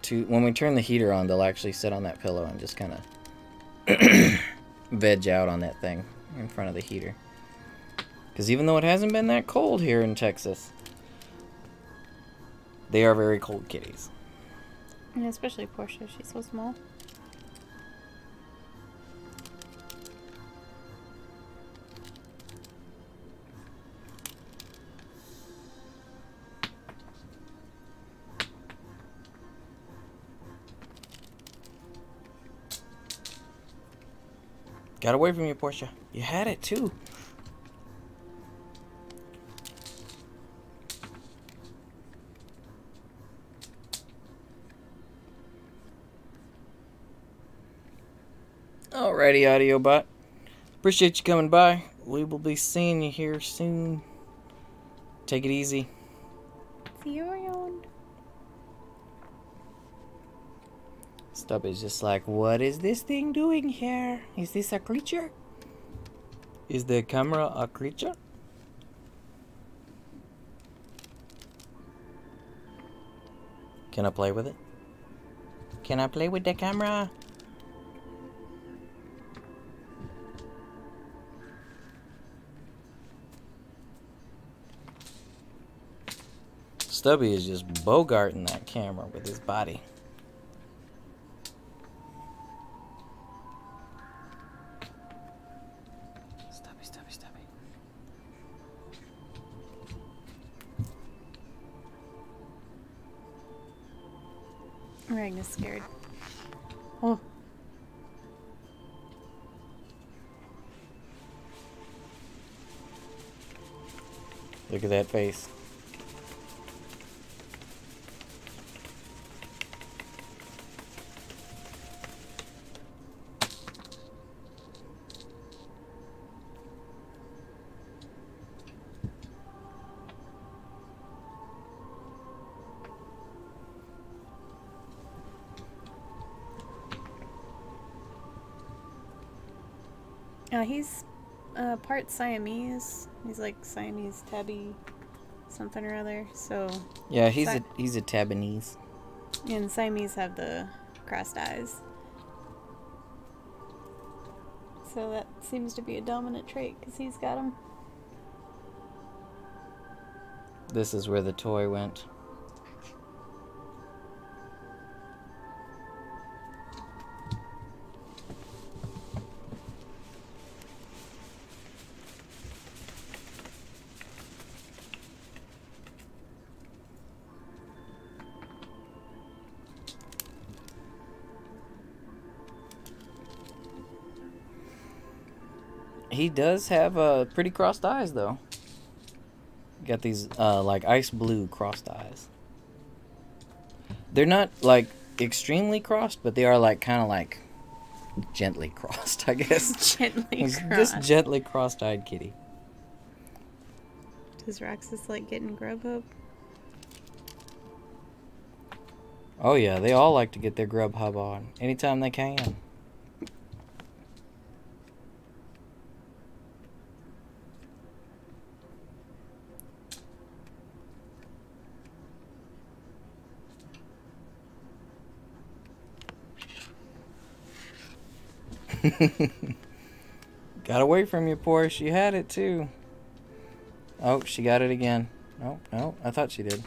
A: to, when we turn the heater on, they'll actually sit on that pillow and just kind of veg out on that thing in front of the heater. Because even though it hasn't been that cold here in Texas, they are very cold kitties.
B: Yeah, especially Portia, she's so small.
A: Got away from you, Portia. You had it too. Alrighty, Audiobot. Appreciate you coming by. We will be seeing you here soon. Take it easy.
B: See you around.
A: Stubby's just like, what is this thing doing here? Is this a creature? Is the camera a creature? Can I play with it? Can I play with the camera? Stubby is just bogarting that camera with his body. Stubby, Stubby, Stubby.
B: Ragna's scared. Oh.
A: Look at that face.
B: He's part Siamese. He's like Siamese tabby something or other. So
A: Yeah, he's a Tabanese.
B: and Siamese have the crossed eyes. So that seems to be a dominant trait because he's got them.
A: This is where the toy went. He does have pretty crossed eyes, though. Got these like ice blue crossed eyes. They're not like extremely crossed, but they are like kind of like gently crossed, I guess.
B: Gently crossed.
A: This gently crossed-eyed kitty.
B: Does Roxas like getting Grubhub?
A: Oh yeah, they all like to get their Grubhub on anytime they can. Got away from you, Porsche. You had it too. Oh, she got it again. No, no, I thought she did.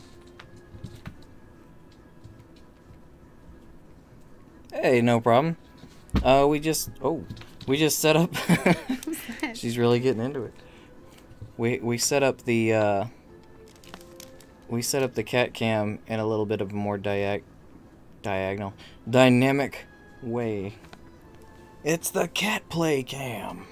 A: Hey, no problem. We just set up. She's really getting into it. We set up the cat cam in a little bit of a more dynamic way. It's the cat play cam.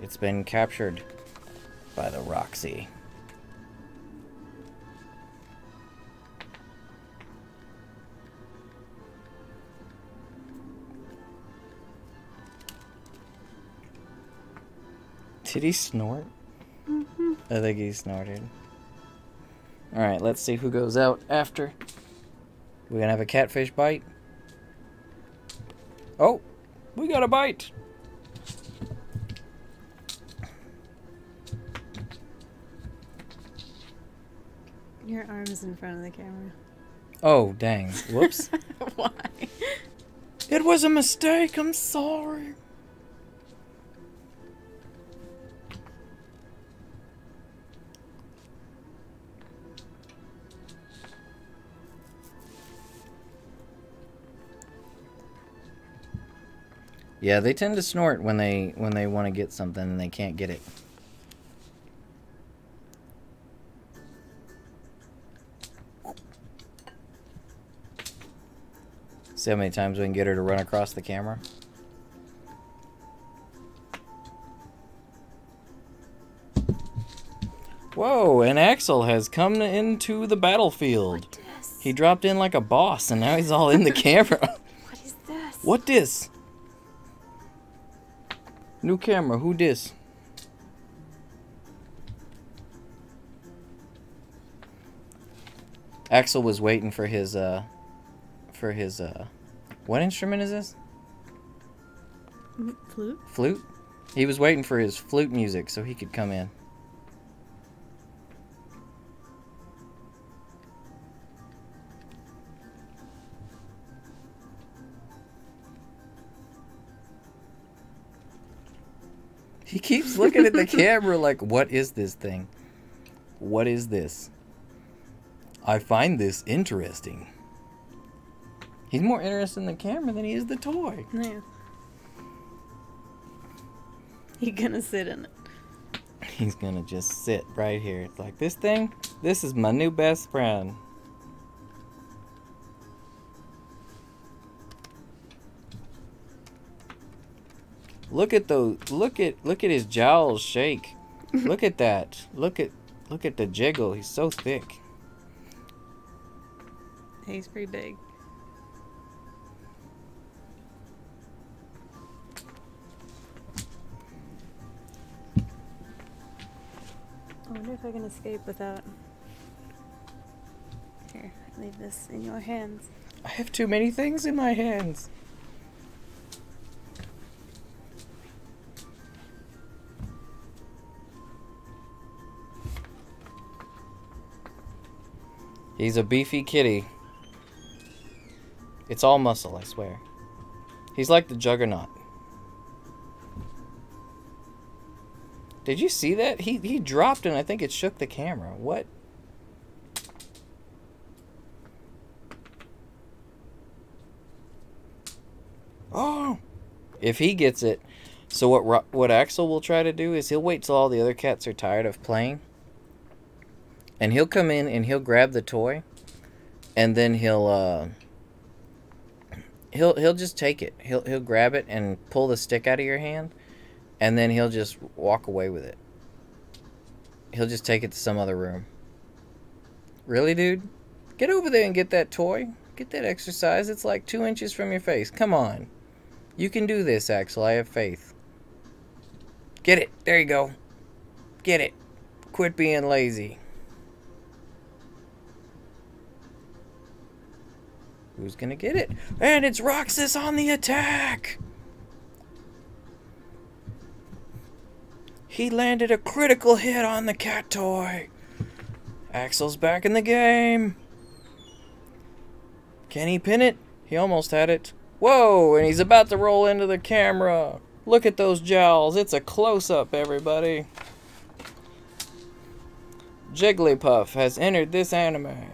A: It's been captured by the Roxy. Did he snort?
B: Mm-hmm.
A: I think he snorted. Alright, let's see who goes out after. We're gonna have a catfish bite. Oh, we got a bite.
B: Your arm's in front of the camera.
A: Oh, dang. Whoops.
B: Why?
A: It was a mistake. I'm sorry. Yeah, they tend to snort when they want to get something and they can't get it. See how many times we can get her to run across the camera? Whoa, and Axel has come into the battlefield. He dropped in like a boss, and now he's all in the camera.
B: What is this?
A: What this? New camera, who dis? Axel was waiting for his, what instrument is this?
B: Flute?
A: Flute? He was waiting for his flute music so he could come in. He keeps looking at the camera like, what is this thing? What is this? I find this interesting. He's more interested in the camera than he is the toy.
B: Yeah. He's gonna sit in it.
A: He's gonna just sit right here. It's like, this thing? This is my new best friend. Look at those. Look at his jowls shake. Look at that. Look at the jiggle. He's so thick.
B: He's pretty big. I wonder if I can escape without... Here, leave this in your hands.
A: I have too many things in my hands. He's a beefy kitty. It's all muscle, I swear. He's like the Juggernaut. Did you see that? He dropped and I think it shook the camera. What? Oh! If he gets it. So what Axel will try to do is he'll wait till all the other cats are tired of playing. And he'll come in and he'll grab the toy. And then he'll just take it. He'll grab it and pull the stick out of your hand. And then he'll just walk away with it. He'll just take it to some other room. Really, dude? Get over there and get that toy. Get that exercise. It's like 2 inches from your face. Come on. You can do this, Axel. I have faith. Get it. There you go. Get it. Quit being lazy. Who's gonna get it? And it's Roxas on the attack! He landed a critical hit on the cat toy. Axel's back in the game. Can he pin it? He almost had it. Whoa, and he's about to roll into the camera. Look at those jowls. It's a close-up, everybody. Jigglypuff has entered this anime.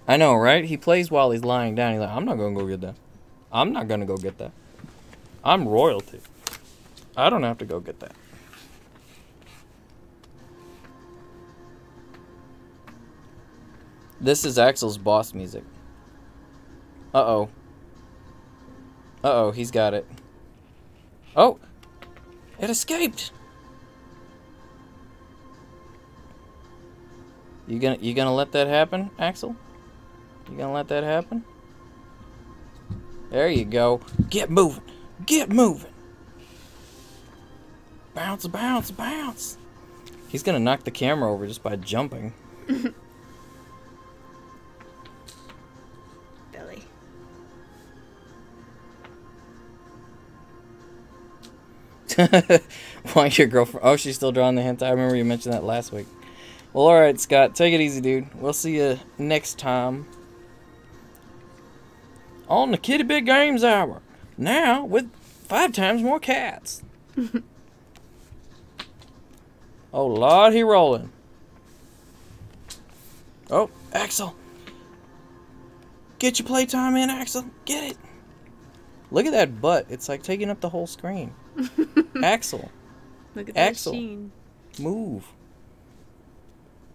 A: I know, right? He plays while he's lying down. He's like, I'm not gonna go get that. I'm not gonna go get that. I'm royalty. I don't have to go get that. This is Axel's boss music. Uh-oh. Uh-oh, he's got it. Oh! It escaped! You gonna let that happen, Axel? You gonna let that happen? There you go. Get moving. Get moving. Bounce, bounce, bounce. He's gonna knock the camera over just by jumping.
B: Billy.
A: Why your girlfriend? Oh, she's still drawing the hentai. I remember you mentioned that last week. Well, alright, Scott. Take it easy, dude. We'll see you next time on the Kitty Big Games Hour. Now with 5 times more cats. Oh, Lord, he rolling. Oh, Axel. Get your playtime in, Axel. Get it. Look at that butt. It's like taking up the whole screen. Axel.
B: Look at that
A: Axel.
B: sheen.
A: Move.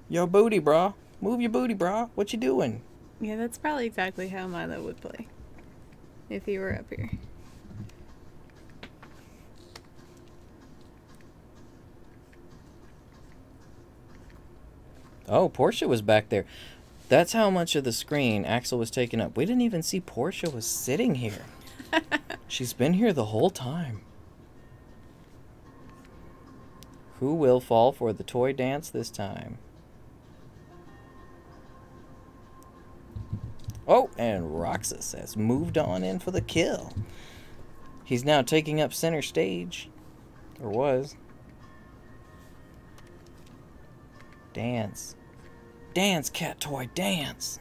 A: Yo, booty, brah. Move your booty, brah. What you doing?
B: Yeah, that's probably exactly how Milo would play. If he were up here.
A: Oh, Portia was back there. That's how much of the screen Axel was taking up. We didn't even see Portia was sitting here. She's been here the whole time. Who will fall for the toy dance this time? Oh, and Roxas has moved on in for the kill. He's now taking up center stage. Or was. Dance. Dance, cat toy, dance.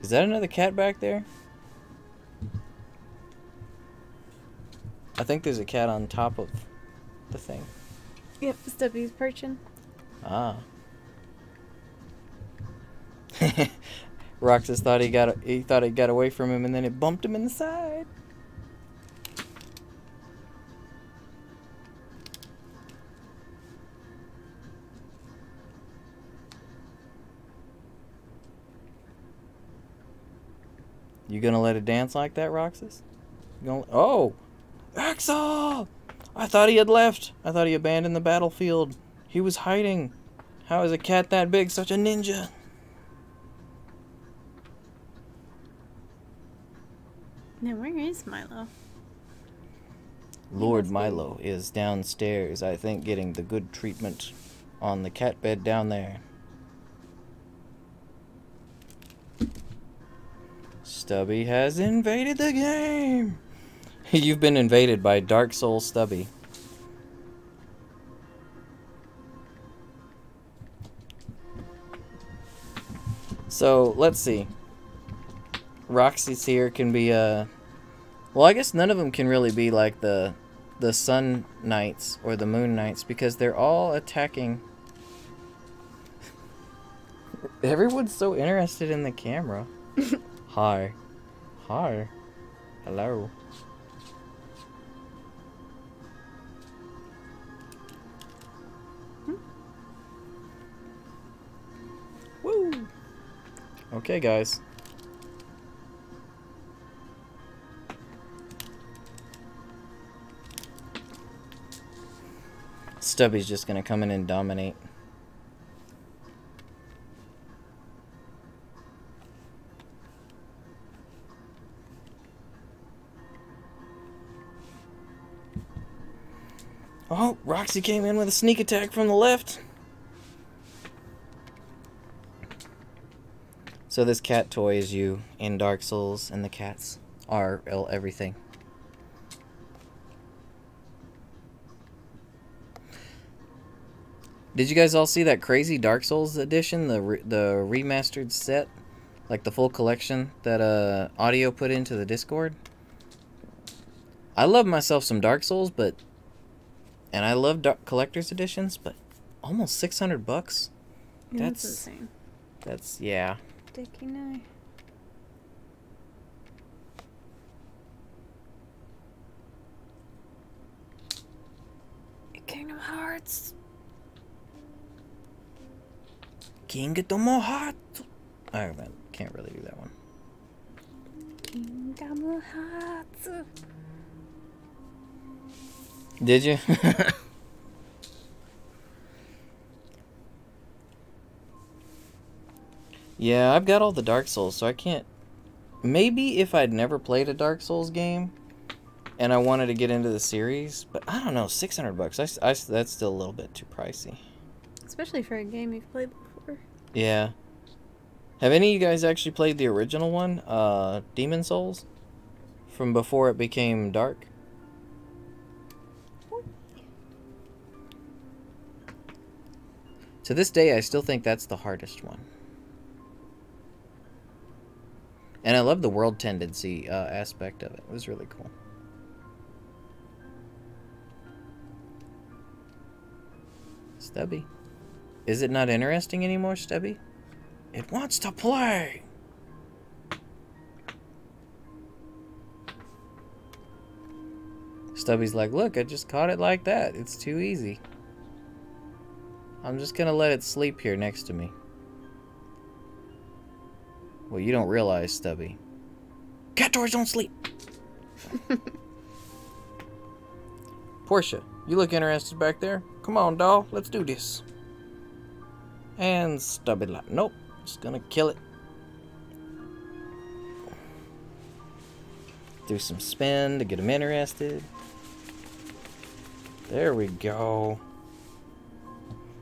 A: Is that another cat back there? I think there's a cat on top of the thing.
B: Yep, Stubby's perching.
A: Ah. Roxas thought he got away from him, and then it bumped him in the side. You gonna let it dance like that, Roxas? Oh! Axel! I thought he had left. I thought he abandoned the battlefield. He was hiding. How is a cat that big such a ninja?
B: Now, where is Milo?
A: Lord Milo is downstairs, I think, getting the good treatment on the cat bed down there. Stubby has invaded the game. You've been invaded by Dark Soul Stubby. So, let's see. Roxy's here can be, well, I guess none of them can really be like the Sun Knights or the Moon Knights because they're all attacking. Everyone's so interested in the camera. Hi. Hi. Hello. Woo! Okay, guys. Stubby's just gonna come in and dominate. Oh, Roxy came in with a sneak attack from the left. So this cat toy is you in Dark Souls, and the cats are everything. Did you guys all see that crazy Dark Souls edition, the remastered set? Like the full collection that Audio put into the Discord? I love myself some Dark Souls, but... And I love collector's editions, but almost $600?
B: That's insane.
A: That's, yeah.
B: Dicky no. Kingdom Hearts.
A: Kingdom Hearts. I can't really do that one.
B: Kingdom Hearts.
A: Did you? Yeah, I've got all the Dark Souls, so I can't... Maybe if I'd never played a Dark Souls game, and I wanted to get into the series, but I don't know, $600. That's still a little bit too pricey.
B: Especially for a game you've played before.
A: Yeah. Have any of you guys actually played the original one, Demon Souls? From before it became dark? To this day, I still think that's the hardest one. And I love the world tendency aspect of it. It was really cool. Stubby. Is it not interesting anymore, Stubby? It wants to play! Stubby's like, look, I just caught it like that. It's too easy. I'm just gonna let it sleep here next to me. Well, you don't realize, Stubby. Cat toys don't sleep! Portia, you look interested back there. Come on, doll, let's do this. And Stubby like, nope, just gonna kill it. Do some spin to get him interested. There we go.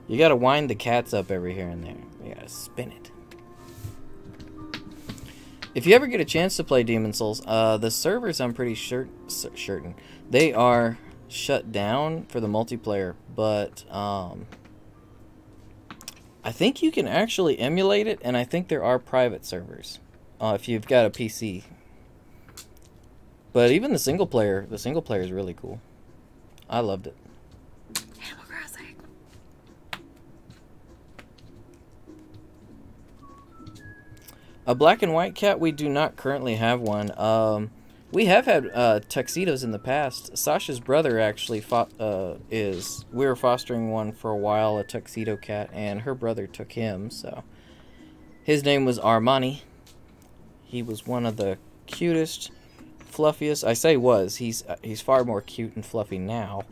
A: You gotta wind the cats up every here and there. You gotta spin it. If you ever get a chance to play Demon Souls, the servers, I'm pretty certain, they are shut down for the multiplayer, but I think you can actually emulate it, and I think there are private servers if you've got a PC. But even the single player is really cool. I loved it.
B: Animal Crossing.
A: A black and white cat, we do not currently have one. We have had tuxedos in the past. Sasha's brother actually we were fostering one for a while, a tuxedo cat, and her brother took him, so. His name was Armani. He was one of the cutest, fluffiest. I say was. He's far more cute and fluffy now.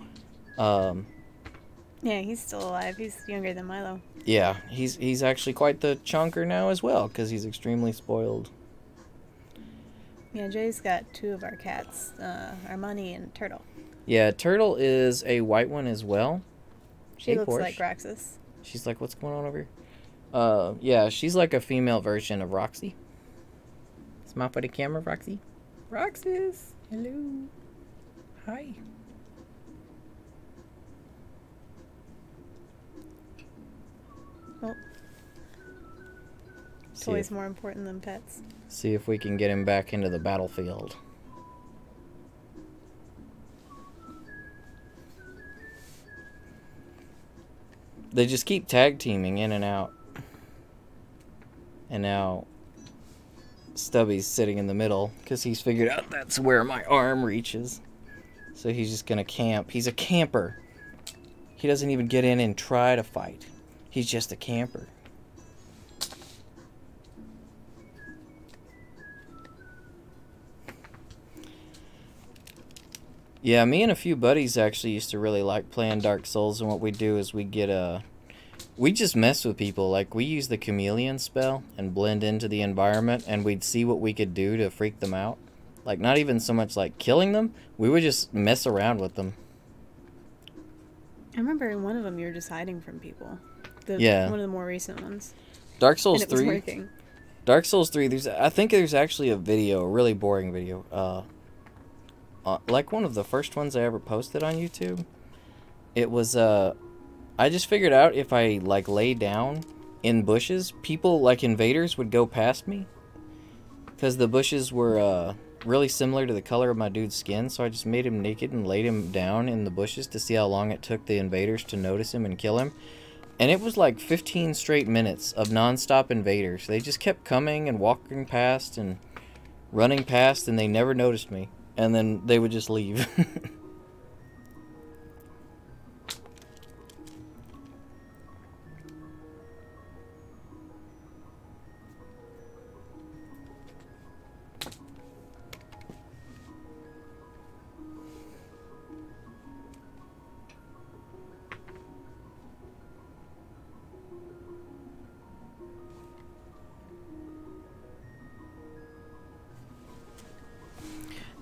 B: Yeah, he's still alive. He's younger than Milo.
A: Yeah, he's actually quite the chonker now as well, because he's extremely spoiled.
B: Yeah, Jay's got two of our cats, Armani and Turtle.
A: Yeah, Turtle is a white one as well.
B: She looks like Roxas.
A: She's like, what's going on over here? Yeah, she's like a female version of Roxy. Smile for the camera, Roxy. Roxas, hello. Hi.
B: Well, toys more important than pets.
A: See if we can get him back into the battlefield. They just keep tag teaming in and out. And now Stubby's sitting in the middle because he's figured out that's where my arm reaches. So he's just gonna camp. He's a camper. He doesn't even get in and try to fight. He's just a camper. Yeah, me and a few buddies actually used to really like playing Dark Souls, and what we do is we just mess with people. Like, we use the chameleon spell and blend into the environment, and we'd see what we could do to freak them out. Like, not even so much like killing them, we would just mess around with them.
B: I remember in one of them you were just hiding from people.
A: Yeah.
B: One of the more recent ones.
A: Dark Souls 3.
B: And it was working.
A: Dark Souls 3, I think there's actually a video, a really boring video, like one of the first ones I ever posted on YouTube. It was, I just figured out if I, like, lay down in bushes, people, like invaders, would go past me. Because the bushes were, really similar to the color of my dude's skin, so I just made him naked and laid him down in the bushes to see how long it took the invaders to notice him and kill him. And it was like 15 straight minutes of non-stop invaders. They just kept coming and walking past and running past, and they never noticed me. And then they would just leave.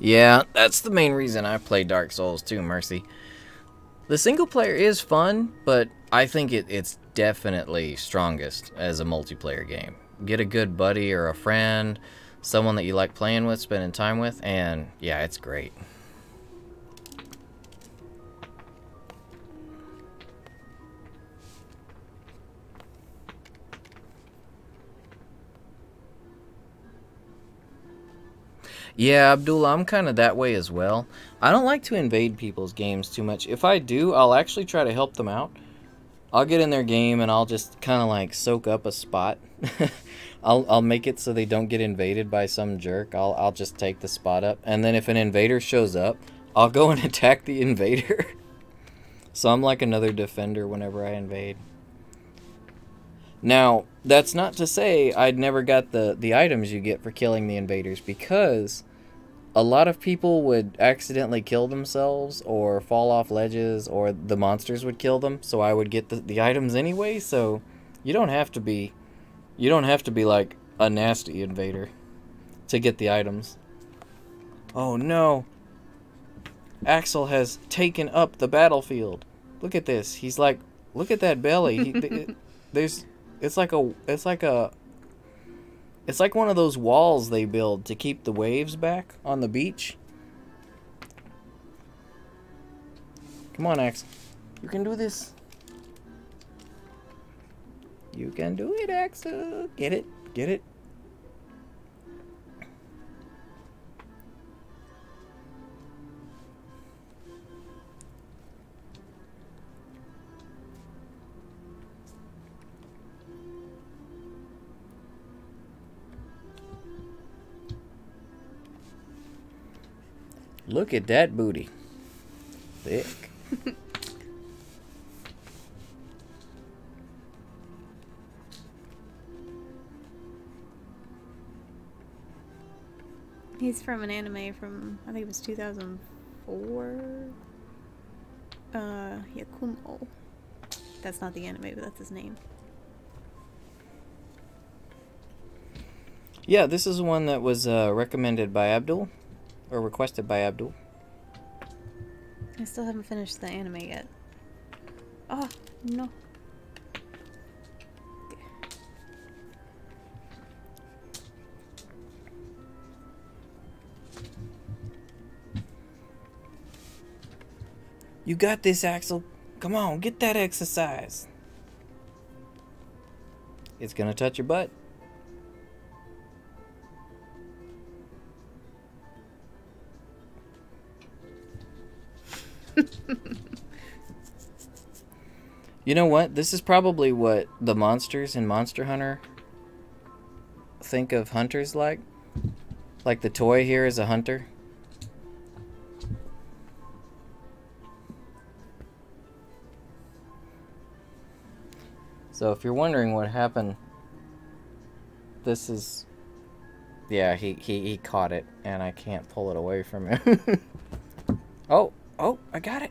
A: Yeah, that's the main reason I play Dark Souls too, Mercy. The single player is fun, but I think it's definitely strongest as a multiplayer game. Get a good buddy or a friend, someone that you like playing with, spending time with, and yeah, it's great. Yeah, Abdul, I'm kind of that way as well. I don't like to invade people's games too much. If I do, I'll actually try to help them out. I'll get in their game and I'll just kind of like soak up a spot. I'll make it so they don't get invaded by some jerk. I'll just take the spot up, and then if an invader shows up, I'll go and attack the invader. So I'm like another defender whenever I invade. Now, that's not to say I'd never got the items you get for killing the invaders, because a lot of people would accidentally kill themselves or fall off ledges, or the monsters would kill them, so I would get the items anyway. So you don't have to be like a nasty invader to get the items. Oh no. Axel has taken up the battlefield. Look at this. He's like, look at that belly. It's like one of those walls they build to keep the waves back on the beach. Come on, Axel. You can do this. You can do it, Axel. Get it? Get it? Look at that booty. Thick.
B: He's from an anime from, I think it was 2004. Yakumo. That's not the anime, but that's his name.
A: Yeah, this is one that was recommended by Abdul. Or requested by Abdul.
B: I still haven't finished the anime yet. Oh, no.
A: You got this, Axel. Come on, get that exercise. It's gonna touch your butt. You know what? This is probably what the monsters in Monster Hunter think of hunters like. Like the toy here is a hunter. So if you're wondering what happened, this is... Yeah, he caught it, and I can't pull it away from him. Oh, I got it.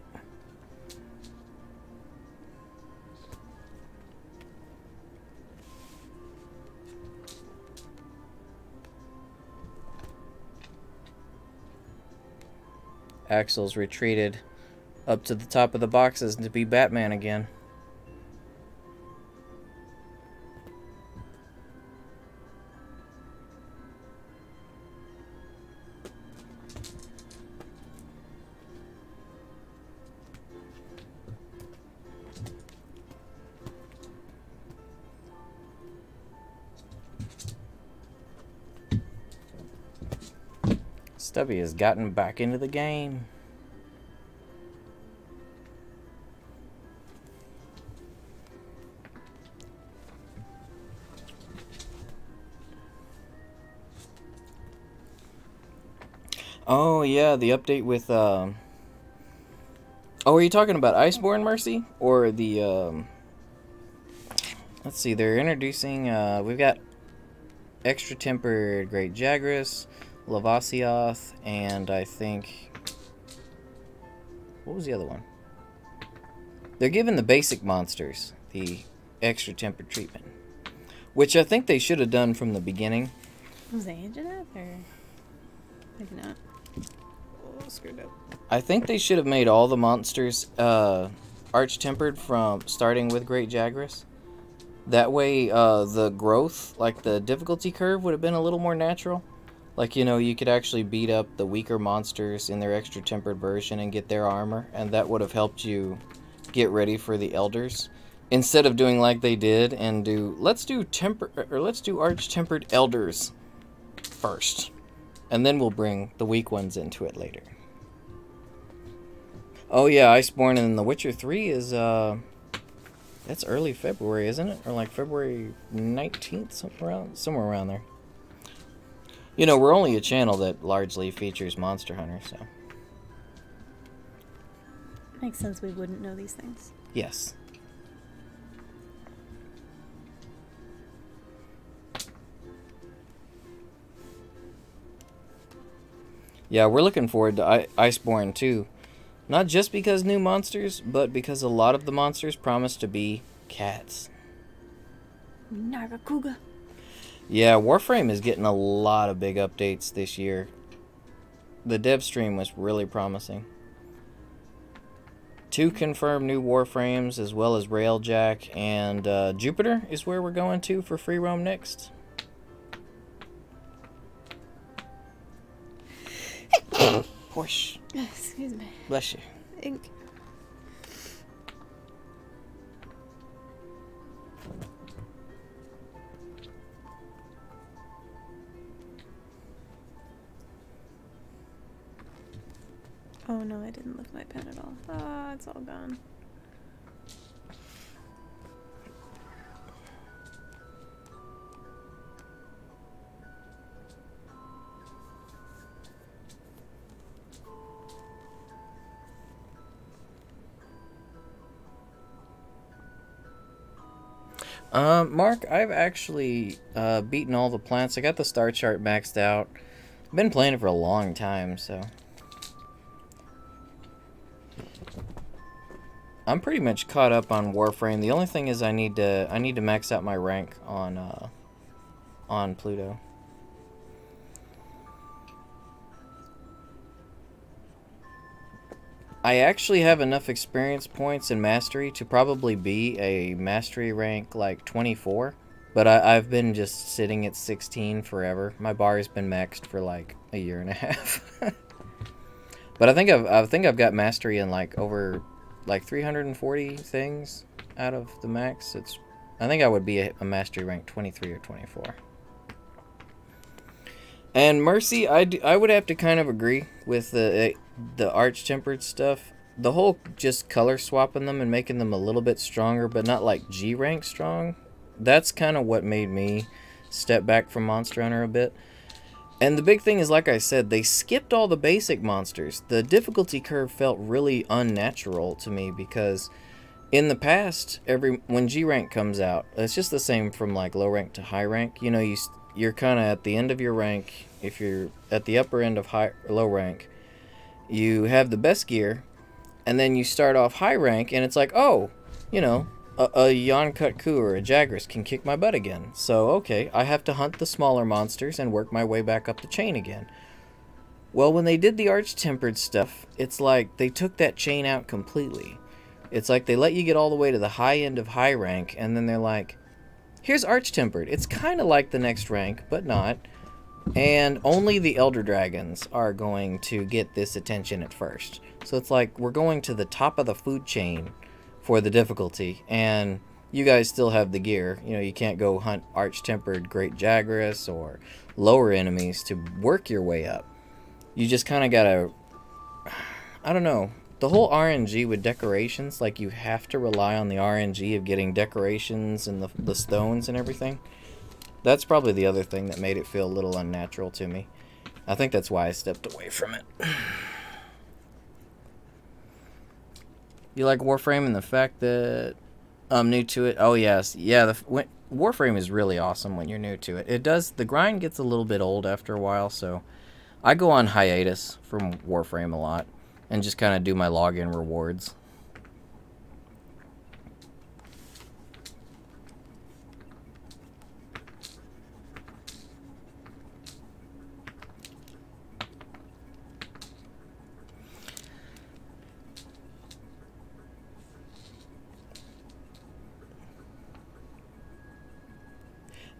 A: Axel's retreated up to the top of the boxes to be Batman again. Stubby has gotten back into the game. Oh yeah, the update with Oh, are you talking about Iceborne Mercy or the let's see, they're introducing we've got Extra Tempered Great Jagras, Lavasioth, and I think... What was the other one? They're giving the basic monsters the extra tempered treatment, which I think they should have done from the beginning.
B: Was the engine up, or maybe not? Oh, screwed up.
A: I think they should have made all the monsters arch-tempered from starting with Great Jagras. That way the growth, like the difficulty curve, would have been a little more natural. Like, you know, you could actually beat up the weaker monsters in their extra tempered version and get their armor, and that would have helped you get ready for the elders. Instead of doing like they did and let's do arch tempered elders first, and then we'll bring the weak ones into it later. Oh yeah, Iceborne and The Witcher 3 is That's early February, isn't it? Or like February 19th, somewhere around there. You know, we're only a channel that largely features Monster Hunter, so.
B: Makes sense we wouldn't know these things.
A: Yes. Yeah, we're looking forward to Iceborne too. Not just because new monsters, but because a lot of the monsters promise to be cats.
B: Nagakuga.
A: Yeah, Warframe is getting a lot of big updates this year. The dev stream was really promising. 2 confirmed new Warframes, as well as Railjack, and Jupiter is where we're going to for free roam next. Whoosh.
B: Excuse me.
A: Bless you.
B: Ink. Oh no, I didn't lift my pen at all. Ah, it's all gone.
A: Mark, I've actually beaten all the plants. I got the star chart maxed out. I've been playing it for a long time, so I'm pretty much caught up on Warframe. The only thing is I need to max out my rank on Pluto. I actually have enough experience points in Mastery to probably be a Mastery rank like 24, but I've been just sitting at 16 forever. My bar has been maxed for like a year and a half. But I think I've got Mastery in like over like 340 things out of the max. I think I would be a Mastery rank 23 or 24. And Mercy, I would have to kind of agree with the Arch-Tempered stuff. The whole just color swapping them and making them a little bit stronger, but not like G-rank strong. That's kind of what made me step back from Monster Hunter a bit. And the big thing is, like I said, they skipped all the basic monsters. The difficulty curve felt really unnatural to me because in the past, when G-rank comes out, it's just the same from like low rank to high rank. You know, you're kind of at the end of your rank. If you're at the upper end of low rank, you have the best gear, and then you start off high rank, and it's like, oh, you know, a Yonkut-Ku or a Jagras can kick my butt again. So, okay, I have to hunt the smaller monsters and work my way back up the chain again. Well, when they did the Arch-Tempered stuff, it's like they took that chain out completely. It's like they let you get all the way to the high end of high rank, and then they're like, here's Arch-Tempered. It's kind of like the next rank, but not. And only the Elder Dragons are going to get this attention at first. So it's like we're going to the top of the food chain for the difficulty, and you guys still have the gear. You know, you can't go hunt Arch-Tempered Great Jagras or lower enemies to work your way up. You just kind of gotta, I don't know, the whole RNG with decorations, like you have to rely on the RNG of getting decorations and the stones and everything. That's probably the other thing that made it feel a little unnatural to me. I think that's why I stepped away from it. You like Warframe and the fact that I'm new to it? Oh, yes. Yeah, Warframe is really awesome when you're new to it. The grind gets a little bit old after a while, so I go on hiatus from Warframe a lot and just kind of do my login rewards.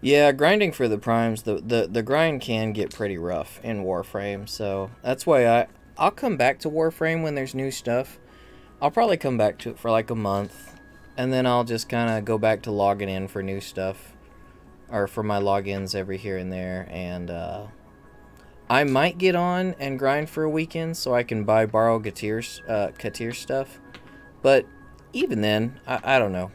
A: Yeah, grinding for the primes, the grind can get pretty rough in Warframe, so that's why I'll come back to Warframe when there's new stuff. I'll probably come back to it for like a month, and then I'll just kind of go back to logging in for new stuff, or for my logins every here and there, and I might get on and grind for a weekend so I can borrow Katir stuff, but even then, I don't know.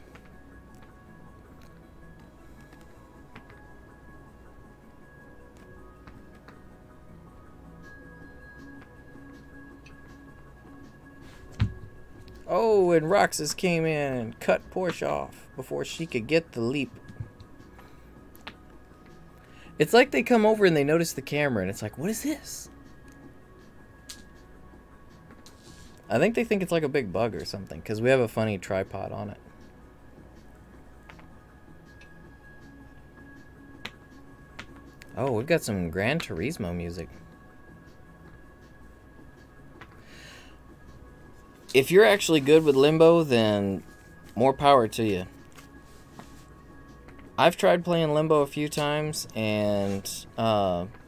A: Oh, and Roxas came in and cut Porsche off before she could get the leap. It's like they come over and they notice the camera and it's like, what is this? I think they think it's like a big bug or something because we have a funny tripod on it. Oh, we've got some Gran Turismo music. If you're actually good with Limbo, then more power to you. I've tried playing Limbo a few times, and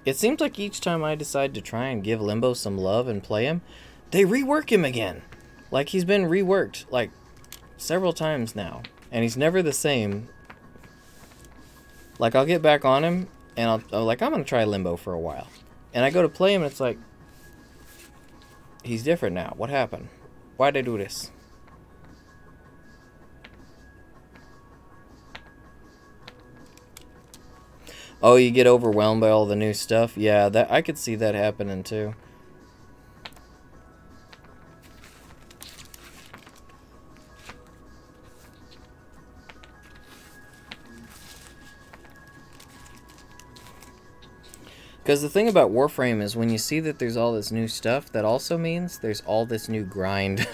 A: it seems like each time I decide to try and give Limbo some love and play him, they rework him again. Like, he's been reworked, like, several times now, and he's never the same. Like, I'll get back on him, and I'm like, I'm going to try Limbo for a while. And I go to play him, and it's like, he's different now. What happened? Why'd I do this? Oh, you get overwhelmed by all the new stuff? Yeah, that I could see that happening too. Because the thing about Warframe is when you see that there's all this new stuff, that also means there's all this new grind.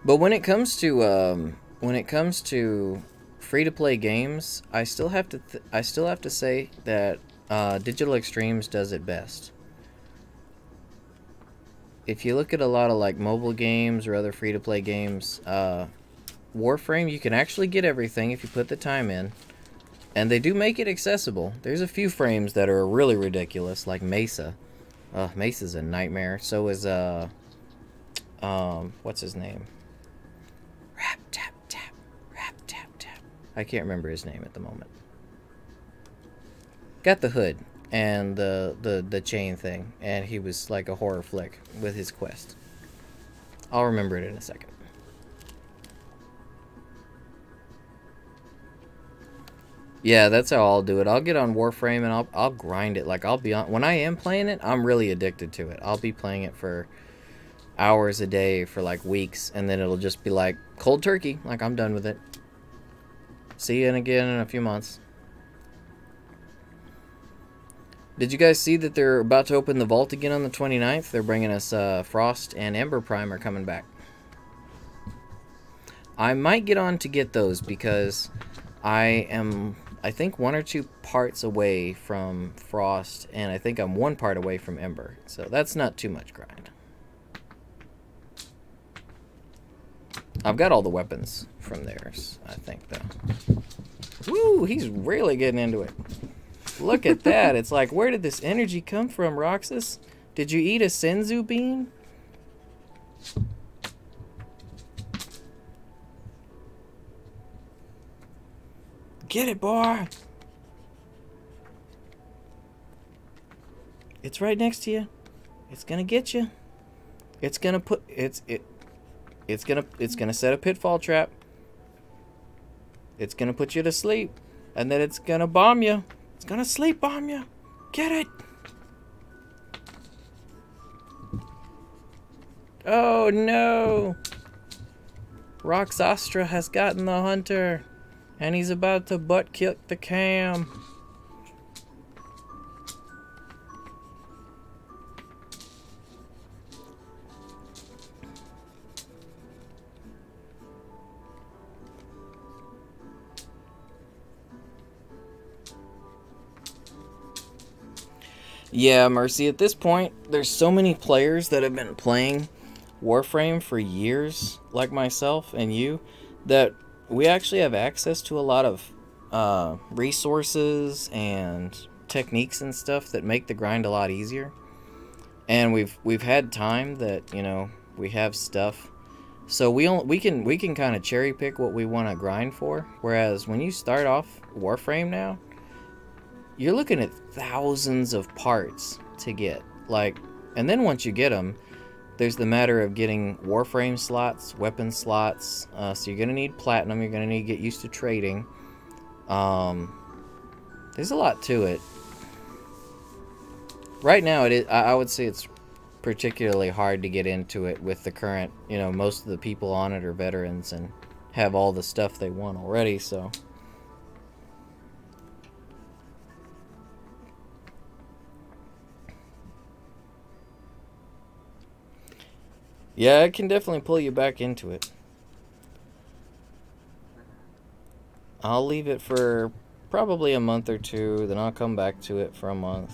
A: But when it comes to free-to-play games, I still have to say that Digital Extremes does it best. If you look at a lot of like mobile games or other free-to-play games, Warframe, you can actually get everything if you put the time in. And they do make it accessible. There's a few frames that are really ridiculous, like Mesa. Mesa's a nightmare. So is, what's his name? Rap, tap, tap. Rap, tap, tap. I can't remember his name at the moment. Got the hood and the chain thing. And he was like a horror flick with his quest. I'll remember it in a second. Yeah, that's how I'll do it. I'll get on Warframe and I'll grind it. Like, I'll be on... When I am playing it, I'm really addicted to it. I'll be playing it for hours a day for, like, weeks. And then it'll just be, like, cold turkey. Like, I'm done with it. See you again in a few months. Did you guys see that they're about to open the vault again on the 29th? They're bringing us Frost and Ember Primer coming back. I might get on to get those because I am... I think 1 or 2 parts away from Frost, and I think I'm 1 part away from Ember. So that's not too much grind. I've got all the weapons from theirs, I think, though. Woo, he's really getting into it. Look at that. It's like, where did this energy come from, Roxas? Did you eat a senzu bean? Get it, boy! It's right next to you. It's gonna get you. It's gonna put it's gonna set a pitfall trap. It's gonna put you to sleep, and then it's gonna bomb you. It's gonna sleep bomb you. Get it! Oh no! Roxastra has gotten the hunter. And he's about to butt kick the cam. Yeah, Mercy, at this point, there's so many players that have been playing Warframe for years, like myself and you, that we actually have access to a lot of resources and techniques and stuff that make the grind a lot easier. And we've had time that, you know, we have stuff, so we can kind of cherry pick what we want to grind for. Whereas when you start off Warframe now, you're looking at thousands of parts to get. Like, and then once you get them, there's the matter of getting Warframe slots, weapon slots. So you're gonna need platinum. You're gonna need to get used to trading. There's a lot to it. Right now, I would say it's particularly hard to get into it with the current, you know, most of the people on it are veterans and have all the stuff they want already, so. Yeah, it can definitely pull you back into it. I'll leave it for probably a month or two, then I'll come back to it for a month.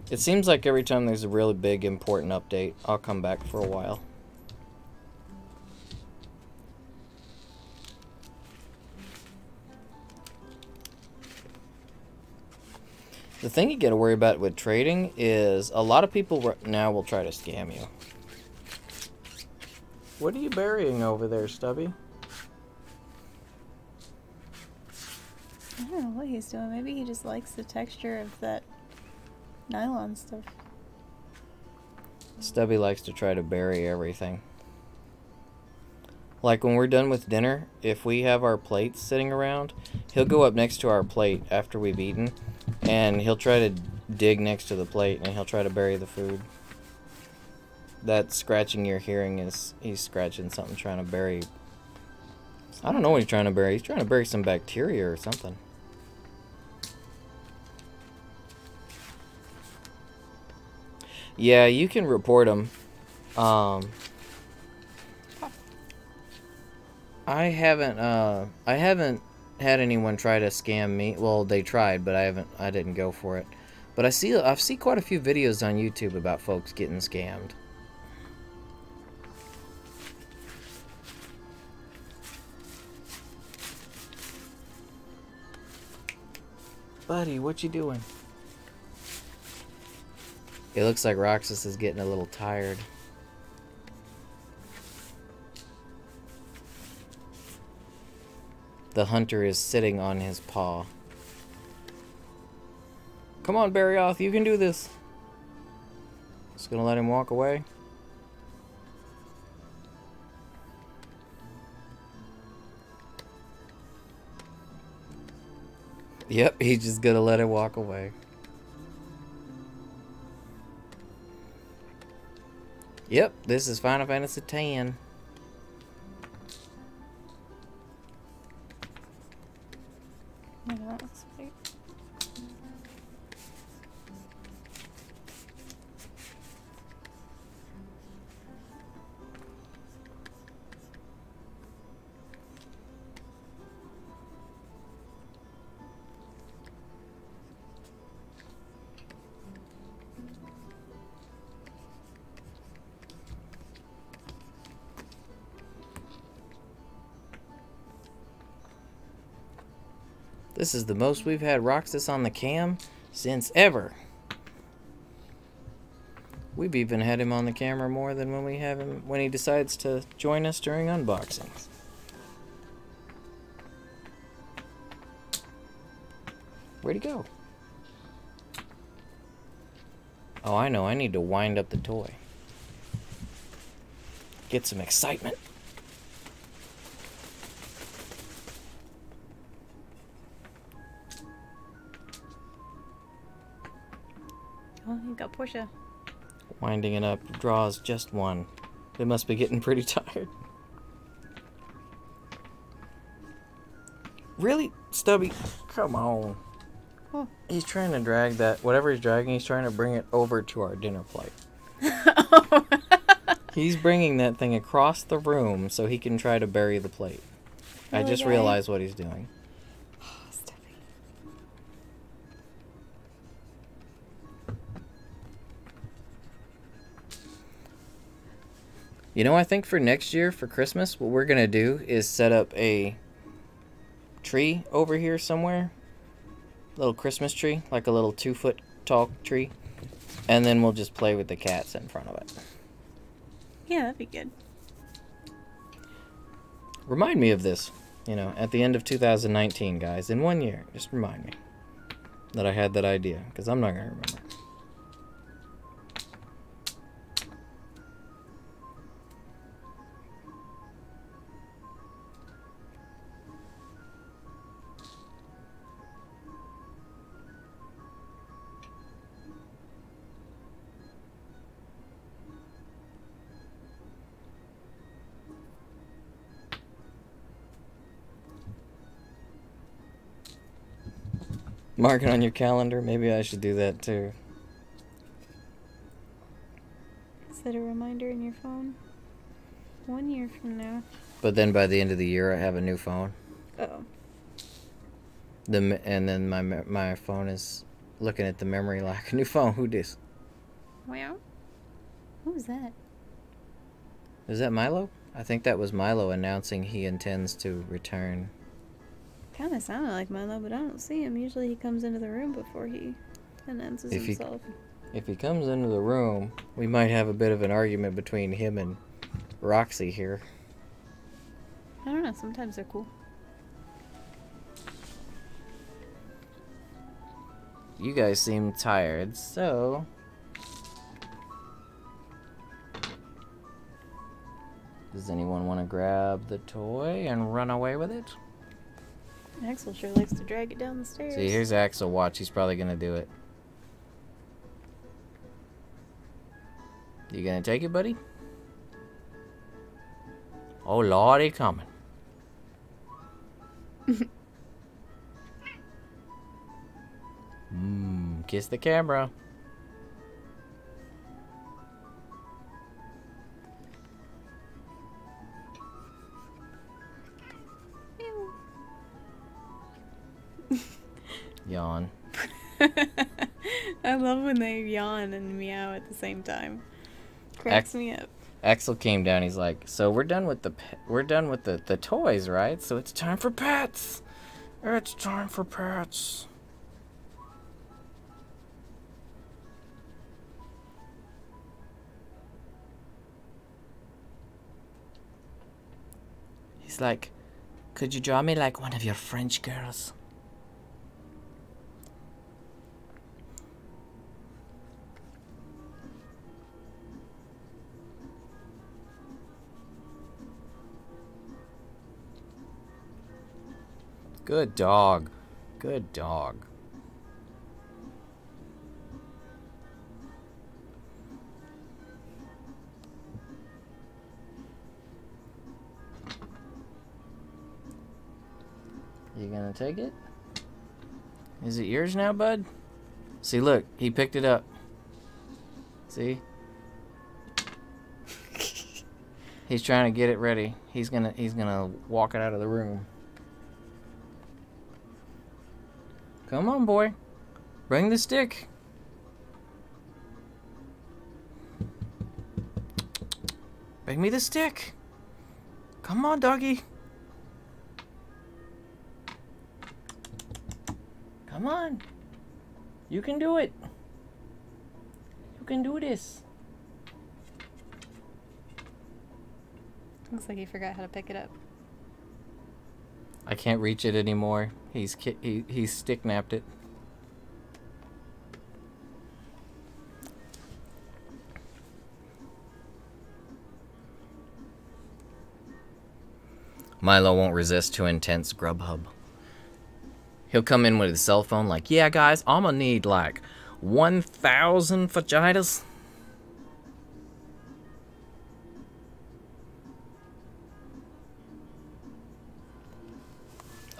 A: It seems like every time there's a really big, important update, I'll come back for a while. The thing you gotta worry about with trading is a lot of people now will try to scam you. What are you burying over there, Stubby?
B: I don't know what he's doing. Maybe he just likes the texture of that nylon stuff.
A: Stubby likes to try to bury everything. Like when we're done with dinner, if we have our plates sitting around, he'll go up next to our plate after we've eaten, and he'll try to dig next to the plate, and he'll try to bury the food. That scratching you're hearing is he's scratching something, trying to bury. I don't know what he's trying to bury. He's trying to bury some bacteria or something. Yeah, you can report them. I haven't had anyone try to scam me. Well, they tried, but I didn't go for it. But I've seen quite a few videos on YouTube about folks getting scammed. Buddy, what you doing? It looks like Roxas is getting a little tired. The hunter is sitting on his paw. Come on, Barryoth, you can do this. Just gonna let him walk away. Yep, he's just gonna let it walk away. Yep, this is Final Fantasy X.
B: Yeah, that looks great.
A: This is the most we've had Roxas on the cam since ever. We've even had him on the camera more than when we have him when he decides to join us during unboxings. Where'd he go? Oh, I know. I need to wind up the toy. Get some excitement.
B: Oh, you got Portia.
A: Winding it up draws just one. It must be getting pretty tired. Really? Stubby? Come on.
B: Oh.
A: He's trying to drag that. Whatever he's dragging, he's trying to bring it over to our dinner plate.
B: Oh.
A: He's bringing that thing across the room so he can try to bury the plate. I just realized what he's doing. You know, I think for next year, for Christmas, what we're going to do is set up a tree over here somewhere. Little Christmas tree, like a little 2-foot tall tree. And then we'll just play with the cats in front of it.
B: Yeah, that'd be good.
A: Remind me of this, you know, at the end of 2019, guys. In 1 year, just remind me that I had that idea, because I'm not going to remember. Mark it on your calendar. Maybe I should do that too.
B: Set a reminder in your phone. 1 year from now.
A: But then by the end of the year, I have a new phone.
B: Oh.
A: And then my phone is looking at the memory like, new phone, who dis?
B: Wow. What was that?
A: Is that Milo? I think that was Milo announcing he intends to return.
B: Kind of sounded like Milo, but I don't see him. Usually he comes into the room before he announces himself.
A: If he comes into the room, we might have a bit of an argument between him and Roxy here.
B: I don't know. Sometimes they're cool.
A: You guys seem tired, so... Does anyone want to grab the toy and run away with it?
B: Axel sure likes to drag it down the stairs.
A: See, here's Axel. Watch, he's probably going to do it. You going to take it, buddy? Oh, Lordy, coming. Kiss the camera. Yawn.
B: I love when they yawn and meow at the same time. Cracks me up.
A: Axel came down. He's like, "So we're done with the toys, right? So it's time for pets. It's time for pets." He's like, "Could you draw me like one of your French girls?" Good dog. Good dog. You gonna take it? Is it yours now, bud? See, look, he picked it up. See? He's trying to get it ready. He's gonna walk it out of the room. Come on, boy. Bring the stick. Bring me the stick. Come on, doggy. Come on. You can do it. You can do this.
B: Looks like he forgot how to pick it up.
A: I can't reach it anymore. He's stick napped it. Milo won't resist too intense Grubhub. He'll come in with his cell phone like, "Yeah, guys, I'm gonna need like 1,000 vaginas."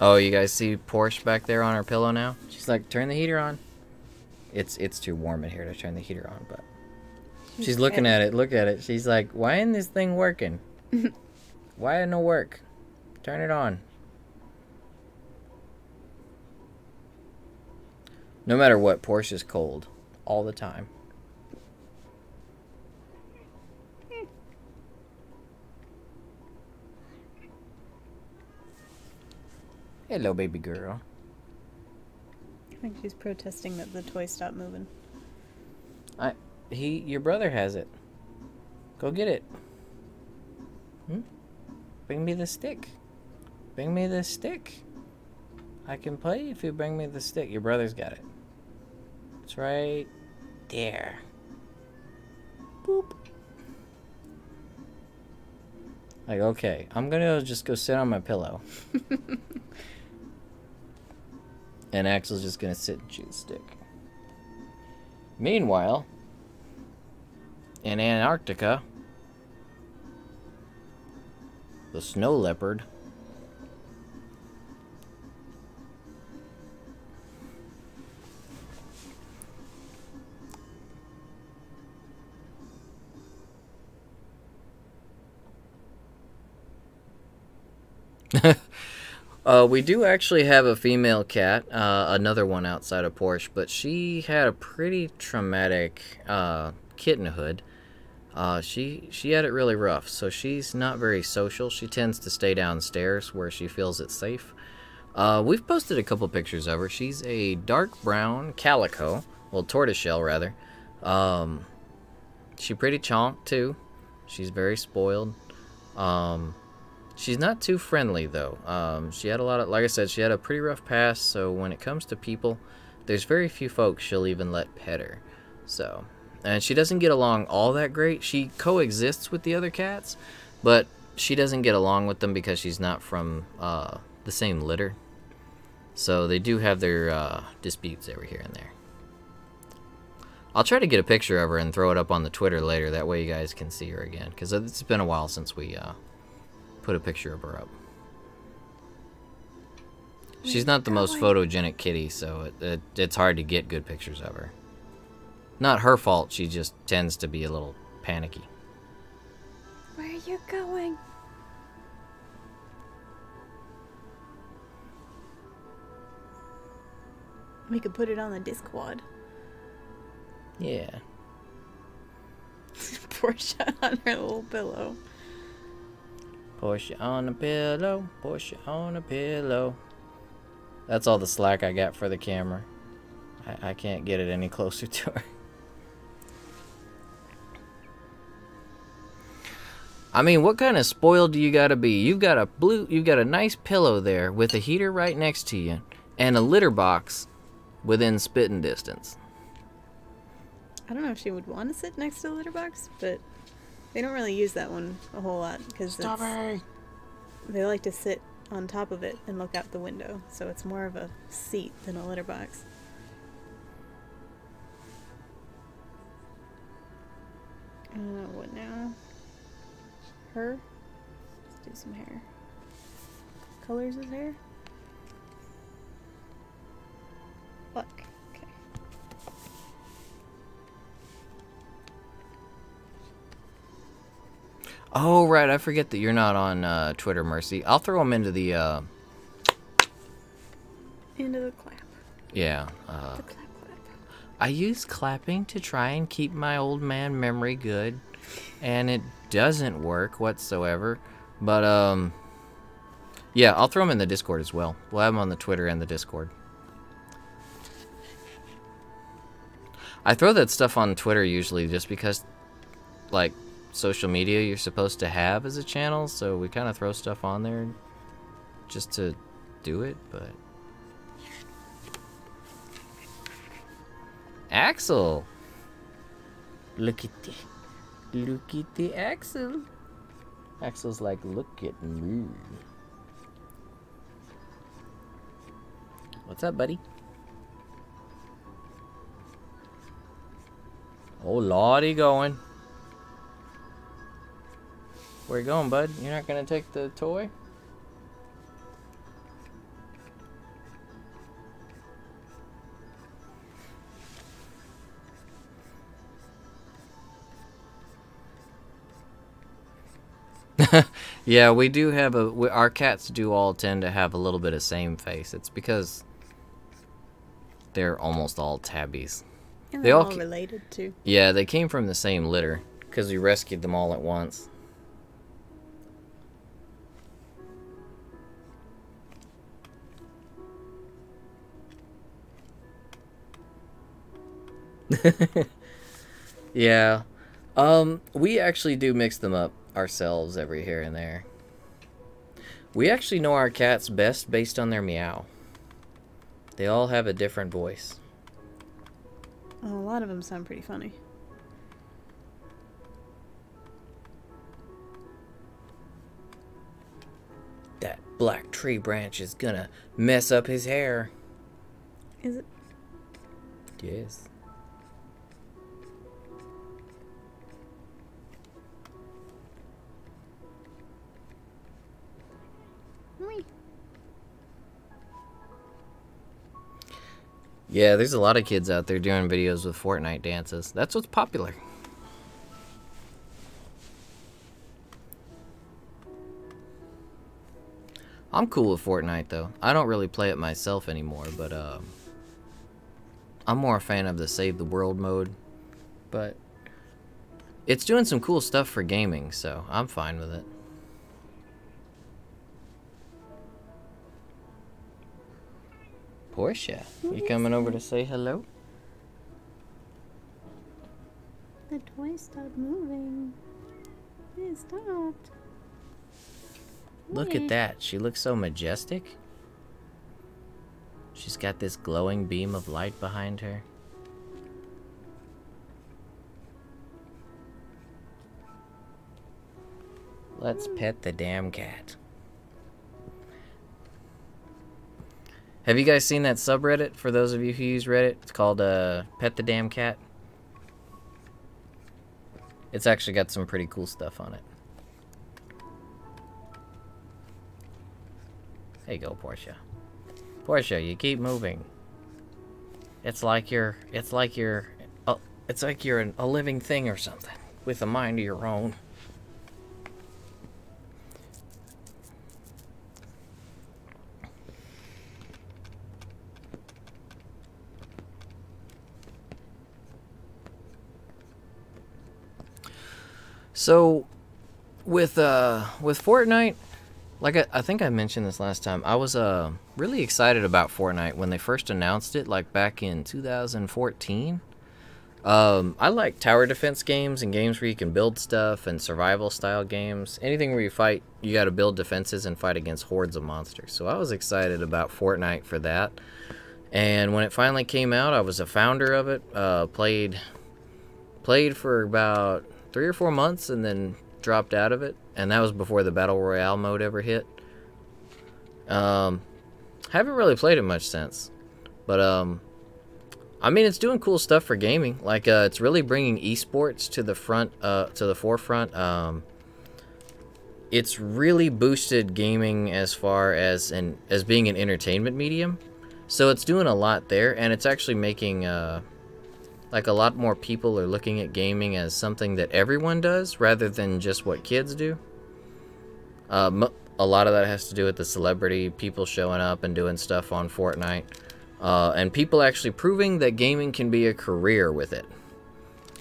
A: Oh, you guys see Porsche back there on her pillow now? She's like, "Turn the heater on." It's too warm in here to turn the heater on, but she's looking at it. Look at it. She's like, "Why ain't this thing working? Why it no work? Turn it on." No matter what, Porsche is cold all the time. Hello, baby girl.
B: I think she's protesting that the toy stopped moving.
A: Your brother has it. Go get it. Bring me the stick. Bring me the stick. I can play if you bring me the stick. Your brother's got it. It's right there. Boop. Like, okay, I'm gonna just go sit on my pillow. And Axel's just gonna sit and chew the stick. Meanwhile, in Antarctica, the snow leopard We do actually have a female cat, another one outside of Porsche, but she had a pretty traumatic kittenhood. She had it really rough, so she's not very social. She tends to stay downstairs where she feels it's safe. We've posted a couple pictures of her. She's a dark brown calico, well, tortoiseshell rather. She's pretty chonked too. She's very spoiled. She's not too friendly though. She had a lot of, like I said, she had a pretty rough past. So when it comes to people, there's very few folks she'll even let pet her. So, and she doesn't get along all that great. She coexists with the other cats, but she doesn't get along with them because she's not from the same litter. So they do have their disputes every here and there. I'll try to get a picture of her and throw it up on the Twitter later. That way you guys can see her again, because it's been a while since we put a picture of her up. She's not the most photogenic kitty, so it's hard to get good pictures of her. Not her fault, she just tends to be a little panicky.
B: Where are you going? We could put it on the Discord.
A: Yeah.
B: Portia on her little pillow.
A: Portia on a pillow, Portia on a pillow. That's all the slack I got for the camera. I can't get it any closer to her. I mean, what kind of spoiled do you gotta be? You've got a nice pillow there with a heater right next to you and a litter box within spitting distance.
B: I don't know if she would want to sit next to the litter box, but they don't really use that one a whole lot because they like to sit on top of it and look out the window, so it's more of a seat than a litter box. What now? Her? Let's do some hair. Colors his hair? Black. Okay.
A: Oh, right. I forget that you're not on Twitter, Mercy. I'll throw them into the...
B: Into the clap.
A: Yeah.
B: The clap, clap.
A: I use clapping to try and keep my old man memory good. And it doesn't work whatsoever. But, yeah, I'll throw them in the Discord as well. We'll have them on the Twitter and the Discord. I throw that stuff on Twitter usually just because, like, social media you're supposed to have as a channel, so we kind of throw stuff on there just to do it, but... Axel! Look at the Axel! Axel's like, look at me. What's up, buddy? Oh, lordy going. Where you going, bud? You're not gonna take the toy? Yeah, we do have our cats do all tend to have a little bit of same face. It's because they're almost all tabbies.
B: And
A: They
B: they're
A: all
B: all related too.
A: Yeah, they came from the same litter because we rescued them all at once. Yeah. We actually do mix them up ourselves every here and there. We actually know our cats best based on their meow. They all have a different voice.
B: Oh, a lot of them sound pretty funny.
A: That black tree branch is gonna mess up his hair.
B: Is it?
A: Yes.
B: Wee.
A: Yeah, there's a lot of kids out there doing videos with Fortnite dances. That's what's popular. I'm cool with Fortnite though. I don't really play it myself anymore, but I'm more a fan of the Save the World mode. But it's doing some cool stuff for gaming, so I'm fine with it. Portia, you coming over to say hello?
B: The toy stopped moving. It stopped.
A: Look at that. She looks so majestic. She's got this glowing beam of light behind her. Let's pet the damn cat. Have you guys seen that subreddit? For those of you who use Reddit, it's called Pet the Damn Cat. It's actually got some pretty cool stuff on it. There you go, Portia. Portia, you keep moving. It's like you're a living thing or something with a mind of your own. So, with Fortnite, like I think I mentioned this last time, I was really excited about Fortnite when they first announced it, like back in 2014. I like tower defense games and games where you can build stuff and survival style games. Anything where you fight, you got to build defenses and fight against hordes of monsters. So I was excited about Fortnite for that. And when it finally came out, I was a founder of it. Played for about 3 or 4 months and then dropped out of it, and that was before the Battle Royale mode ever hit. Haven't really played it much since, but I mean, it's doing cool stuff for gaming. Like it's really bringing esports to the forefront. It's really boosted gaming as far as being an entertainment medium, so it's doing a lot there, and it's actually making like a lot more people are looking at gaming as something that everyone does rather than just what kids do. A lot of that has to do with the celebrity people showing up and doing stuff on Fortnite, and people actually proving that gaming can be a career with it.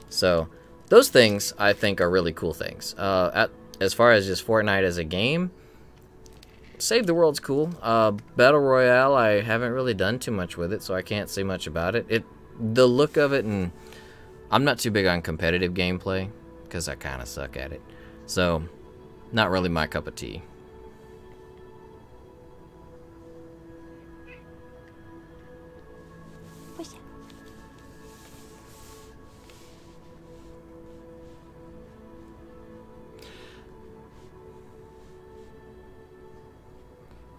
A: So those things I think are really cool things. As far as just Fortnite as a game, Save the World's cool. Battle Royale, I haven't really done too much with it, so I can't say much about it. The look of it, and I'm not too big on competitive gameplay because I kind of suck at it, so not really my cup of tea.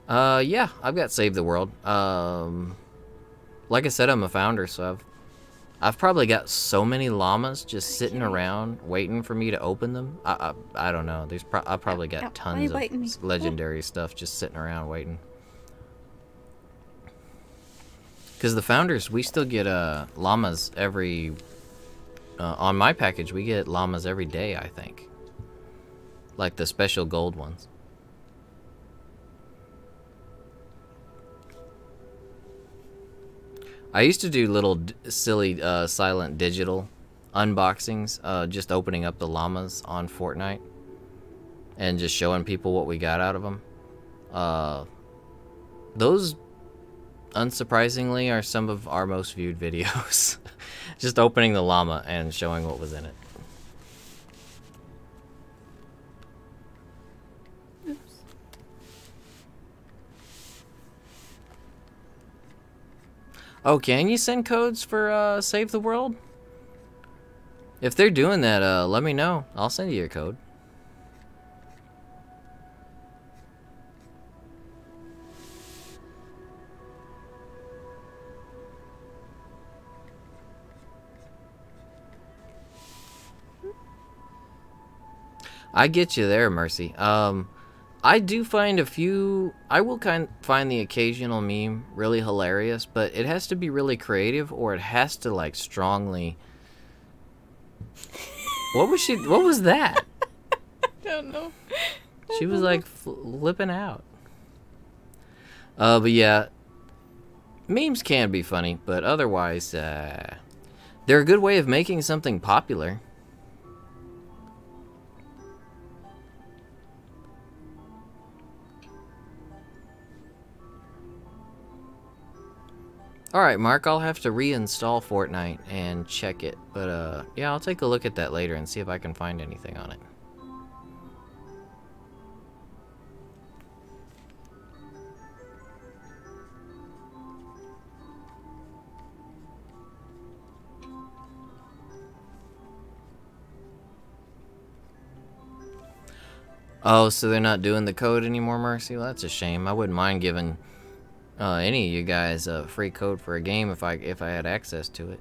A: Yeah, I've got Save the World. Like I said, I'm a founder, so I've probably got so many llamas just sitting around waiting for me to open them. I don't know. I probably got tons of legendary stuff just sitting around waiting. Because the founders, we still get llamas every... on my package, we get llamas every day, I think. Like the special gold ones. I used to do little silly silent digital unboxings, just opening up the llamas on Fortnite and just showing people what we got out of them. Those, unsurprisingly, are some of our most viewed videos. Just opening the llama and showing what was in it. Oh, can you send codes for Save the World? If they're doing that, let me know. I'll send you your code. I get you there, Mercy. I do find I will find the occasional meme really hilarious, but it has to be really creative, or it has to, like, strongly... What was that?
B: I don't know.
A: She was, like, flipping out. But yeah, memes can be funny, but otherwise, they're a good way of making something popular. Alright, Mark, I'll have to reinstall Fortnite and check it. But, yeah, I'll take a look at that later and see if I can find anything on it. Oh, so they're not doing the code anymore, Mercy? Well, that's a shame. I wouldn't mind giving any of you guys a free code for a game if I had access to it.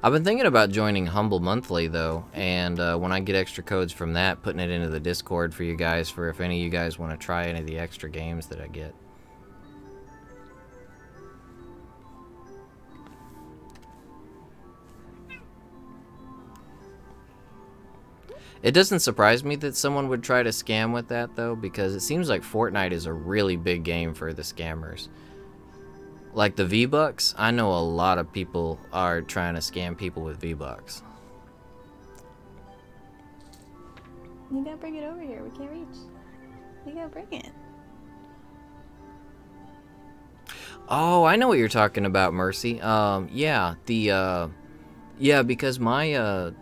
A: I've been thinking about joining Humble Monthly though, and when I get extra codes from that, putting it into the Discord for you guys for if any of you guys want to try any of the extra games that I get. It doesn't surprise me that someone would try to scam with that, though, because it seems like Fortnite is a really big game for the scammers. Like the V-Bucks, I know a lot of people are trying to scam people with V-Bucks.
B: You gotta bring it over here. We can't reach. You gotta bring it.
A: Oh, I know what you're talking about, Mercy. Yeah, yeah, because my,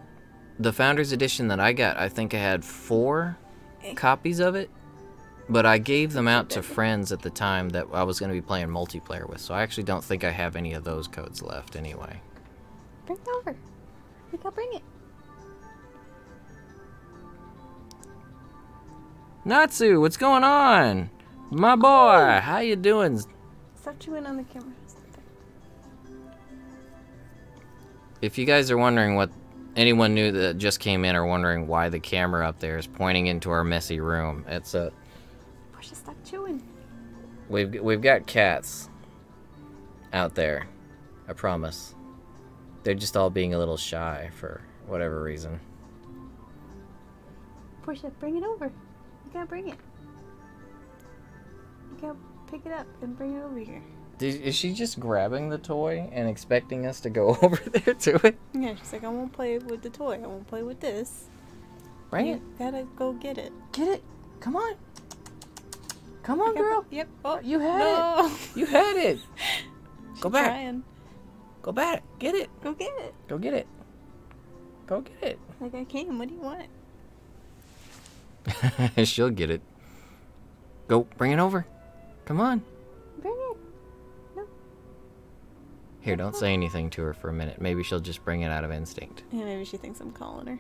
A: the Founders Edition that I got, I think I had 4 copies of it, but I gave them out to friends at the time that I was going to be playing multiplayer with, so I actually don't think I have any of those codes left anyway.
B: Bring it over. You gotta bring it.
A: Natsu, what's going on? My boy, how you doing?
B: Stop chewing on the camera.
A: If you guys are wondering what anyone new that just came in are wondering why the camera up there is pointing into our messy room, it's a
B: Portia, stop chewing.
A: we've got cats out there. I promise. They're just all being a little shy for whatever reason.
B: Portia, bring it over. You gotta bring it. You gotta pick it up and bring it over here.
A: Is she just grabbing the toy and expecting us to go over there to it?
B: Yeah, she's like, I won't play with the toy. I won't play with this.
A: Bring it.
B: You gotta go get it.
A: Get it. Come on. Come on, girl.
B: Yep. Oh,
A: You had
B: no.
A: it. You had it. Go back.
B: Trying.
A: Go back. Get it.
B: Go get it.
A: Go get it. Go get it.
B: Like I can. What do you want?
A: She'll get it. Go. Bring it over. Come on.
B: Bring it. No.
A: Here, don't say anything to her for a minute. Maybe she'll just bring it out of instinct.
B: Yeah, maybe she thinks I'm calling her.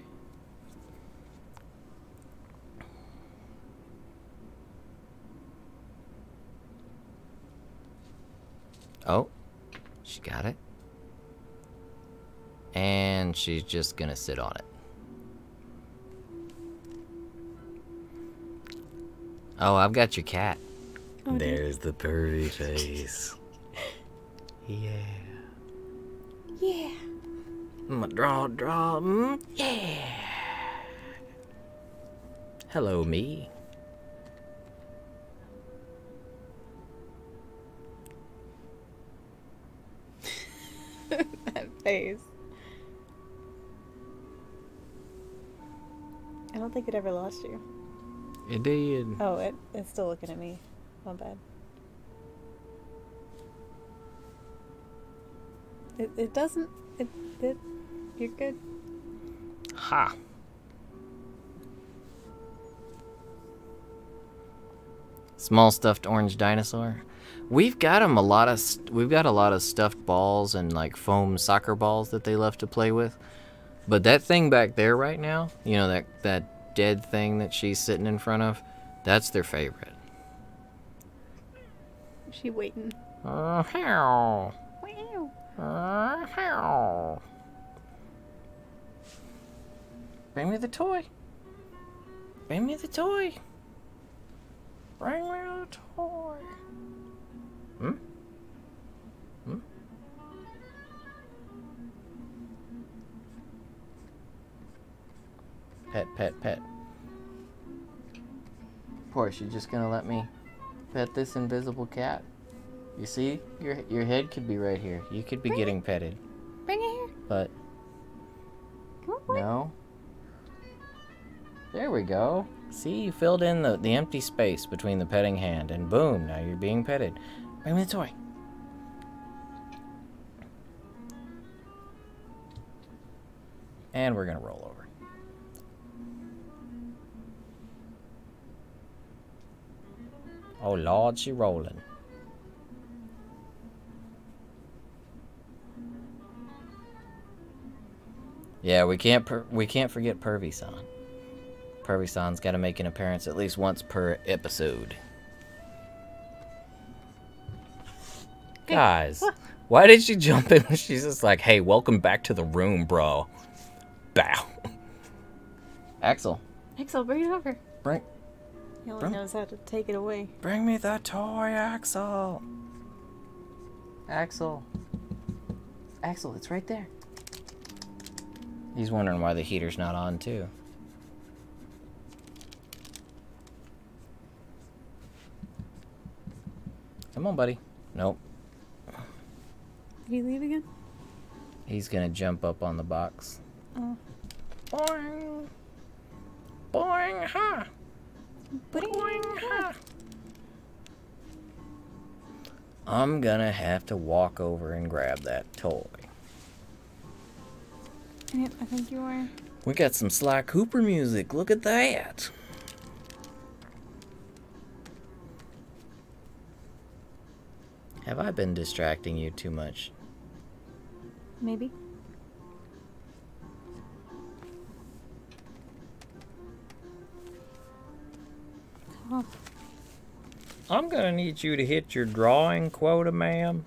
A: Oh, she got it. And she's just gonna sit on it. Oh, I've got your cat.
B: Oh,
A: There's the purry face. Yeah.
B: Yeah.
A: Draw. Yeah. Hello, me.
B: That face. I don't think it ever lost you.
A: It did.
B: Oh, it's still looking at me. My bad. It doesn't. You're good.
A: Ha. Small stuffed orange dinosaur. We've got them we've got a lot of stuffed balls and like foam soccer balls that they love to play with. But that thing back there right now, you know, that dead thing that she's sitting in front of, that's their favorite.
B: Is she waiting?
A: How.
B: Wow.
A: How. Bring me the toy. Bring me the toy. Bring me the toy. Hmm? Hmm? Pet. Porsche, you just gonna let me pet this invisible cat? You see? Your head could be right here. You could be getting petted.
B: Bring it here.
A: But
B: Come on, boy.
A: no. There we go. See, you filled in the empty space between the petting hand, and boom, now you're being petted. Bring me the toy. And we're gonna roll over. Oh Lord, she rolling. Yeah, we can't forget Pervy-san. Pervy-san's got to make an appearance at least once per episode. Hey. Guys, why did she jump in when she's just like, hey, welcome back to the room, bro. Bow. Axel.
B: Axel, bring it over. He only
A: Bring...
B: knows how to take it away.
A: Bring me the toy, Axel. Axel. Axel, it's right there. He's wondering why the heater's not on, too. Come on, buddy. Nope.
B: Did he leave again?
A: He's gonna jump up on the box.
B: Oh.
A: Boing. Boing, ha. Boing, ha. I'm gonna have to walk over and grab that toy.
B: Yep, I think you are.
A: We got some Sly Cooper music. Look at that. Have I been distracting you too much?
B: Maybe. Oh.
A: I'm gonna need you to hit your drawing quota, ma'am.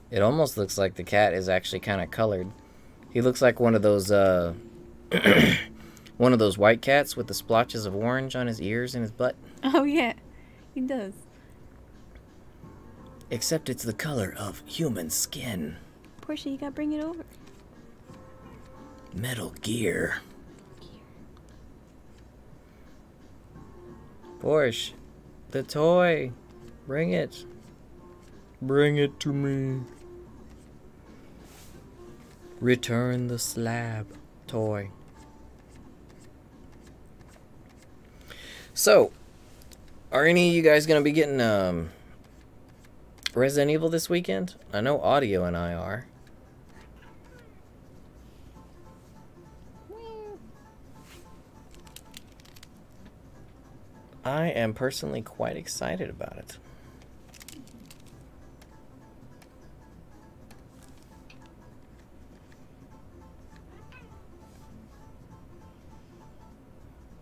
A: It almost looks like the cat is actually kind of colored. He looks like one of those one of those white cats with the splotches of orange on his ears and his butt.
B: Oh yeah, he does.
A: Except it's the color of human skin.
B: Portia, you gotta bring it over.
A: Metal Gear. Porsche, the toy. Bring it. Bring it to me. Return the slab toy. So, are any of you guys going to be getting Resident Evil this weekend? I know Audio and I are. I am personally quite excited about it.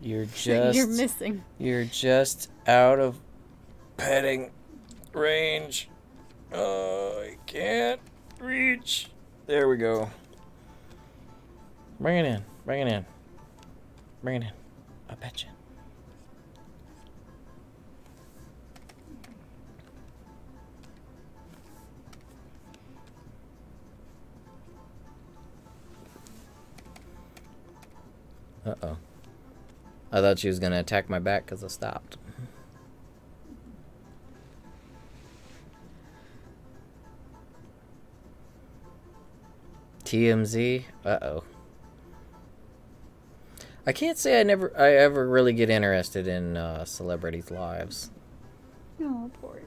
B: You're missing.
A: You're just out of petting range. Oh, I can't reach. There we go. Bring it in. Bring it in. Bring it in. I'll pet you. Uh-oh. I thought she was going to attack my back because I stopped. TMZ? Uh-oh. I can't say I ever really get interested in celebrities' lives.
B: Oh, poor.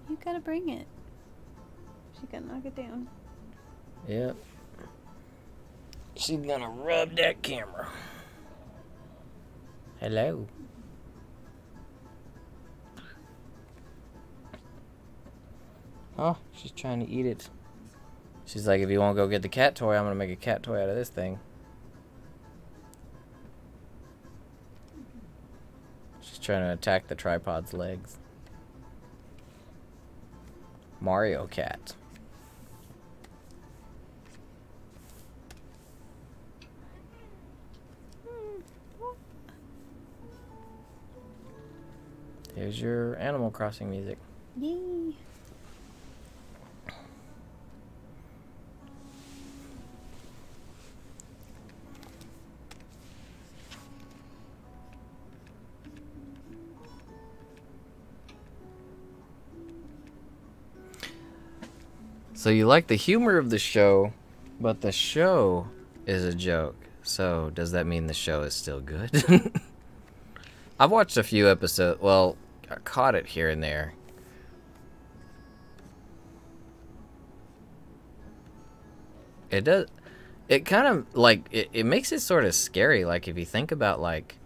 B: You gotta bring it. She gotta knock it down.
A: Yep. She's gonna rub that camera. Hello. Oh, she's trying to eat it. She's like, if you want to go get the cat toy, I'm gonna make a cat toy out of this thing. She's trying to attack the tripod's legs. Mario Cat. Here's your Animal Crossing music.
B: Yay.
A: So you like the humor of the show, but the show is a joke. So does that mean the show is still good? I've watched a few episodes. Well, I caught it here and there. It does. It kind of like it makes it sort of scary. Like if you think about like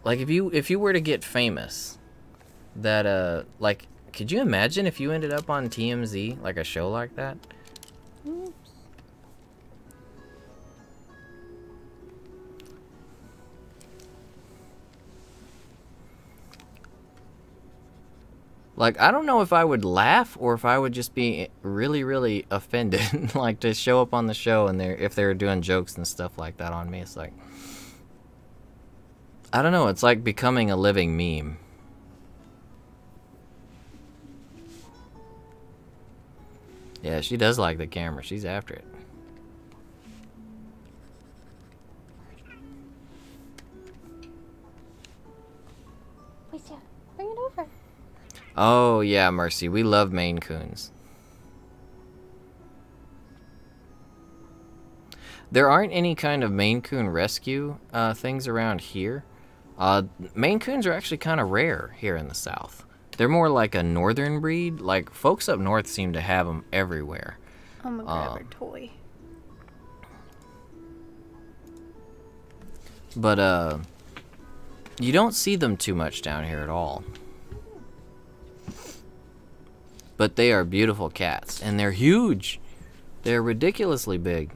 A: if you were to get famous, that like could you imagine if you ended up on TMZ, like a show like that?
B: Oops.
A: Like, I don't know if I would laugh or if I would just be really, really offended. Like, to show up on the show and if they're doing jokes and stuff like that on me, it's like, I don't know. It's like becoming a living meme. Yeah, she does like the camera. She's after it.
B: Bring it over.
A: Oh, yeah, Mercy. We love Maine Coons. There aren't any kind of Maine Coon rescue things around here. Maine Coons are actually kind of rare here in the South. They're more like a northern breed. Like, folks up north seem to have them everywhere.
B: I'm gonna grab her toy.
A: But, you don't see them too much down here at all. But they are beautiful cats, and they're huge. They're ridiculously big.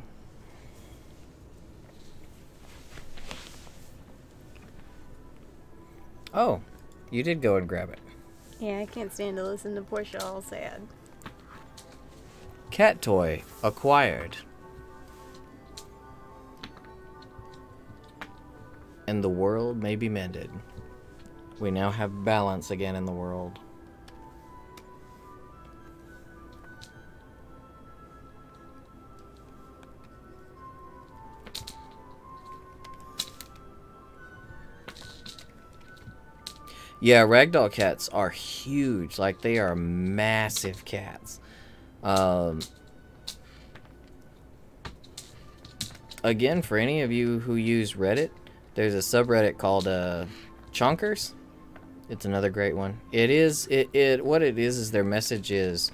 A: Oh, you did go and grab it.
B: Yeah, I can't stand to listen to Portia all sad.
A: Cat toy acquired. And the world may be mended. We now have balance again in the world. Yeah, ragdoll cats are huge. Like, they are massive cats. Again, for any of you who use Reddit, there's a subreddit called Chonkers. It's another great one. What it is their message is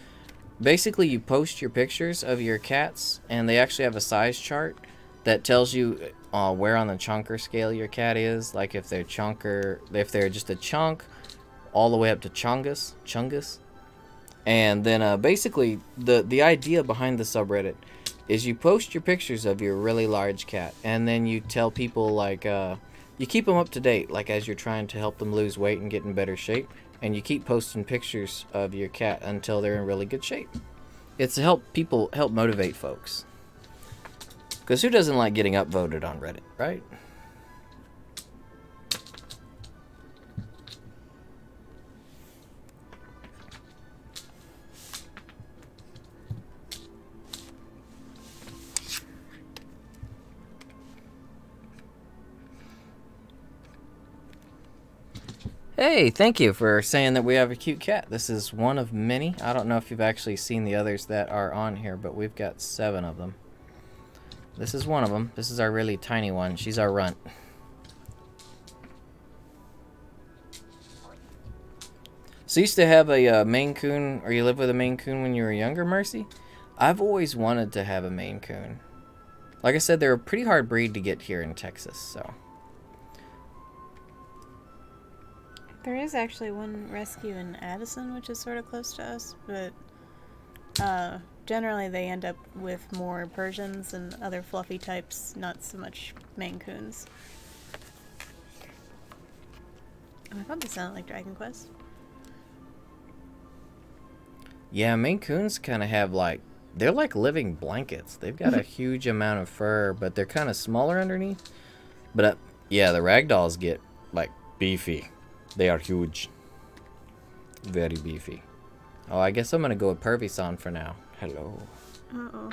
A: basically you post your pictures of your cats, and they actually have a size chart that tells you where on the chunker scale your cat is. Like if they're just a chunk, all the way up to chungus. And then basically the idea behind the subreddit is you post your pictures of your really large cat, and then you tell people like you keep them up to date, like as you're trying to help them lose weight and get in better shape, and you keep posting pictures of your cat until they're in really good shape. It's to help motivate folks. Because who doesn't like getting upvoted on Reddit, right? Hey, thank you for saying that we have a cute cat. This is one of many. I don't know if you've actually seen the others that are on here, but we've got 7 of them. This is one of them. This is our really tiny one. She's our runt. So you used to have a Maine Coon, or you lived with a Maine Coon when you were younger, Mercy? I've always wanted to have a Maine Coon. Like I said, they're a pretty hard breed to get here in Texas, so...
B: There is actually one rescue in Addison, which is sort of close to us, but generally they end up with more Persians and other fluffy types, not so much Maine Coons. Oh, I thought this sounded like Dragon Quest.
A: Yeah, Maine Coons kind of have like... They're like living blankets. They've got a huge amount of fur, but they're kind of smaller underneath. But yeah, the ragdolls get like beefy. They are huge. Very beefy. Oh, I guess I'm going to go with Pervy-san for now. Hello.
B: Uh-oh.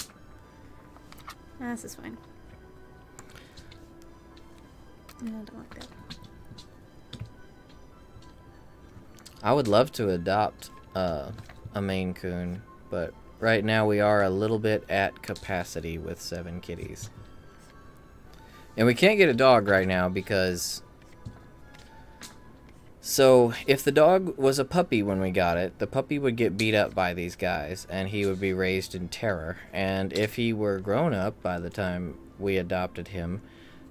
B: Nah, this is fine. No, I don't like that.
A: I would love to adopt a Maine Coon. But right now we are a little bit at capacity with 7 kitties. And we can't get a dog right now because... So, if the dog was a puppy when we got it, the puppy would get beat up by these guys, and he would be raised in terror. And if he were grown up by the time we adopted him,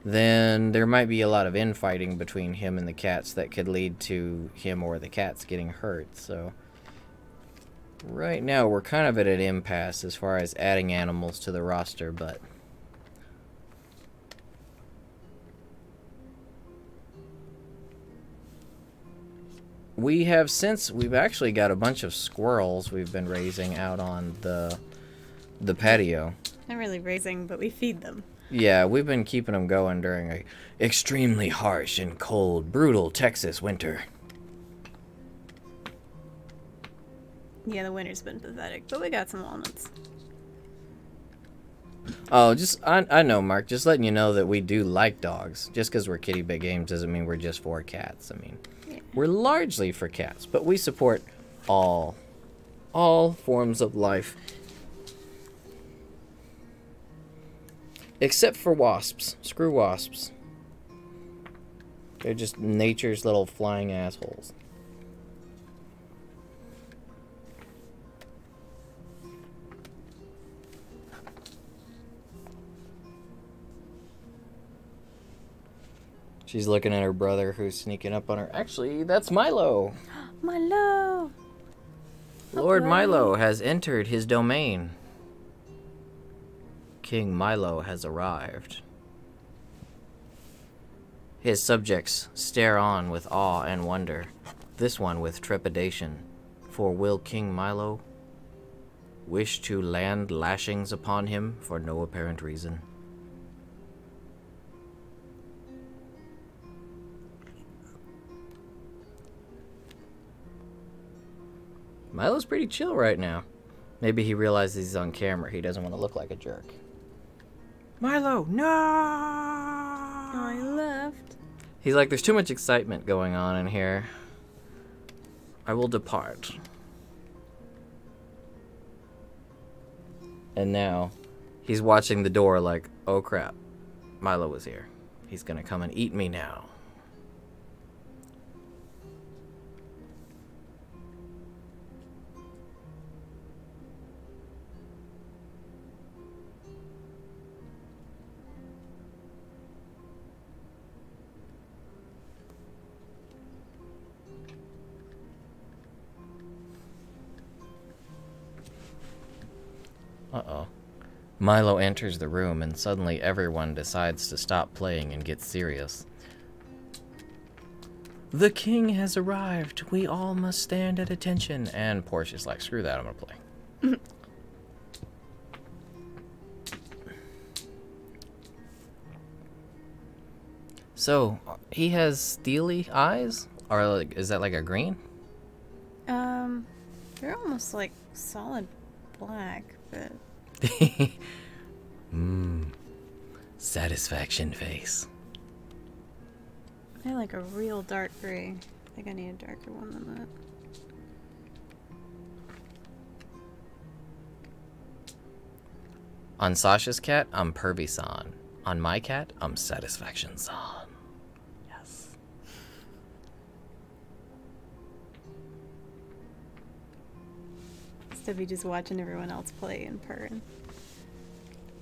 A: then there might be a lot of infighting between him and the cats that could lead to him or the cats getting hurt. So, right now we're kind of at an impasse as far as adding animals to the roster, but... we've actually got a bunch of squirrels we've been raising out on the patio.
B: Not really raising, but we feed them.
A: Yeah, we've been keeping them going during a extremely harsh and cold, brutal Texas winter.
B: Yeah, the winter's been pathetic, but we got some walnuts.
A: Oh, I know, Mark, just letting you know that we do like dogs. Just because we're Kitty Big Games doesn't mean we're just for cats. I mean... we're largely for cats, but we support all forms of life. Except for wasps. Screw wasps. They're just nature's little flying assholes. She's looking at her brother who's sneaking up on her. Actually, that's Milo.
B: Milo!
A: Lord Milo has entered his domain. King Milo has arrived. His subjects stare on with awe and wonder, this one with trepidation. For will King Milo wish to land lashings upon him for no apparent reason? Milo's pretty chill right now. Maybe he realizes he's on camera. He doesn't want to look like a jerk. Milo, no!
B: Oh, he left.
A: He's like, there's too much excitement going on in here. I will depart. And now, he's watching the door like, oh crap, Milo was here. He's gonna come and eat me now. Uh-oh. Milo enters the room and suddenly everyone decides to stop playing and get serious. The king has arrived. We all must stand at attention. And Portia's like, screw that, I'm gonna play. So, he has steely eyes? Or like, is that like a green?
B: They're almost like solid black, but...
A: Satisfaction face.
B: I like a real dark gray. I think I need a darker one than that.
A: On Sasha's cat, I'm Pervy-san. On my cat, I'm Satisfaction-san. Yes.
B: Stubby just watching everyone else play and purring.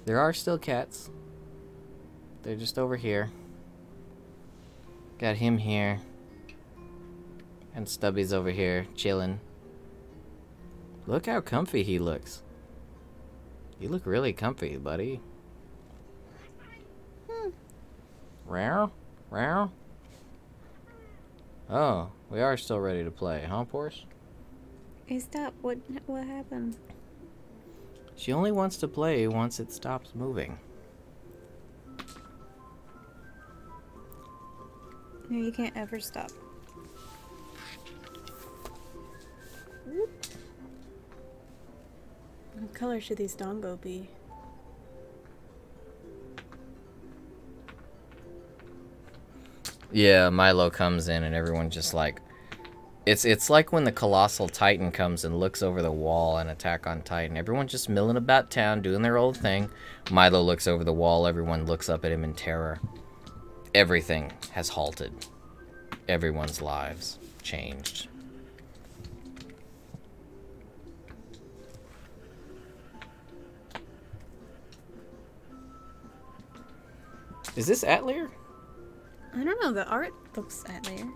A: There are still cats. They're just over here. Got him here. And Stubby's over here, chilling. Look how comfy he looks. You look really comfy, buddy. Row? Row? Oh, we are still ready to play, huh, Porsche?
B: Hey, stop. What happened?
A: She only wants to play once it stops moving.
B: No, you can't ever stop. What color should these dongo be?
A: Yeah, Milo comes in and everyone's just like, It's like when the colossal titan comes and looks over the wall in Attack on Titan. Everyone's just milling about town, doing their old thing. Milo looks over the wall. Everyone looks up at him in terror. Everything has halted. Everyone's lives changed. Is this Atelier?
B: I don't know. The art looks Atelier.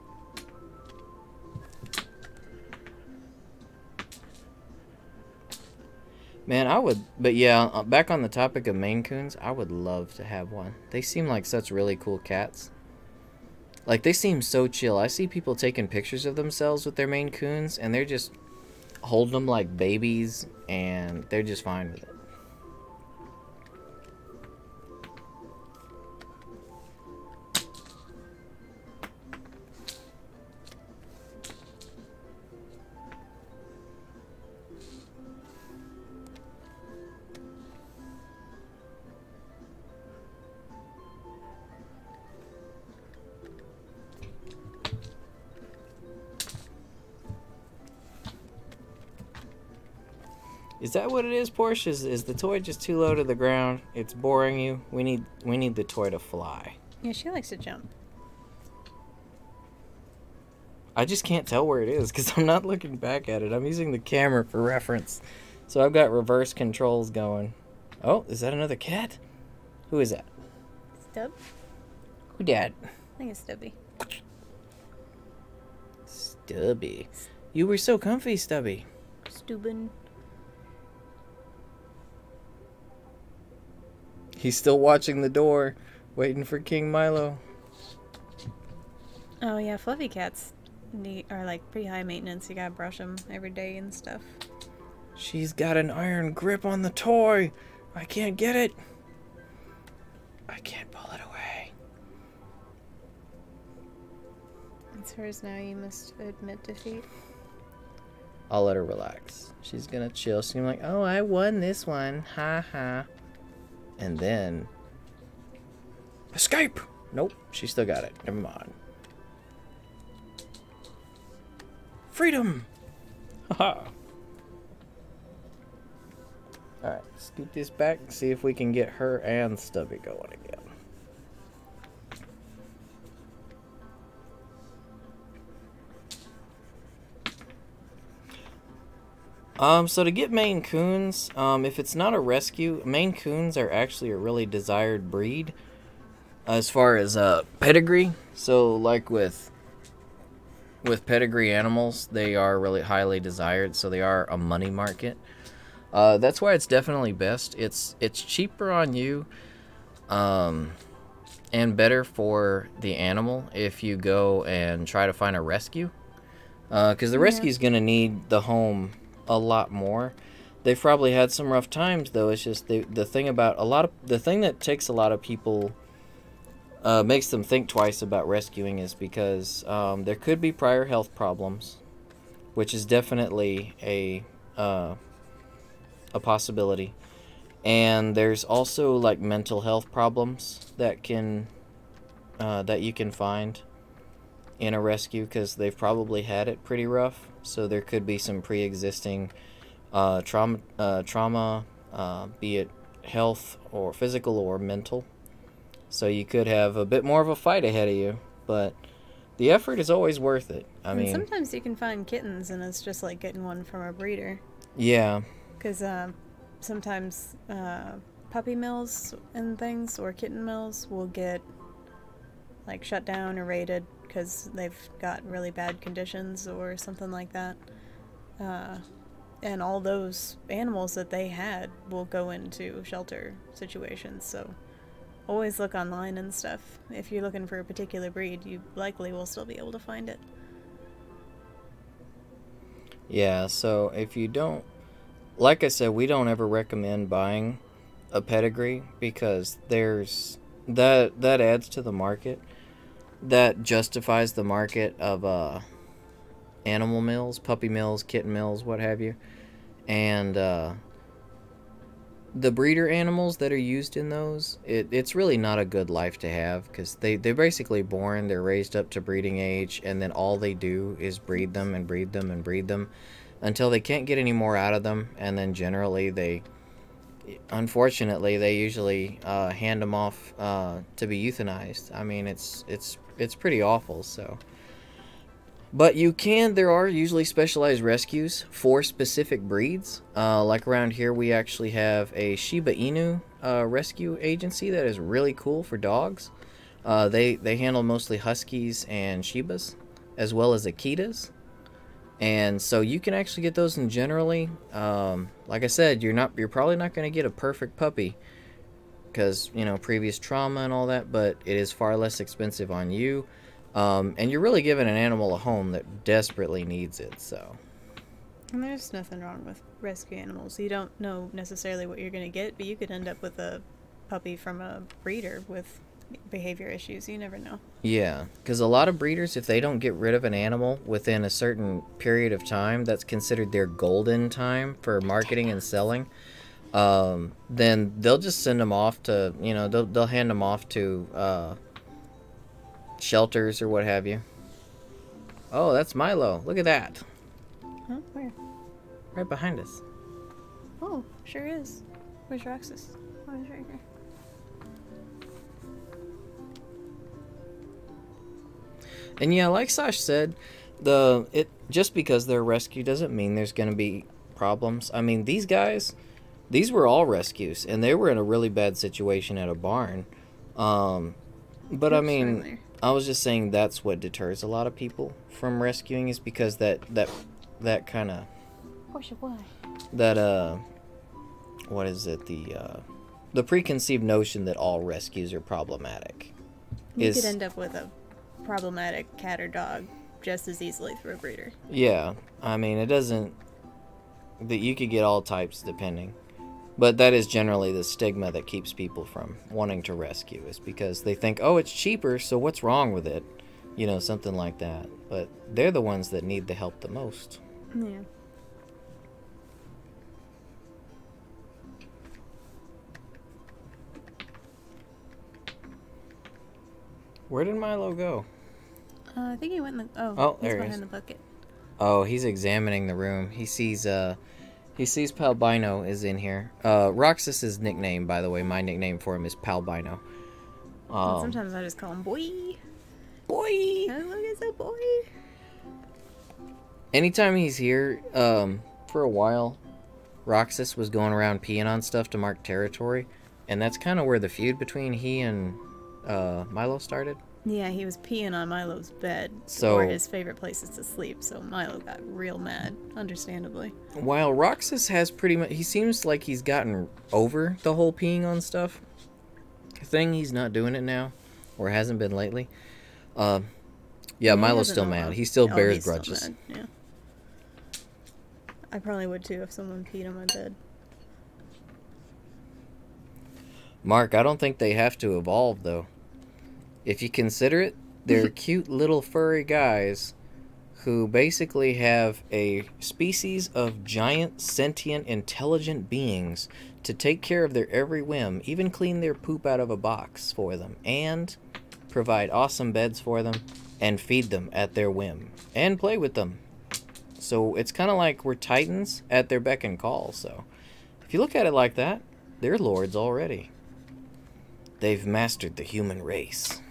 A: Man, I would, but yeah, back on the topic of Maine Coons, I would love to have one. They seem like such really cool cats. Like, they seem so chill. I see people taking pictures of themselves with their Maine Coons, and they're just holding them like babies, and they're just fine with it. Is that what it is, Porsche? Is the toy just too low to the ground? It's boring you? We need the toy to fly.
B: Yeah, she likes to jump.
A: I just can't tell where it is because I'm not looking back at it. I'm using the camera for reference. So I've got reverse controls going. Oh, is that another cat? Who is that?
B: Stub?
A: Who dat?
B: I think it's Stubby.
A: Stubby. You were so comfy, Stubby.
B: Stubin.
A: He's still watching the door, waiting for King Milo.
B: Oh yeah, fluffy cats are like pretty high maintenance. You gotta brush them every day and stuff.
A: She's got an iron grip on the toy. I can't get it. I can't pull it away.
B: It's hers now. You must admit defeat.
A: I'll let her relax. She's gonna chill. She's gonna be like, oh, I won this one. Ha ha. And then... escape! Nope, she still got it. Never mind. Freedom! Haha. Alright, scoot this back and see if we can get her and Stubby going again. So to get Maine Coons, if it's not a rescue, Maine Coons are actually a really desired breed as far as pedigree. So like with pedigree animals, they are really highly desired, so they are a money market. That's why it's definitely best. It's cheaper on you, and better for the animal if you go and try to find a rescue, because the rescue's gonna need the home a lot more. They've probably had some rough times though. It's just the thing about the thing that takes a lot of people, makes them think twice about rescuing is because there could be prior health problems, which is definitely a possibility, and there's also like mental health problems that you can find in a rescue because they've probably had it pretty rough. So there could be some pre-existing trauma, be it health or physical or mental. So you could have a bit more of a fight ahead of you, but the effort is always worth it. I mean,
B: sometimes you can find kittens and it's just like getting one from a breeder.
A: Yeah.
B: Because sometimes puppy mills and things or kitten mills will get like shut down or raided because they've got really bad conditions or something like that. And all those animals that they had will go into shelter situations. So always look online and stuff. If you're looking for a particular breed, you likely will still be able to find it.
A: Yeah, so if you don't... Like I said, we don't ever recommend buying a pedigree because there's... That adds to the market. That justifies the market of animal mills, puppy mills, kitten mills, what have you. And the breeder animals that are used in those, it's really not a good life to have, because they're basically born, they're raised up to breeding age, and then all they do is breed them and breed them and breed them until they can't get any more out of them, and then generally unfortunately, they usually hand them off to be euthanized. I mean, it's pretty awful, so. But there are usually specialized rescues for specific breeds. Like around here, we actually have a Shiba Inu rescue agency that is really cool for dogs. They handle mostly Huskies and Shibas, as well as Akitas. And so you can actually get those in generally. Like I said, you're probably not going to get a perfect puppy because, you know, previous trauma and all that, but it is far less expensive on you. And you're really giving an animal a home that desperately needs it, so.
B: And there's nothing wrong with rescue animals. You don't know necessarily what you're going to get, but you could end up with a puppy from a breeder with behavior issues. You never know.
A: Yeah, because a lot of breeders, if they don't get rid of an animal within a certain period of time, that's considered their golden time for marketing and selling, then they'll just send them off to, you know, they'll hand them off to shelters or what have you. Oh, that's Milo. Look at that.
B: Huh? Where?
A: Right behind us.
B: Oh, sure is. Where's Roxas? Oh, he's right here.
A: And yeah, like Sash said, just because they're rescue doesn't mean there's going to be problems. I mean, these guys, these were all rescues, and they were in a really bad situation at a barn. But I mean, I was just saying that's what deters a lot of people from rescuing, is because that kind of what is it, the preconceived notion that all rescues are problematic.
B: You could end up with a problematic cat or dog just as easily through a breeder.
A: Yeah, I mean, you could get all types depending. But that is generally the stigma that keeps people from wanting to rescue, is because they think, oh, it's cheaper, so what's wrong with it? You know, something like that. But they're the ones that need the help the most.
B: Yeah.
A: Where did Milo go?
B: I think he went in the...
A: Oh,
B: he's
A: there he
B: behind
A: is.
B: the bucket.
A: Oh, he's examining the room. He sees Palbino is in here. Roxas's nickname, by the way, my nickname for him is Palbino.
B: Sometimes I just call him Boy.
A: Boy!
B: Oh, look, it's a boy.
A: Anytime he's here, for a while, Roxas was going around peeing on stuff to mark territory, and that's kind of where the feud between he and Milo started.
B: Yeah, he was peeing on Milo's bed, or his favorite places to sleep, so Milo got real mad, understandably.
A: While Roxas has pretty much... He seems like he's gotten over the whole peeing on stuff thing. He's not doing it now, or hasn't been lately. Yeah, Milo's still mad. He still bears grudges.
B: Still mad. Yeah. I probably would too if someone peed on my bed.
A: Mark, I don't think they have to evolve, though. If you consider it, they're cute little furry guys who basically have a species of giant, sentient, intelligent beings to take care of their every whim, even clean their poop out of a box for them, and provide awesome beds for them, and feed them at their whim, and play with them. So it's kind of like we're titans at their beck and call, so if you look at it like that, they're lords already. They've mastered the human race.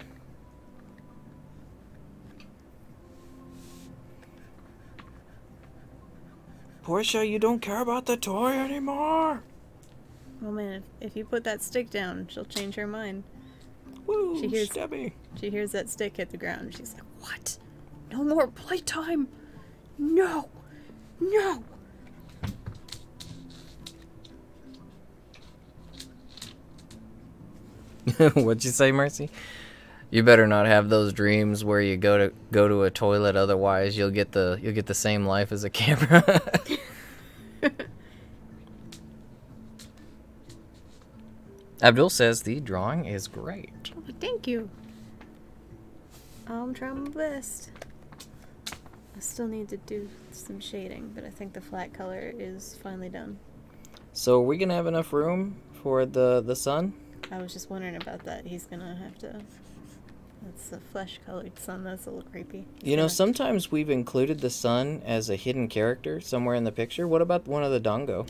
A: Portia, you don't care about the toy anymore?
B: Oh man, if you put that stick down, she'll change her mind.
A: Woo, Stubby.
B: She hears that stick hit the ground, and she's like, what? No more playtime! No! No!
A: What'd you say, Mercy? You better not have those dreams where you go to a toilet, otherwise you'll get the same life as a camera. Abdul says the drawing is great.
B: Oh, thank you. I'm trying my best. I still need to do some shading, but I think the flat color is finally done.
A: So are we gonna have enough room for the sun?
B: I was just wondering about that. He's gonna have to. That's a flesh-colored sun. That's a little creepy.
A: You know, sometimes we've included the sun as a hidden character somewhere in the picture. What about one of the Dongo?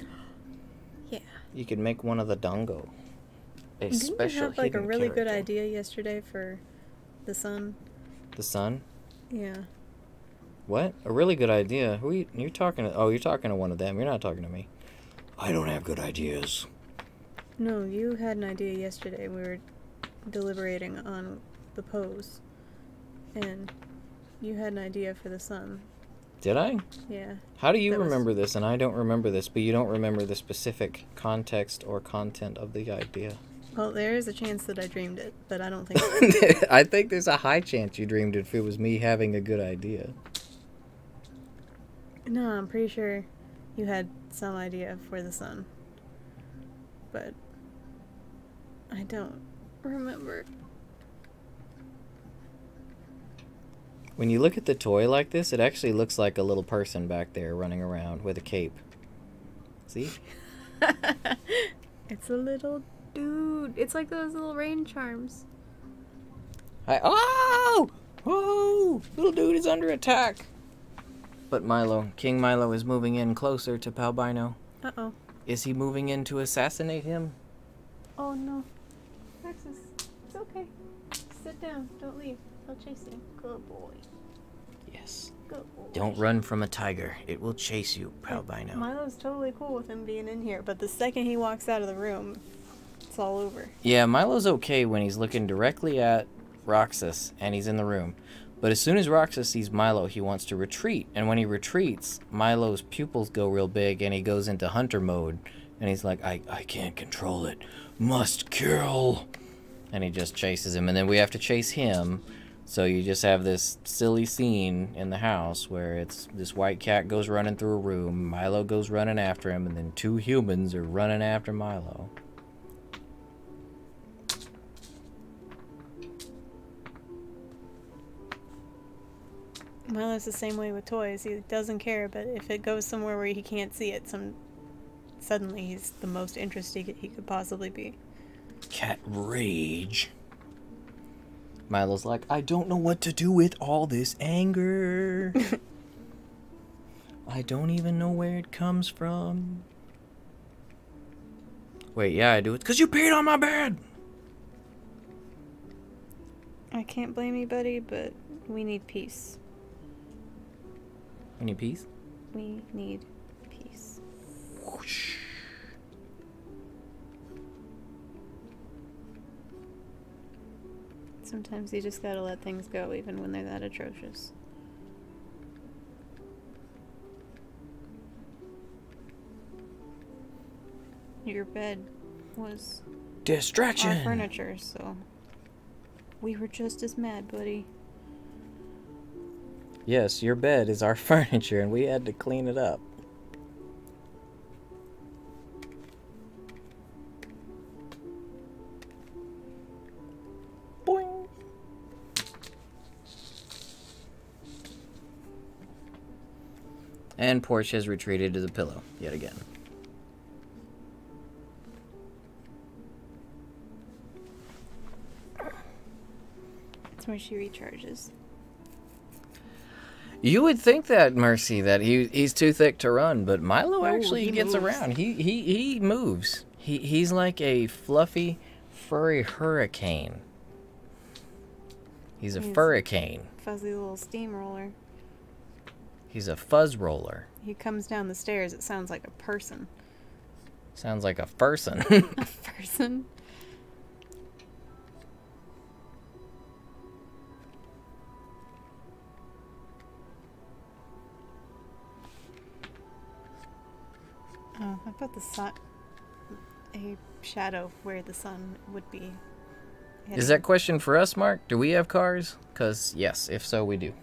B: Yeah.
A: You could make one of the Dongo. A special
B: Didn't you have like a
A: hidden
B: really
A: character.
B: good idea yesterday for the sun?
A: The sun?
B: Yeah.
A: What? A really good idea? Who you're talking to? Oh, you're talking to one of them. You're not talking to me. I don't have good ideas.
B: No, you had an idea yesterday. We were deliberating on the pose, and you had an idea for the sun.
A: Did I?
B: Yeah.
A: How do you remember this and I don't remember this, but you don't remember the specific context or content of the idea?
B: Well, there is a chance that I dreamed it, but I don't think so.
A: I think there's a high chance you dreamed it if it was me having a good idea.
B: No, I'm pretty sure you had some idea for the sun, but I don't remember.
A: When you look at the toy like this, it actually looks like a little person back there running around with a cape. See?
B: It's a little dude. It's like those little rain charms.
A: Oh! Oh! Little dude is under attack. But King Milo is moving in closer to Palbino.
B: Uh-oh.
A: Is he moving in to assassinate him?
B: Oh no. Alexis, it's okay. Sit down. Don't leave. I'll chase you. Good boy.
A: Yes.
B: Good boy.
A: Don't run from a tiger. It will chase you, Palbino.
B: Milo's totally cool with him being in here, but the second he walks out of the room, it's all over.
A: Yeah, Milo's okay when he's looking directly at Roxas and he's in the room. But as soon as Roxas sees Milo, he wants to retreat. And when he retreats, Milo's pupils go real big and he goes into hunter mode. And he's like, I can't control it. Must kill. And he just chases him. And then we have to chase him. So you just have this silly scene in the house where it's this white cat goes running through a room. Milo goes running after him. And then two humans are running after Milo.
B: Milo's the same way with toys. He doesn't care, but if it goes somewhere where he can't see it, suddenly he's the most interested he could possibly be.
A: Cat rage. Milo's like, I don't know what to do with all this anger. I don't even know where it comes from. Wait, yeah, I do. It's because you peed on my bed.
B: I can't blame you, buddy, but we need peace.
A: We need peace?
B: We need peace.
A: Whoosh.
B: Sometimes you just gotta let things go, even when they're that atrocious. Your bed was
A: Distraction.
B: our furniture, so we were just as mad, buddy.
A: Yes, your bed is our furniture, and we had to clean it up. Boing. And Portia has retreated to the pillow yet again.
B: That's where she recharges.
A: You would think that, Mercy, that he's too thick to run, but Milo actually
B: he
A: gets
B: moves.
A: around. He moves. He's like a fluffy, furry hurricane. He's a furricane.
B: Fuzzy little steamroller.
A: He's a fuzz roller.
B: He comes down the stairs, it sounds like a person.
A: Sounds like a person.
B: A person? Oh, I put the sun, a shadow where the sun would be.
A: Is that question for us, Mark? Do we have cars? Because, yes, if so, we do.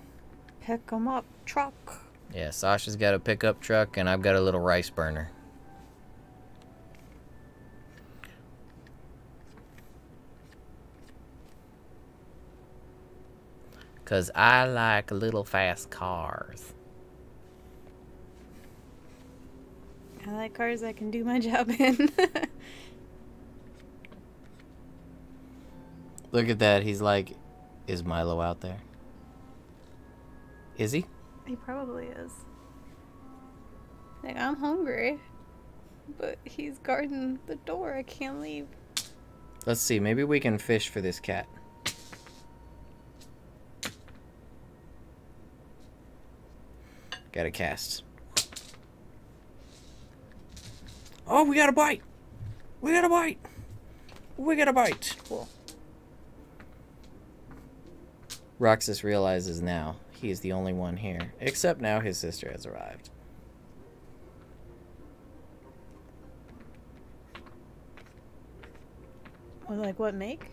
B: Pick 'em up, truck.
A: Yeah, Sasha's got a pickup truck, and I've got a little rice burner. Because I like little fast cars.
B: I like cars I can do my job in.
A: Look at that. He's like, is Milo out there? Is he?
B: He probably is. Like, I'm hungry. But he's guarding the door. I can't leave.
A: Let's see. Maybe we can fish for this cat. Got a cast. Oh, we got a bite. We got a bite. We got a bite.
B: Cool.
A: Roxas realizes now he is the only one here. Except now his sister has arrived.
B: Well, like what make?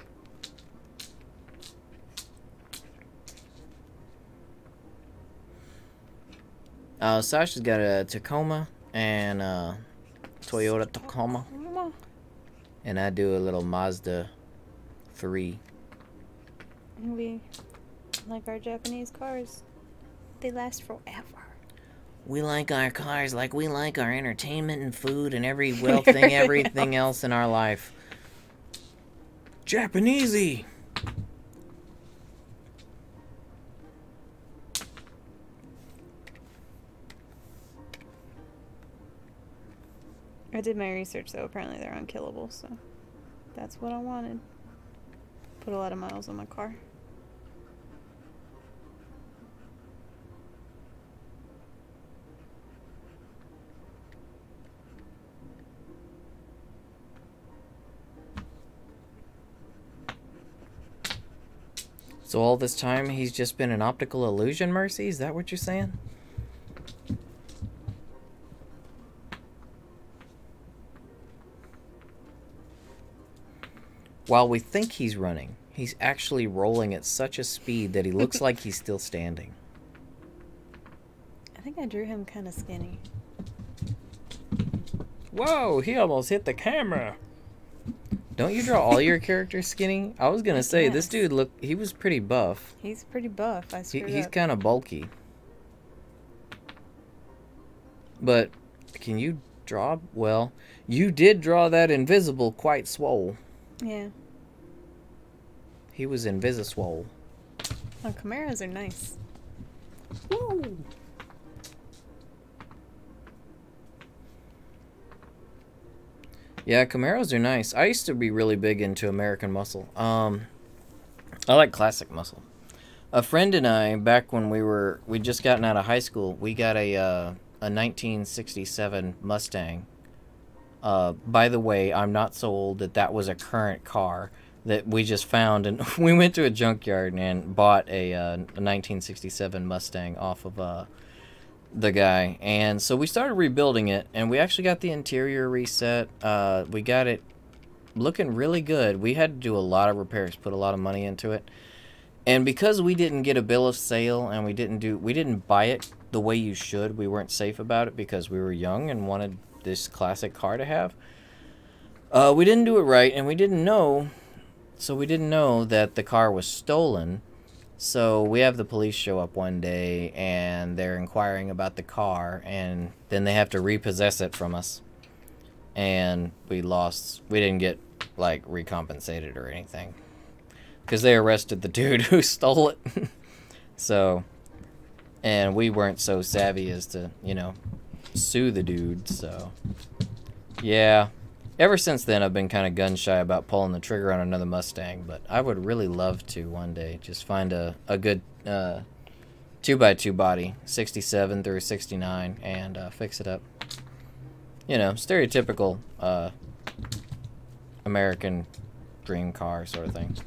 A: Sasha's got a Tacoma and a Toyota Tacoma. And I do a little Mazda 3.
B: We like our Japanese cars. They last forever.
A: We like our cars like we like our entertainment and food and everything else in our life. Japanesey!
B: I did my research though. Apparently they're unkillable, so that's what I wanted. Put a lot of miles on my car.
A: So all this time he's just been an optical illusion, Mercy? Is that what you're saying? While we think he's running, he's actually rolling at such a speed that he looks like he's still standing.
B: I think I drew him kind of skinny.
A: Whoa, he almost hit the camera. Don't you draw all your characters skinny? I was gonna say, this dude he was pretty buff.
B: He's pretty buff. I screwed
A: He's
B: up.
A: kind of bulky. But, can you draw? Well, you did draw that invisible quite swole.
B: Yeah.
A: He was invisiswole.
B: Oh, Camaros are nice.
A: Woo! Yeah, Camaros are nice. I used to be really big into American muscle. I like classic muscle. A friend and I, back when we'd just gotten out of high school, we got a 1967 Mustang. By the way, I'm not so old that was a current car that we just found, and we went to a junkyard and bought a 1967 Mustang off of the guy, and so we started rebuilding it, and we actually got the interior reset. We got it looking really good. We had to do a lot of repairs, put a lot of money into it, and because we didn't get a bill of sale and we didn't buy it the way you should, we weren't safe about it because we were young and wanted this classic car to have. We didn't do it right, and we didn't know that the car was stolen. So we have the police show up one day, and they're inquiring about the car, and then they have to repossess it from us. And we didn't get, like, recompensated or anything, because they arrested the dude who stole it. So, and we weren't so savvy as to, sue the dude, so, yeah. Ever since then, I've been kind of gun-shy about pulling the trigger on another Mustang, but I would really love to one day just find a good 2x2 body, 67 through 69, and fix it up. Stereotypical American dream car sort of thing.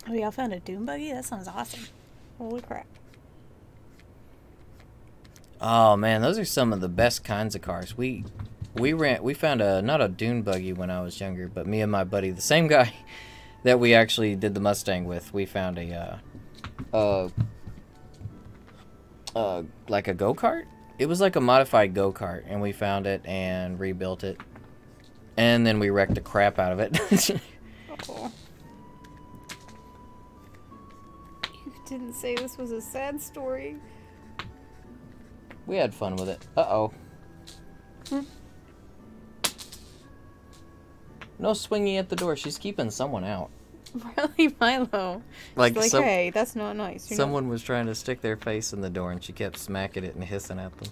B: Oh, y'all found a dune buggy? That sounds awesome. Holy crap.
A: Oh man, those are some of the best kinds of cars. We found not a dune buggy when I was younger, but me and my buddy, the same guy that we actually did the Mustang with, we found like a go-kart. It was like a modified go-kart, and we found it and rebuilt it, and then we wrecked the crap out of it.
B: Oh. You didn't say this was a sad story.
A: We had fun with it. Uh-oh. No swinging at the door. She's keeping someone out.
B: Really, Milo?
A: Like,
B: She's like, hey, that's not nice.
A: Someone was trying to stick their face in the door, and she kept smacking it and hissing at them.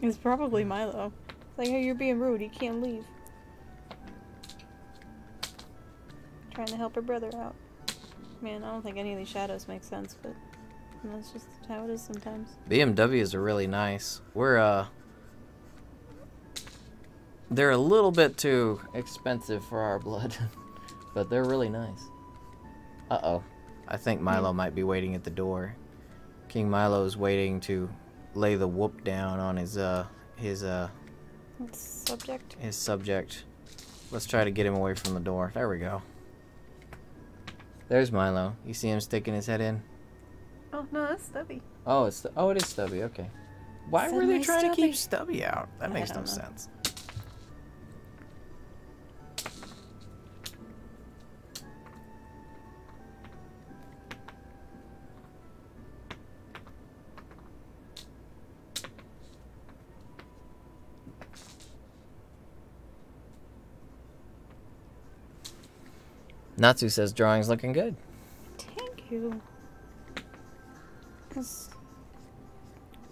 B: It's probably Milo. It's like, hey, you're being rude. You can't leave. Trying to help her brother out. Man, I don't think any of these shadows make sense, but that's just how it is sometimes.
A: BMWs are really nice. They're a little bit too expensive for our blood, but they're really nice. Uh-oh. I think Milo might be waiting at the door. King Milo's waiting to lay the whoop down on his
B: subject.
A: His subject. Let's try to get him away from the door. There we go. There's Milo. You see him sticking his head in?
B: Oh, no, that's Stubby.
A: Oh, it is Stubby. Okay. Why were they trying to keep Stubby out? That makes no sense. Natsu says drawing's looking good.
B: Thank you. It's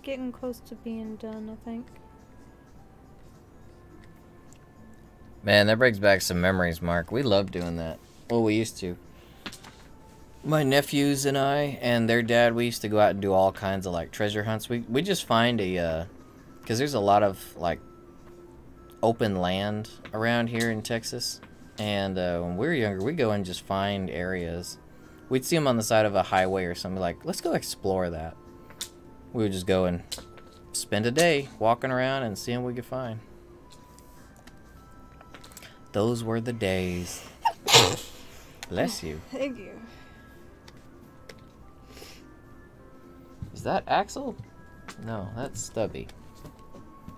B: getting close to being done, I think.
A: Man, that brings back some memories, Mark. We loved doing that. Well, we used to. My nephews and I and their dad, we used to go out and do all kinds of like treasure hunts. We just find because there's a lot of like open land around here in Texas. And when we were younger, we'd go and just find areas. We'd see them on the side of a highway or something, like, let's go explore that. We would just go and spend a day walking around and seeing what we could find. Those were the days. Bless you.
B: Thank you.
A: Is that Axel? No, that's Stubby.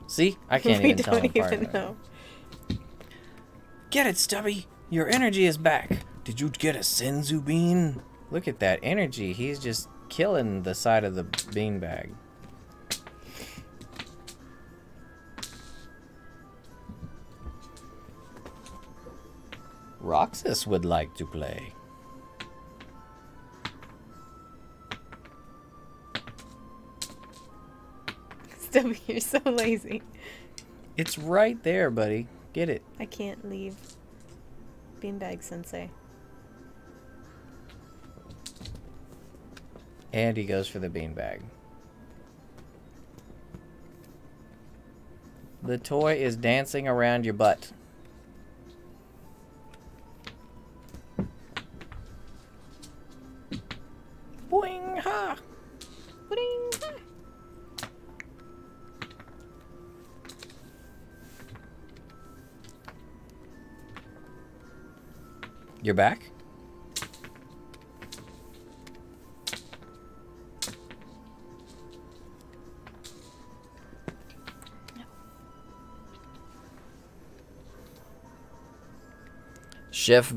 A: See? I can't even tell them apart. Know. Get it, Stubby! Your energy is back! Did you get a senzu bean? Look at that energy. He's just killing the side of the beanbag. Roxas would like to play.
B: Stubby, you're so lazy.
A: It's right there, buddy. Get it.
B: I can't leave. Beanbag Sensei.
A: And he goes for the beanbag. The toy is dancing around your butt. Boing ha!
B: Boing ha!
A: You're back?
B: No.
A: Chef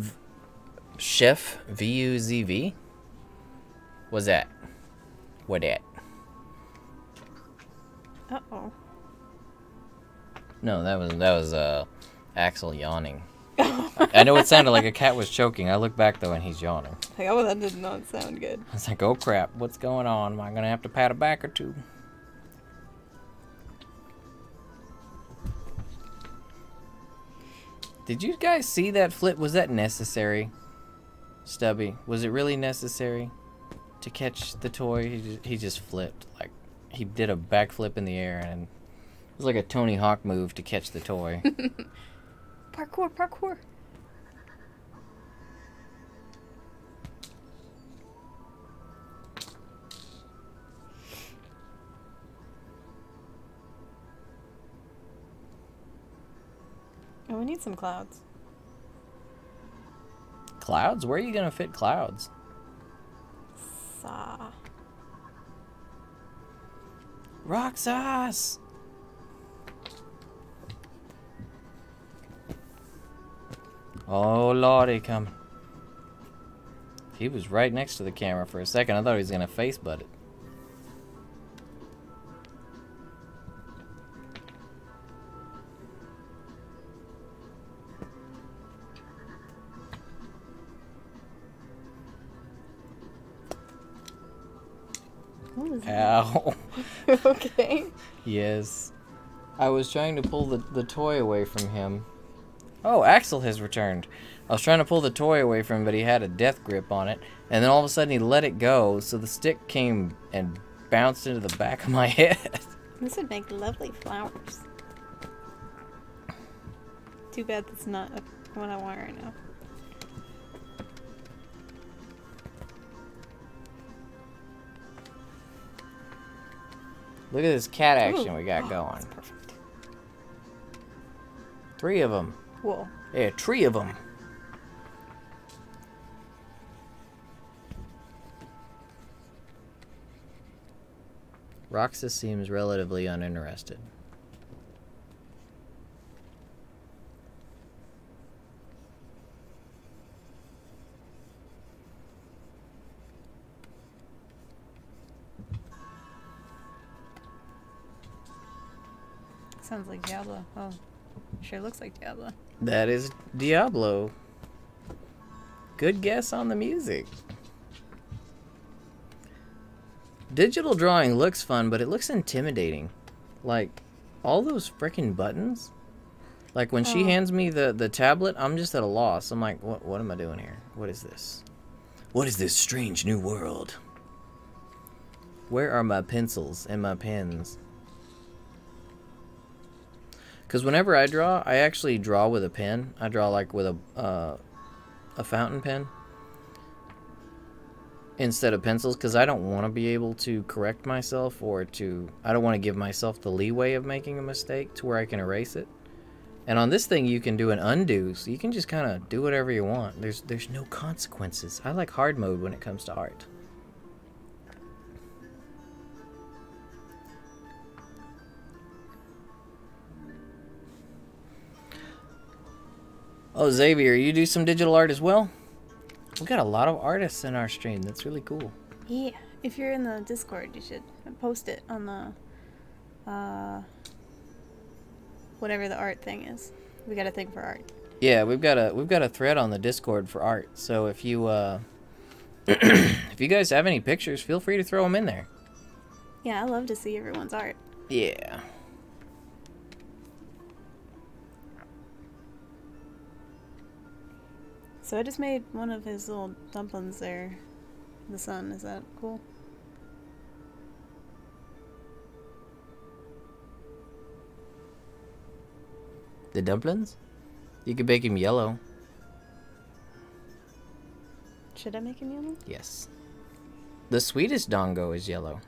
A: VUZV? What's that? What that?
B: Uh-oh.
A: No, that was Axel yawning. I know it sounded like a cat was choking. I look back though and he's yawning.
B: Like, oh, that did not sound good.
A: I was like, oh crap, what's going on? Am I gonna have to pat a back or two? Did you guys see that flip? Was that necessary? Stubby, was it really necessary to catch the toy? He just flipped. Like, he did a backflip in the air and it was like a Tony Hawk move to catch the toy.
B: Parkour, parkour. Oh, we need some clouds.
A: Clouds? Where are you gonna fit clouds? Roxas! Oh lordy, coming. He was right next to the camera for a second. I thought he was gonna face butt it.
B: What was
A: Ow.
B: that? Okay.
A: Yes. I was trying to pull the toy away from him. Oh, Axel has returned. I was trying to pull the toy away from him, but he had a death grip on it. And then all of a sudden he let it go, so the stick came and bounced into the back of my head.
B: This would make lovely flowers. Too bad that's not what I want right now.
A: Look at this cat action
B: Ooh.
A: we got going.
B: That's perfect.
A: 3 of them.
B: Whoa.
A: Yeah, 3 of them. Roxas seems relatively uninterested.
B: Sounds like Diablo. Oh, sure looks like Diablo.
A: That is Diablo. Good guess on the music. Digital drawing looks fun, but it looks intimidating. Like, all those frickin' buttons. Like, when she hands me the tablet, I'm just at a loss. I'm like, what am I doing here? What is this? What is this strange new world? Where are my pencils and my pens? Because whenever I draw, I actually draw with a pen. I draw like with a fountain pen instead of pencils, because I don't want to be able to correct myself, or I don't want to give myself the leeway of making a mistake to where I can erase it. And on this thing, you can do an undo, so you can just kind of do whatever you want. There's no consequences. I like hard mode when it comes to art. Oh, Xavier, you do some digital art as well? We got a lot of artists in our stream. That's really cool.
B: Yeah. If you're in the Discord, you should post it on the whatever the art thing is. We got a thing for art.
A: Yeah, we've got a thread on the Discord for art. So if you if you guys have any pictures, feel free to throw them in there.
B: Yeah, I love to see everyone's art.
A: Yeah.
B: So I just made one of his little dumplings there. The sun, is that cool?
A: The dumplings? You could make him yellow.
B: Should I make him yellow?
A: Yes. The sweetest dongo is yellow.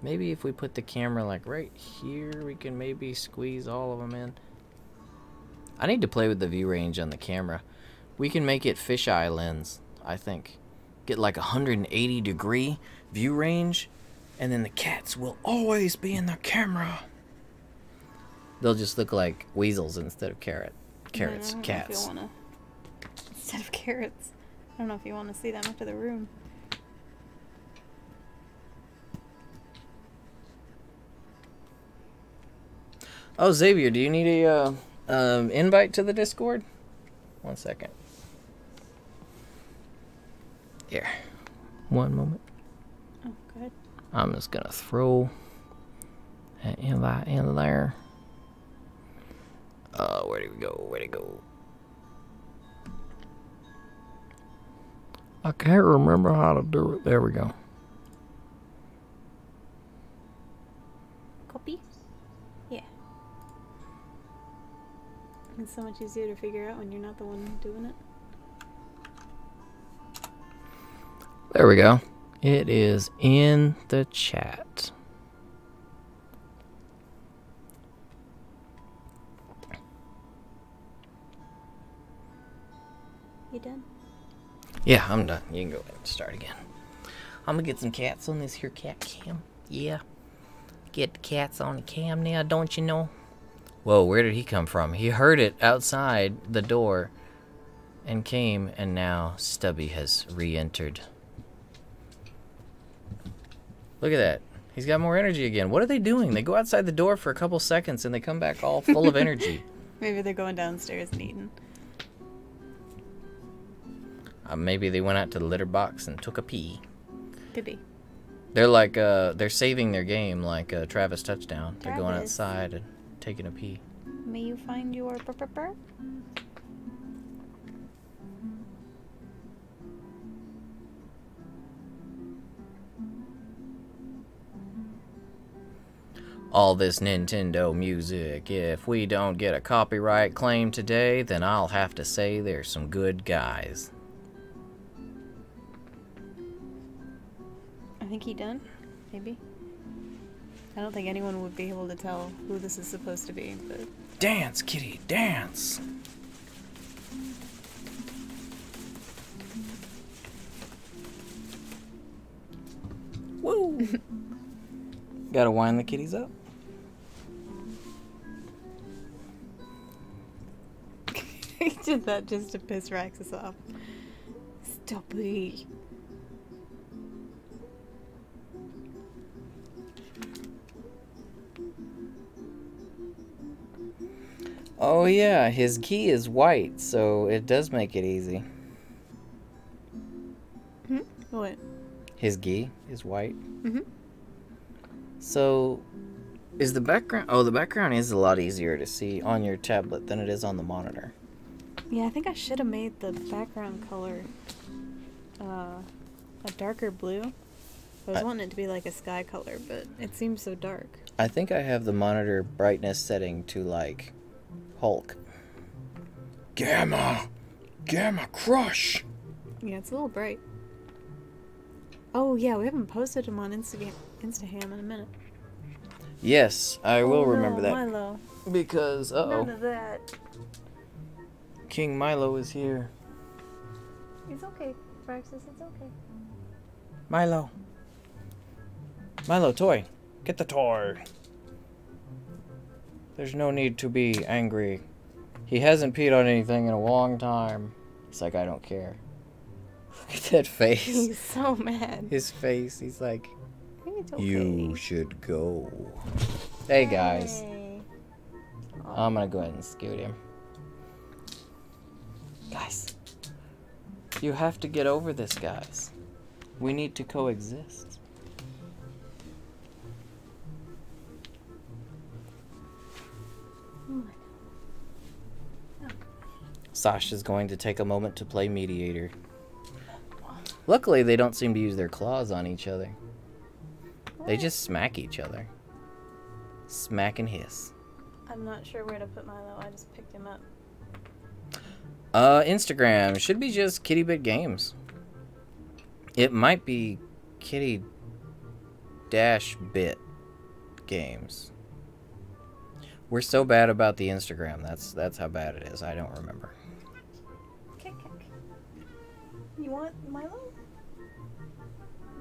A: Maybe if we put the camera like right here, we can maybe squeeze all of them in. I need to play with the view range on the camera. We can make it fisheye lens, I think. Get like 180-degree view range, and then the cats will always be in the camera. They'll just look like weasels instead of carrots. Cats.
B: Instead of carrots. I don't know if you want to see them after the room.
A: Oh, Xavier, do you need a invite to the Discord? 1 second. Here. One moment.
B: Oh, good.
A: I'm just gonna throw an invite in there. Where'd it go? Where'd it go? I can't remember how to do it. There we go.
B: Copy? Yeah. It's so much easier to figure out when you're not the one doing it.
A: There we go. It is in the chat.
B: You done?
A: Yeah, I'm done. You can go ahead and start again. I'm gonna get some cats on this here cat cam. Yeah. Get the cats on the cam now, don't you know? Whoa, where did he come from? He heard it outside the door and came, and now Stubby has re-entered. Look at that. He's got more energy again. What are they doing? They go outside the door for a couple seconds and they come back all full of energy.
B: Maybe they're going downstairs and eating.
A: Maybe they went out to the litter box and took a pee.
B: Could be.
A: They're like, they're saving their game like Travis Touchdown. They're going
B: Travis.
A: outside and taking a pee.
B: May you find your purr?
A: All this Nintendo music. If we don't get a copyright claim today, then I'll have to say there's some good guys.
B: I think he done. Maybe. I don't think anyone would be able to tell who this is supposed to be, but...
A: Dance, kitty, dance! Woo! Gotta wind the kitties up.
B: He did that just to piss Raxus off. Stop it.
A: Oh yeah, his key is white, so it does make it easy.
B: What?
A: His gi is white.
B: Mm-hmm.
A: So, is the background... Oh, the background is a lot easier to see on your tablet than it is on the monitor.
B: Yeah, I think I should have made the background color a darker blue. I was wanting it to be like a sky color, but it seems so dark.
A: I think I have the monitor brightness setting to, like, Hulk. Gamma! Gamma Crush!
B: Yeah, it's a little bright. Oh, yeah, we haven't posted him on Instaham in a minute.
A: Yes, I will remember that.
B: Milo.
A: Because,
B: None of that.
A: King Milo is here.
B: It's okay, Praxis, it's okay.
A: Milo. Milo, toy. Get the toy. There's no need to be angry. He hasn't peed on anything in a long time. It's like, I don't care. Look at that face.
B: He's so mad.
A: His face, he's like,
B: It's okay.
A: you should go. Hey, guys.
B: Hey.
A: I'm gonna go ahead and scoot him. Guys. You have to get over this, guys. We need to coexist. Sasha's going to take a moment to play mediator. Luckily, they don't seem to use their claws on each other. They just smack each other. Smack and hiss.
B: I'm not sure where to put Milo. I just picked him up.
A: Instagram should be just Kitty Bit Games. It might be Kitty Dash Bit Games. We're so bad about the Instagram. That's how bad it is. I don't remember.
B: Kick. You want Milo? Is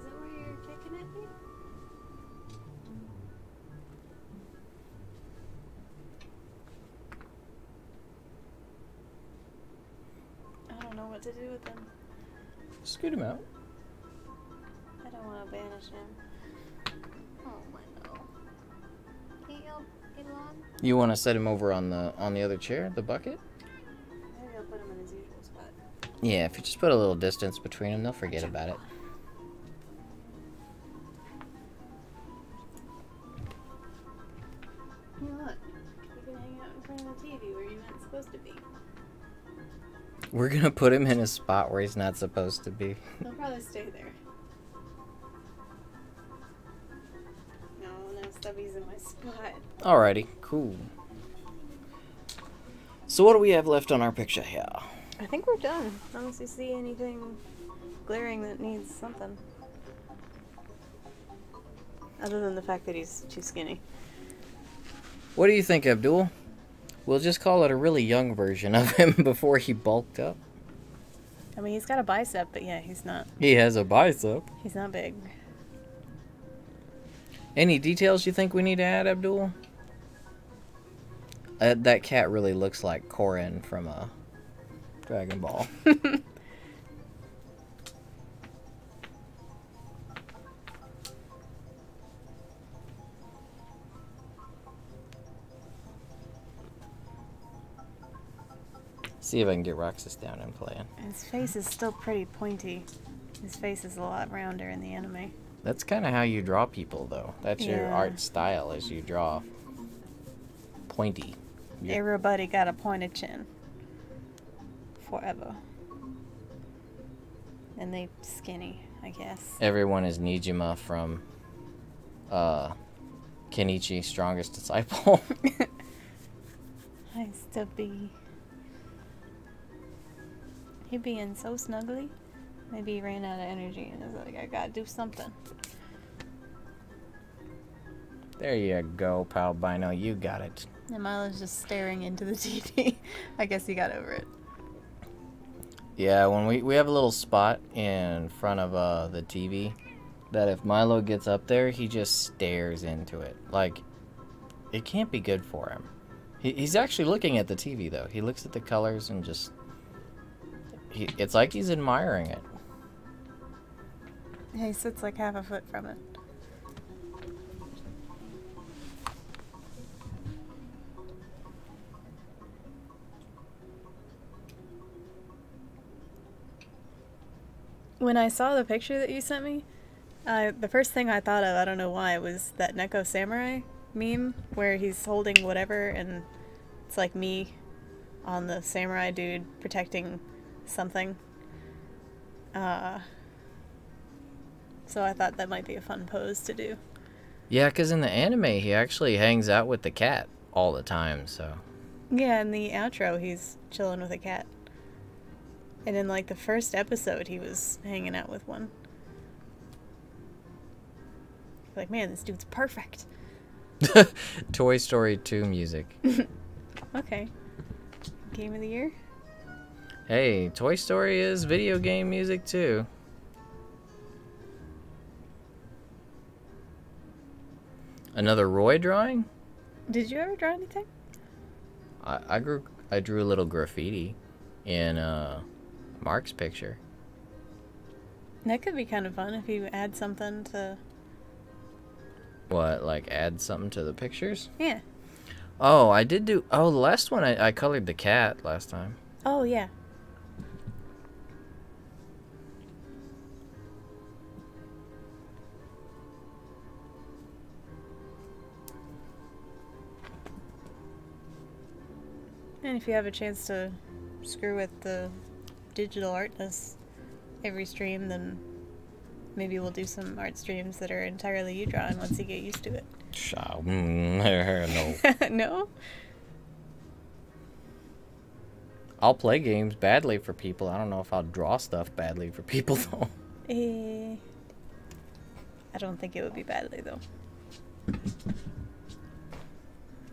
B: that why you're kicking at me? I don't know what to do with him.
A: Scoot him out.
B: I don't want to banish him. Oh my no. Can't you get along?
A: You want to set him over on the other chair, the bucket?
B: Maybe I'll put him in his usual spot.
A: Yeah, if you just put a little distance between them, they'll forget about it.
B: Hey, look. You can hang out in front of the TV where you're not supposed to be.
A: We're gonna put him in a spot where he's not supposed to be.
B: He'll probably stay there. No, Stubby's in my spot.
A: Alrighty, cool. So what do we have left on our picture here?
B: I think we're done. Unless you see anything glaring that needs something. Other than the fact that he's too skinny.
A: What do you think, Abdul? We'll just call it a really young version of him before he bulked up.
B: I mean, he's got a bicep, but yeah, he's not.
A: He has a bicep.
B: He's not big.
A: Any details you think we need to add, Abdul? That cat really looks like Korin from Dragon Ball. See if I can get Roxas down and playing.
B: His face is still pretty pointy. His face is a lot rounder in the anime.
A: That's kind of how you draw people, though. That's your
B: Yeah.
A: art style, is you draw pointy. Yeah.
B: Everybody got a pointed chin. Forever. And they skinny, I guess.
A: Everyone is Nijima from Kenichi, Strongest Disciple.
B: I still be. He being so snuggly. Maybe he ran out of energy and was like, I gotta do something.
A: There you go, pal Bino. You got it.
B: And Milo's just staring into the TV. I guess he got over it.
A: Yeah, when we have a little spot in front of the TV that if Milo gets up there, he just stares into it. Like, it can't be good for him. He's actually looking at the TV, though. He looks at the colors and just... it's like he's admiring it.
B: Yeah, he sits like half a foot from it. When I saw the picture that you sent me, the first thing I thought of, I don't know why, was that Neko Samurai meme where he's holding whatever and it's like me on the samurai dude protecting something. So I thought that might be a fun pose to do.
A: Yeah, because in the anime, he actually hangs out with the cat all the time, so...
B: Yeah, in the outro, he's chilling with a cat. And in, like, the first episode, he was hanging out with one. Like, man, this dude's perfect.
A: Toy Story 2 music.
B: Okay. Game of the year?
A: Hey, Toy Story is video game music, too. Another Roy drawing?
B: Did you ever draw anything?
A: I drew a little graffiti in Mark's picture.
B: That could be kind of fun if you add something to...
A: What, like add something to the pictures?
B: Yeah.
A: Oh, I did do... Oh, the last one, I colored the cat last time.
B: Oh, yeah. And if you have a chance to screw with the digital artness every stream, then maybe we'll do some art streams that are entirely you drawing once you get used to it.
A: No.
B: No?
A: I'll play games badly for people. I don't know if I'll draw stuff badly for people, though.
B: I don't think it would be badly, though.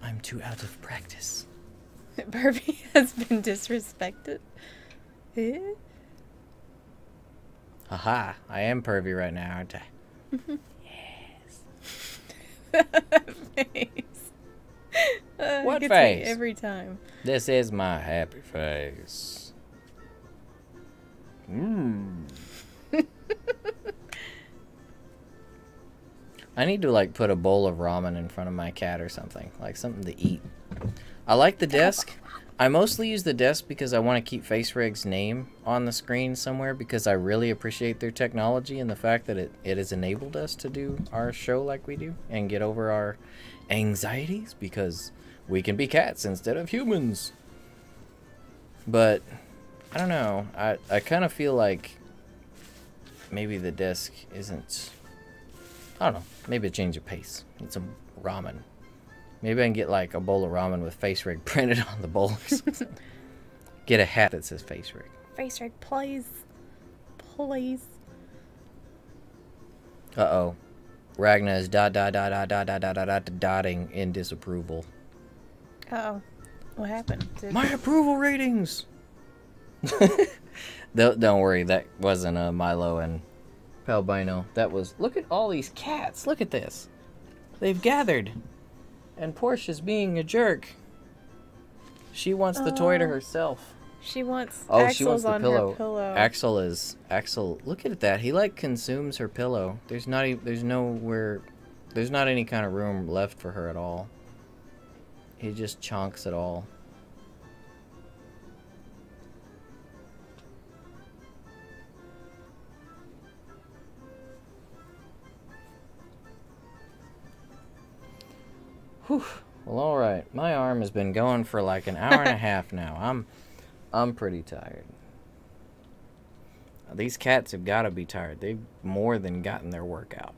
A: I'm too out of practice.
B: Barbie has been disrespected.
A: Haha, I am pervy right now, aren't I?
B: Yes. Face.
A: What
B: gets me
A: face?
B: every time.
A: This is my happy face. I need to, like, put a bowl of ramen in front of my cat or something. Like, something to eat. I like the desk. I mostly use the desk because I want to keep FaceReg's name on the screen somewhere because I really appreciate their technology and the fact that it has enabled us to do our show like we do and get over our anxieties because we can be cats instead of humans. But, I don't know. I kind of feel like maybe the desk isn't... I don't know. Maybe a change of pace. Need some ramen. Maybe I can get like a bowl of ramen with FaceReg printed on the bowl or something. Get a hat that says FaceReg.
B: FaceReg, please. Please.
A: Uh-oh. Ragna is dotting in disapproval.
B: Uh-oh. What happened?
A: My approval ratings! Don't worry, that wasn't Milo and Palbino. That was... Look at all these cats. Look at this. They've gathered. And Portia's being a jerk. She wants the toy to herself.
B: She wants
A: Axel's she wants the
B: on
A: pillow.
B: her pillow.
A: Axel. Look at that. He like consumes her pillow. There's not any kind of room left for her at all. He just chonks it all. Whew. Well, all right. My arm has been going for like an hour and a half now. I'm pretty tired. These cats have got to be tired. They've more than gotten their workout.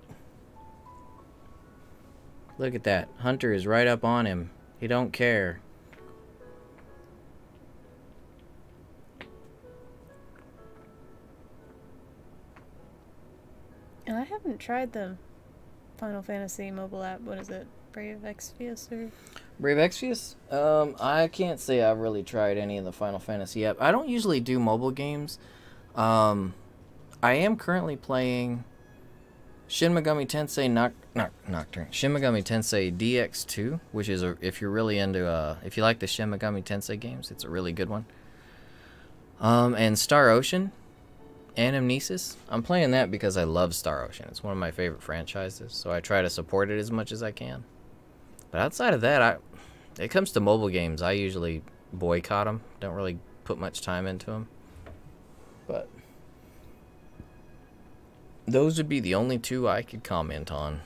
A: Look at that. Hunter is right up on him. He don't care.
B: And I haven't tried the Final Fantasy mobile app. What is it? Brave Exvius or?
A: Brave Exvius? I can't say I've really tried any of the Final Fantasy app. I don't usually do mobile games. I am currently playing Shin Megami Tensei Nocturne. Shin Megami Tensei DX2, which is if you're really into if you like the Shin Megami Tensei games, it's a really good one. And Star Ocean. Anamnesis. I'm playing that because I love Star Ocean. It's one of my favorite franchises, so I try to support it as much as I can. But outside of that, it comes to mobile games, I usually boycott them. Don't really put much time into them. But those would be the only two I could comment on.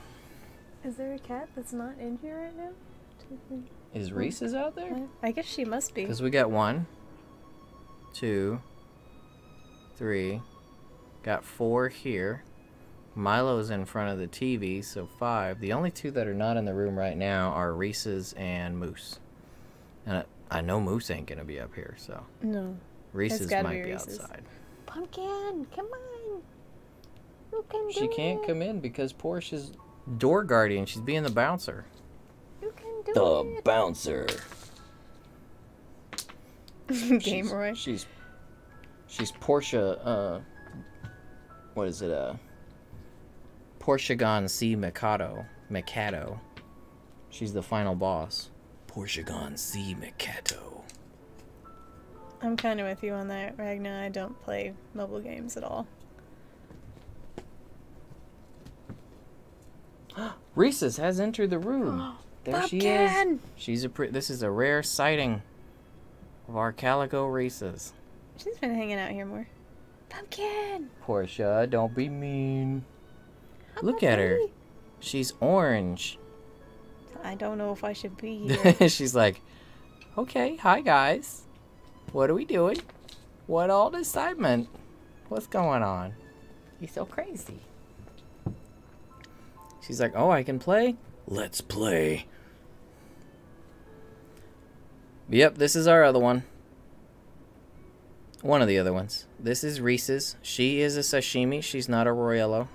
B: Is there a cat that's not in here right now?
A: Is Reese's out there?
B: I guess she must be.
A: Because we got 1, 2, 3... Got 4 here. Milo's in front of the TV, so 5. The only 2 that are not in the room right now are Reese's and Moose. And I know Moose ain't gonna be up here, so.
B: No.
A: Reese's might be outside.
B: Pumpkin, come on. You can do it.
A: She can't come in because Portia's door guardian. She's being the bouncer.
B: You can do
A: the
B: it.
A: Bouncer.
B: Game Roy.
A: She's Portia, what is it, Portiagon C. Mikado. She's the final boss. Portiagon C. Mikado.
B: I'm kind of with you on that, Ragna. I don't play mobile games at all.
A: Reese's has entered the room. There she is. She's this is a rare sighting of our calico Reese's.
B: She's been hanging out here more. Pumpkin!
A: Portia, don't be mean. Look at her. She's orange.
B: I don't know if I should be here.
A: She's like, okay, hi guys. What are we doing? What all the excitement? What's going on? You're so crazy. She's like, oh, I can play? Let's play. Yep, this is our other one. One of the other ones. This is Reese's. She is a sashimi. She's not a Royello.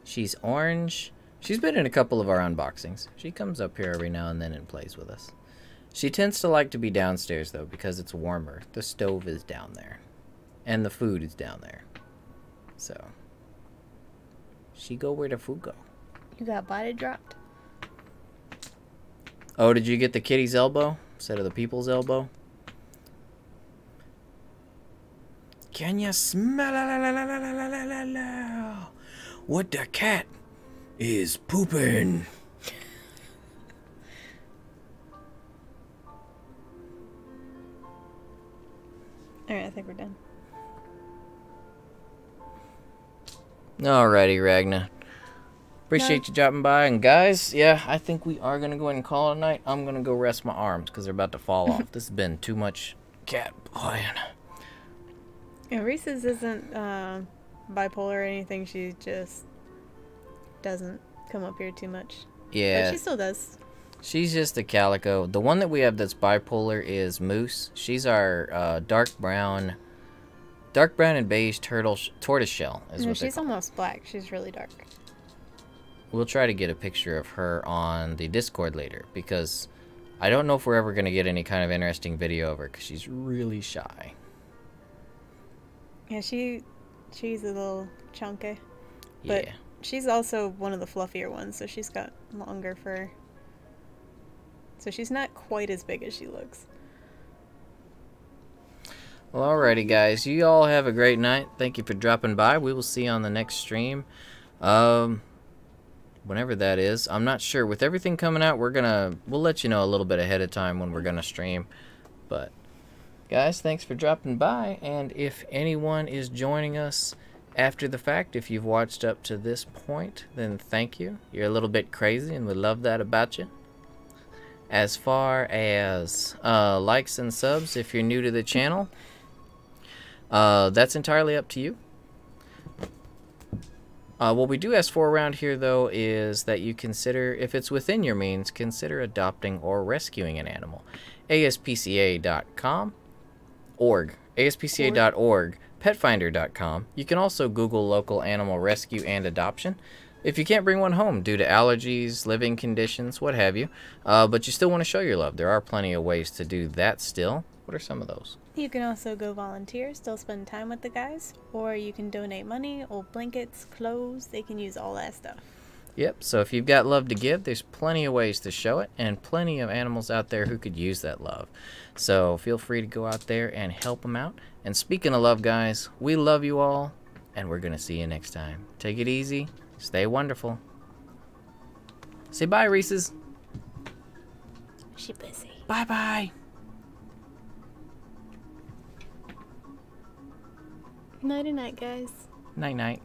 A: She's orange. She's been in a couple of our unboxings. She comes up here every now and then and plays with us. She tends to like to be downstairs, though, because it's warmer. The stove is down there. And the food is down there. So, she go where the food go.
B: You got body dropped?
A: Oh, did you get the kitty's elbow instead of the people's elbow? Can you smell what the cat is pooping?
B: Alright, I think we're done.
A: Alrighty, Ragna. Appreciate you dropping by. And guys, yeah, I think we are going to go ahead and call it a night. I'm going to go rest my arms because they're about to fall off. This has been too much cat playing.
B: Yeah, Reese's isn't bipolar or anything. She just doesn't come up here too much.
A: Yeah.
B: But she still does.
A: She's just a calico. The one that we have that's bipolar is Moose. She's our dark brown and beige tortoise shell.
B: No, she's almost black. She's really dark.
A: We'll try to get a picture of her on the Discord later because I don't know if we're ever going to get any kind of interesting video of her because she's really shy.
B: Yeah, she's a little chunky. But
A: Yeah.
B: she's also one of the fluffier ones, so she's got longer fur. So she's not quite as big as she looks.
A: Well, alrighty, guys. You all have a great night. Thank you for dropping by. We will see you on the next stream. Whenever that is. I'm not sure. With everything coming out, we'll let you know a little bit ahead of time when we're gonna stream. But guys, thanks for dropping by. And if anyone is joining us After the fact, if you've watched up to this point, then thank you. You're a little bit crazy, and we love that about you. As far as likes and subs, if you're new to the channel, that's entirely up to you. What we do ask for around here, though, is that you consider, if it's within your means, consider adopting or rescuing an animal. ASPCA.com, ASPCA.org, petfinder.com. You can also Google local animal rescue and adoption. If you can't bring one home due to allergies, living conditions, what have you, but you still want to show your love, there are plenty of ways to do that still. What are some of those?
B: You can also go volunteer, still spend time with the guys, or you can donate money, old blankets, clothes. They can use all that stuff.
A: Yep, so if you've got love to give, there's plenty of ways to show it, and plenty of animals out there who could use that love. So feel free to go out there and help them out. And speaking of love, guys, we love you all, and we're going to see you next time. Take it easy. Stay wonderful. Say bye, Reese's.
B: She busy.
A: Bye-bye.
B: Nighty-night, guys.
A: Night-night.